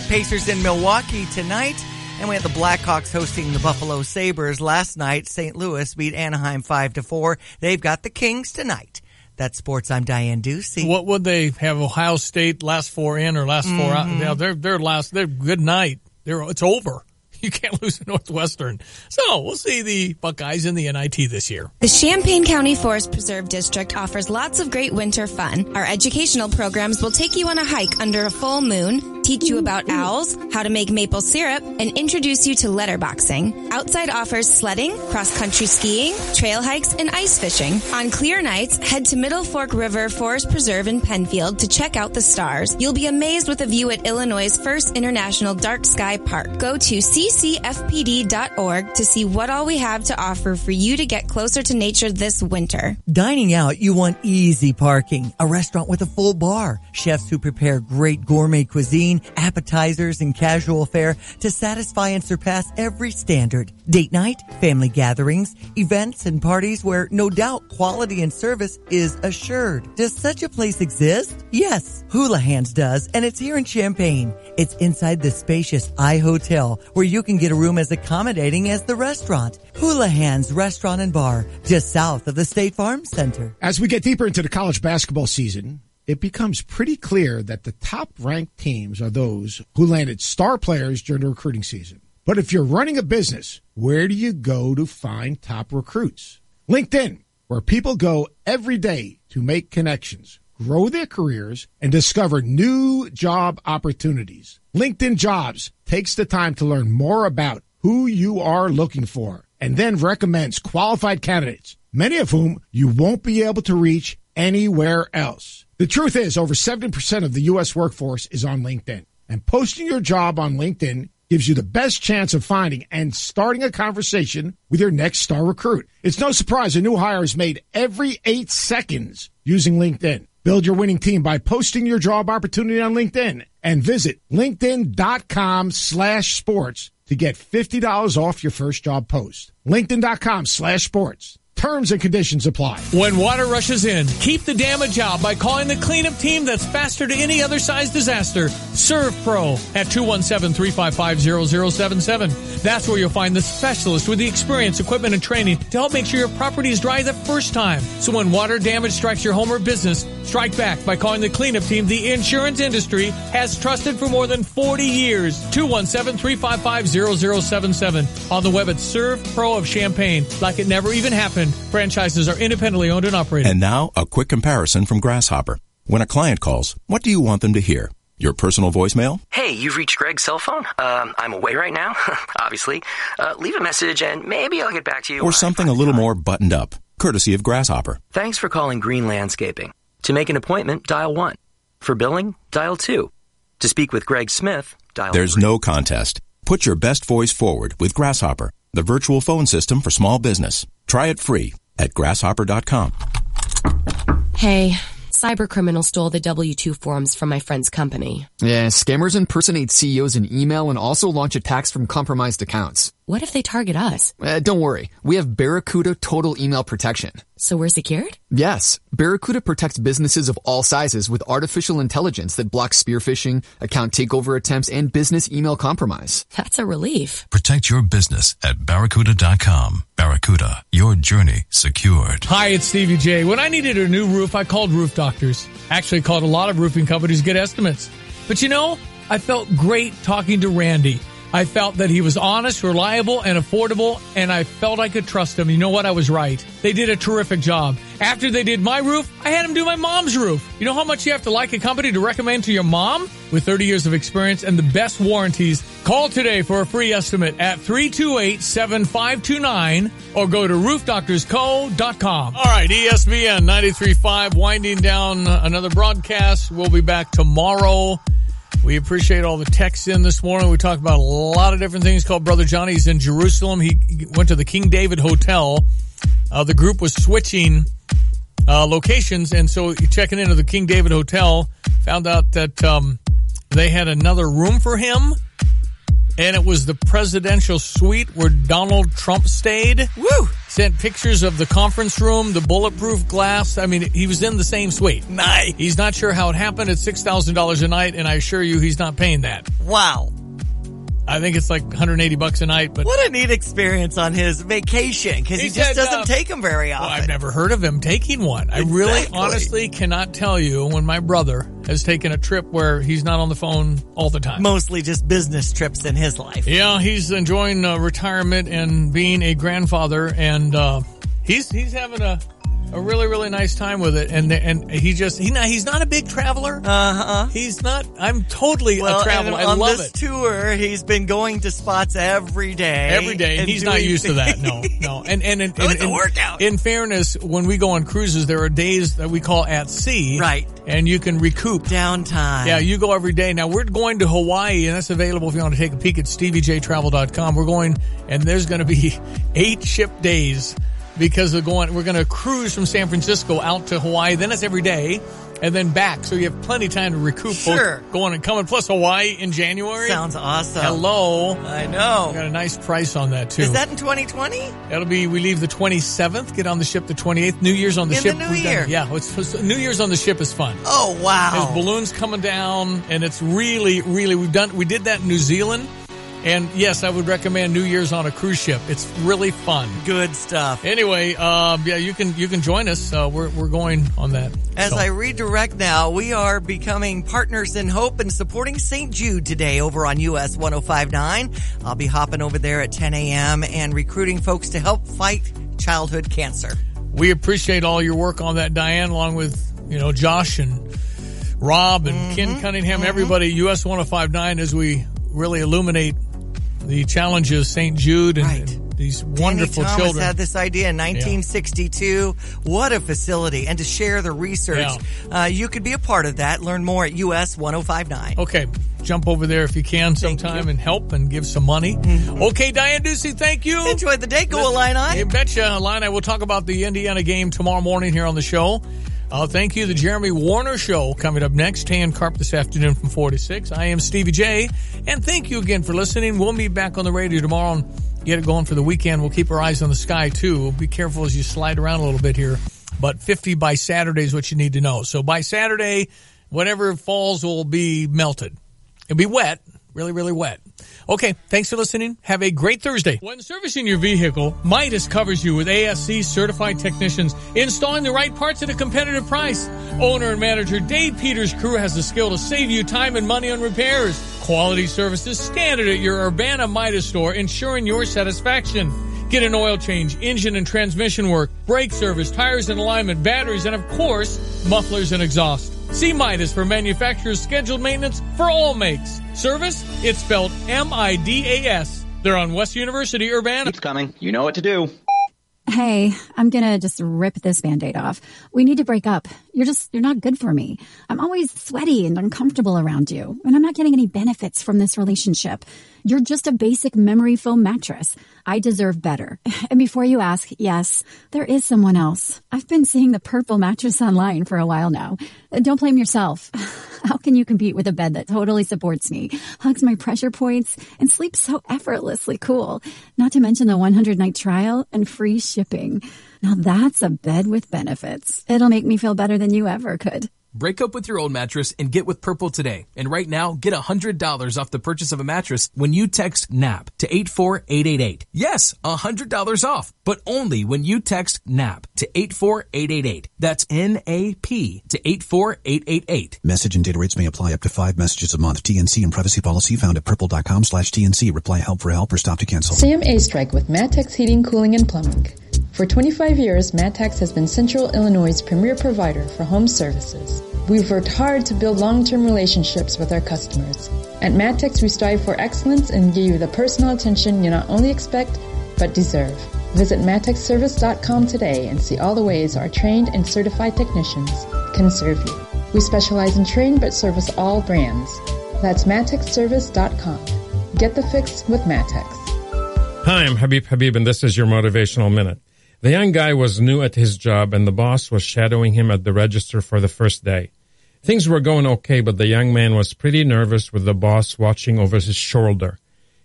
Pacers in Milwaukee tonight. And we have the Blackhawks hosting the Buffalo Sabres. Last night, St. Louis beat Anaheim 5-4. They've got the Kings tonight. That's sports. I'm Diane Ducey. What would they have? Ohio State last 4 in or last 4 out? Yeah, they're good night. It's over. You can't lose to Northwestern. So we'll see the Buckeyes in the NIT this year. The Champaign County Forest Preserve District offers lots of great winter fun. Our educational programs will take you on a hike under a full moon, teach you about owls, how to make maple syrup, and introduce you to letterboxing. Outside offers sledding, cross-country skiing, trail hikes, and ice fishing. On clear nights, head to Middle Fork River Forest Preserve in Penfield to check out the stars. You'll be amazed with a view at Illinois' first international dark sky park. Go to ccfpd.org to see what all we have to offer for you to get closer to nature this winter. Dining out, you want easy parking, a restaurant with a full bar, chefs who prepare great gourmet cuisine, appetizers, and casual fare to satisfy and surpass every standard. Date night, family gatherings, events, and parties where no doubt quality and service is assured. Does such a place exist? Yes, Hula Hands does, and it's here in Champaign. It's inside the spacious iHotel, where you can get a room as accommodating as the restaurant. Hula Hands Restaurant and Bar, just south of the State Farm Center. As we get deeper into the college basketball season, it becomes pretty clear that the top-ranked teams are those who landed star players during the recruiting season. But if you're running a business, where do you go to find top recruits? LinkedIn, where people go every day to make connections, grow their careers, and discover new job opportunities. LinkedIn Jobs takes the time to learn more about who you are looking for and then recommends qualified candidates, many of whom you won't be able to reach anywhere else. The truth is, over 70% of the U.S. workforce is on LinkedIn, and posting your job on LinkedIn gives you the best chance of finding and starting a conversation with your next star recruit. It's no surprise a new hire is made every 8 seconds using LinkedIn. Build your winning team by posting your job opportunity on LinkedIn and visit linkedin.com/sports to get $50 off your first job post. LinkedIn.com/sports. Terms and conditions apply. When water rushes in, keep the damage out by calling the cleanup team that's faster to any other size disaster. Serve Pro at 217-355-0077. That's where you'll find the specialist with the experience, equipment, and training to help make sure your property is dry the first time. So when water damage strikes your home or business, strike back by calling the cleanup team the insurance industry has trusted for more than 40 years. 217-355-0077. On the web at Serve Pro of Champaign. Like it never even happened. Franchises are independently owned and operated. And now, a quick comparison from Grasshopper. When a client calls, what do you want them to hear? Your personal voicemail? Hey, you've reached Greg's cell phone. I'm away right now, obviously. Leave a message and maybe I'll get back to you. Or something a little more buttoned up, courtesy of Grasshopper. Thanks for calling Green Landscaping. To make an appointment, dial 1. For billing, dial 2. To speak with Greg Smith, dial 3. There's no contest. Put your best voice forward with Grasshopper, the virtual phone system for small business. Try it free at grasshopper.com. Hey, cybercriminals stole the W-2 forms from my friend's company. Yeah, scammers impersonate CEOs in email and also launch attacks from compromised accounts. What if they target us? Don't worry. We have Barracuda Total Email Protection. So we're secured? Yes. Barracuda protects businesses of all sizes with artificial intelligence that blocks spear phishing, account takeover attempts, and business email compromise. That's a relief. Protect your business at Barracuda.com. Barracuda, your journey secured. Hi, it's Stevie J. When I needed a new roof, I called Roof Doctors. Actually called a lot of roofing companies to get estimates. But you know, I felt great talking to Randy. I felt that he was honest, reliable, and affordable, and I felt I could trust him. You know what? I was right. They did a terrific job. After they did my roof, I had them do my mom's roof. You know how much you have to like a company to recommend to your mom? With 30 years of experience and the best warranties, call today for a free estimate at 328-7529 or go to roofdoctorsco.com. All right, ESPN 93.5 winding down another broadcast. We'll be back tomorrow. We appreciate all the texts in this morning. We talked about a lot of different things. Called Brother Johnny. He's in Jerusalem. He went to the King David Hotel. The group was switching locations, and so checking into the King David Hotel, found out that they had another room for him, and it was the presidential suite where Donald Trump stayed. Woo! Sent pictures of the conference room, the bulletproof glass. I mean, he was in the same suite. Nice. He's not sure how it happened. It's $6,000 a night, and I assure you he's not paying that. Wow. I think it's like $180 a night. But what a neat experience on his vacation, because he just doesn't take them very often. Well, I've never heard of him taking one. I really, honestly cannot tell you when my brother has taken a trip where he's not on the phone all the time. Mostly just business trips in his life. Yeah, he's enjoying retirement and being a grandfather, and he's having a a really, really nice time with it. And he's not a big traveler. He's not. I'm totally a traveler. I love it. On this tour, he's been going to spots every day. And he's not used to that. No. And it's a workout. In fairness, when we go on cruises, there are days that we call at sea. Right. And you can recoup. Downtime. Yeah, you go every day. Now, we're going to Hawaii, and that's available if you want to take a peek at StevieJTravel.com. We're going, and there's going to be 8 ship days because we're going to cruise from San Francisco out to Hawaii. Then it's every day, and then back. So you have plenty of time to recoup both going and coming. Plus Hawaii in January. Sounds awesome. Hello. I know. We got a nice price on that, too. Is that in 2020? We leave the 27th, get on the ship the 28th. New Year's on the ship. In the new year. New Year's on the ship is fun. Oh, wow. There's balloons coming down, and it's really, really, we did that in New Zealand. And yes, I would recommend New Year's on a cruise ship. It's really fun. Good stuff. Anyway, you can join us. We're going on that. As I redirect now, we are becoming partners in hope and supporting St. Jude today over on US 105.9. I'll be hopping over there at 10 a.m. and recruiting folks to help fight childhood cancer. We appreciate all your work on that, Diane, along with Josh and Rob and Ken Cunningham, everybody, US 105.9, as we really illuminate the challenges St. Jude and these wonderful Danny Thomas children had this idea in 1962. What a facility. And to share the research, you could be a part of that. Learn more at US 105.9. Okay. Jump over there if you can sometime and help and give some money. Okay, Diane Ducey, thank you. Enjoy the day. Go Illini. You betcha. Illini, we'll talk about the Indiana game tomorrow morning here on the show. Thank you. The Jeremy Warner Show coming up next. Tan Carp this afternoon from 4 to 6. I am Stevie J. And thank you again for listening. We'll be back on the radio tomorrow and get it going for the weekend. We'll keep our eyes on the sky, too. Be careful as you slide around a little bit here. But 50 by Saturday is what you need to know. So by Saturday, whatever falls will be melted. It'll be wet. Really, really wet. Okay, thanks for listening. Have a great Thursday. When servicing your vehicle, Midas covers you with ASC certified technicians installing the right parts at a competitive price. Owner and manager Dave Peters' crew has the skill to save you time and money on repairs. Quality services standard at your Urbana Midas store, ensuring your satisfaction. Get an oil change, engine and transmission work, brake service, tires and alignment, batteries, and of course, mufflers and exhaust. See Midas for manufacturer's scheduled maintenance for all makes. Service? It's spelled M-I-D-A-S. They're on West University, Urbana. Keeps coming. You know what to do. Hey, I'm gonna just rip this Band-Aid off. We need to break up. You're not good for me. I'm always sweaty and uncomfortable around you, and I'm not getting any benefits from this relationship. You're just a basic memory foam mattress. I deserve better. And before you ask, yes, there is someone else. I've been seeing the purple mattress online for a while now. Don't blame yourself. How can you compete with a bed that totally supports me, hugs my pressure points, and sleeps so effortlessly cool? Not to mention the 100-night trial and free shipping. Now that's a bed with benefits. It'll make me feel better than you ever could. Break up with your old mattress and get with Purple today. And right now, get $100 off the purchase of a mattress when you text NAP to 84888. Yes, $100 off, but only when you text NAP to 84888. That's N-A-P to 84888. Message and data rates may apply up to 5 messages a month. TNC and privacy policy found at purple.com/TNC. Reply help for help or stop to cancel. Sam A-Strike with Matex Heating, Cooling, and Plumbing. For 25 years, Matex has been Central Illinois' premier provider for home services. We've worked hard to build long-term relationships with our customers. At Matex, we strive for excellence and give you the personal attention you not only expect, but deserve. Visit MatexService.com today and see all the ways our trained and certified technicians can serve you. We specialize in trained but service all brands. That's MatexService.com. Get the fix with Matex. Hi, I'm Habib, and this is your Motivational Minute. The young guy was new at his job, and the boss was shadowing him at the register for the first day. Things were going okay, but the young man was pretty nervous with the boss watching over his shoulder.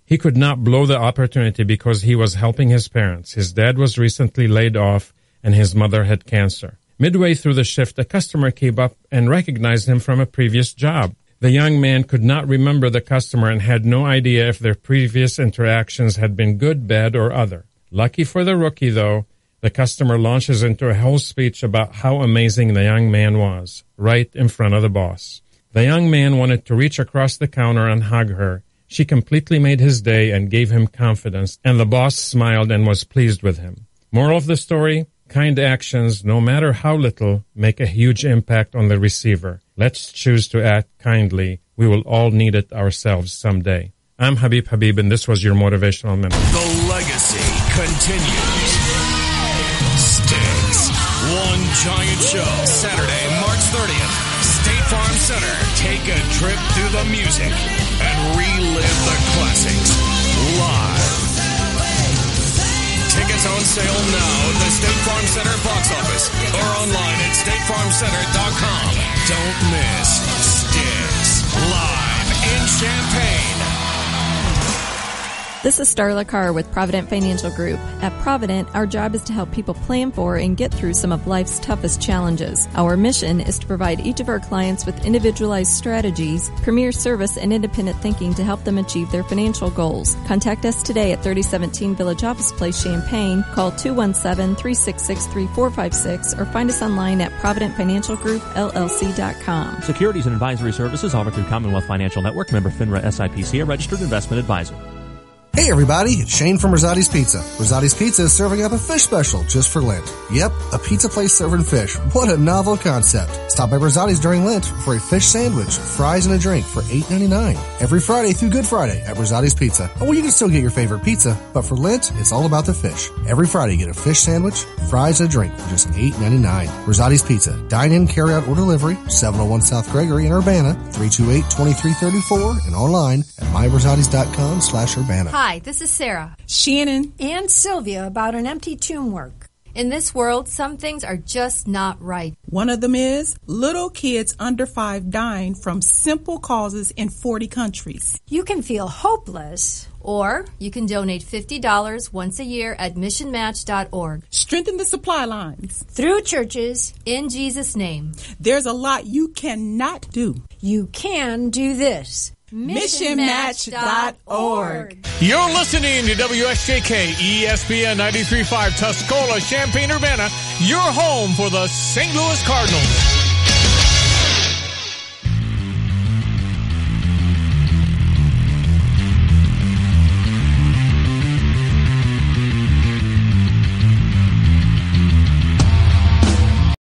He could not blow the opportunity because he was helping his parents. His dad was recently laid off, and his mother had cancer. Midway through the shift, a customer came up and recognized him from a previous job. The young man could not remember the customer and had no idea if their previous interactions had been good, bad, or other. Lucky for the rookie, though, the customer launches into a whole speech about how amazing the young man was, right in front of the boss. The young man wanted to reach across the counter and hug her. She completely made his day and gave him confidence, and the boss smiled and was pleased with him. Moral of the story, Kind actions, no matter how little, make a huge impact on the receiver. Let's choose to act kindly. We will all need it ourselves someday. I'm Habib, and this was your Motivational Minute. The legacy continues. Sticks. One giant show. Saturday, March 30th. State Farm Center. Take a trip through the music and relive the classics live. Tickets on sale now at the State Farm Center box office or online at statefarmcenter.com. Don't miss Sticks live in Champaign. This is Starla Carr with Provident Financial Group. At Provident, our job is to help people plan for and get through some of life's toughest challenges. Our mission is to provide each of our clients with individualized strategies, premier service, and independent thinking to help them achieve their financial goals. Contact us today at 3017 Village Office Place, Champaign. Call 217-366-3456 or find us online at providentfinancialgroupllc.com. Securities and advisory services offered through Commonwealth Financial Network, member FINRA SIPC, a registered investment advisor. Hey everybody, it's Shane from Rosati's Pizza. Rosati's Pizza is serving up a fish special just for Lent. Yep, a pizza place serving fish. What a novel concept. Stop by Rosati's during Lent for a fish sandwich, fries, and a drink for $8.99. Every Friday through Good Friday at Rosati's Pizza. Oh, you can still get your favorite pizza, but for Lent, it's all about the fish. Every Friday, get a fish sandwich, fries, and a drink for just $8.99. Rosati's Pizza. Dine-in, carry-out, or delivery, 701 South Gregory in Urbana, 328-2334, and online at myrosatis.com/Urbana. Hi, this is Sarah, Shannon, and Sylvia about an empty tomb work. In this world, some things are just not right. One of them is little kids under 5 dying from simple causes in 40 countries. You can feel hopeless. Or you can donate $50 once a year at missionmatch.org. Strengthen the supply lines. Through churches. In Jesus' name. There's a lot you cannot do. You can do this. MissionMatch.org. You're listening to WSJK ESPN 93.5 Tuscola, Champaign, Urbana, your home for the St. Louis Cardinals.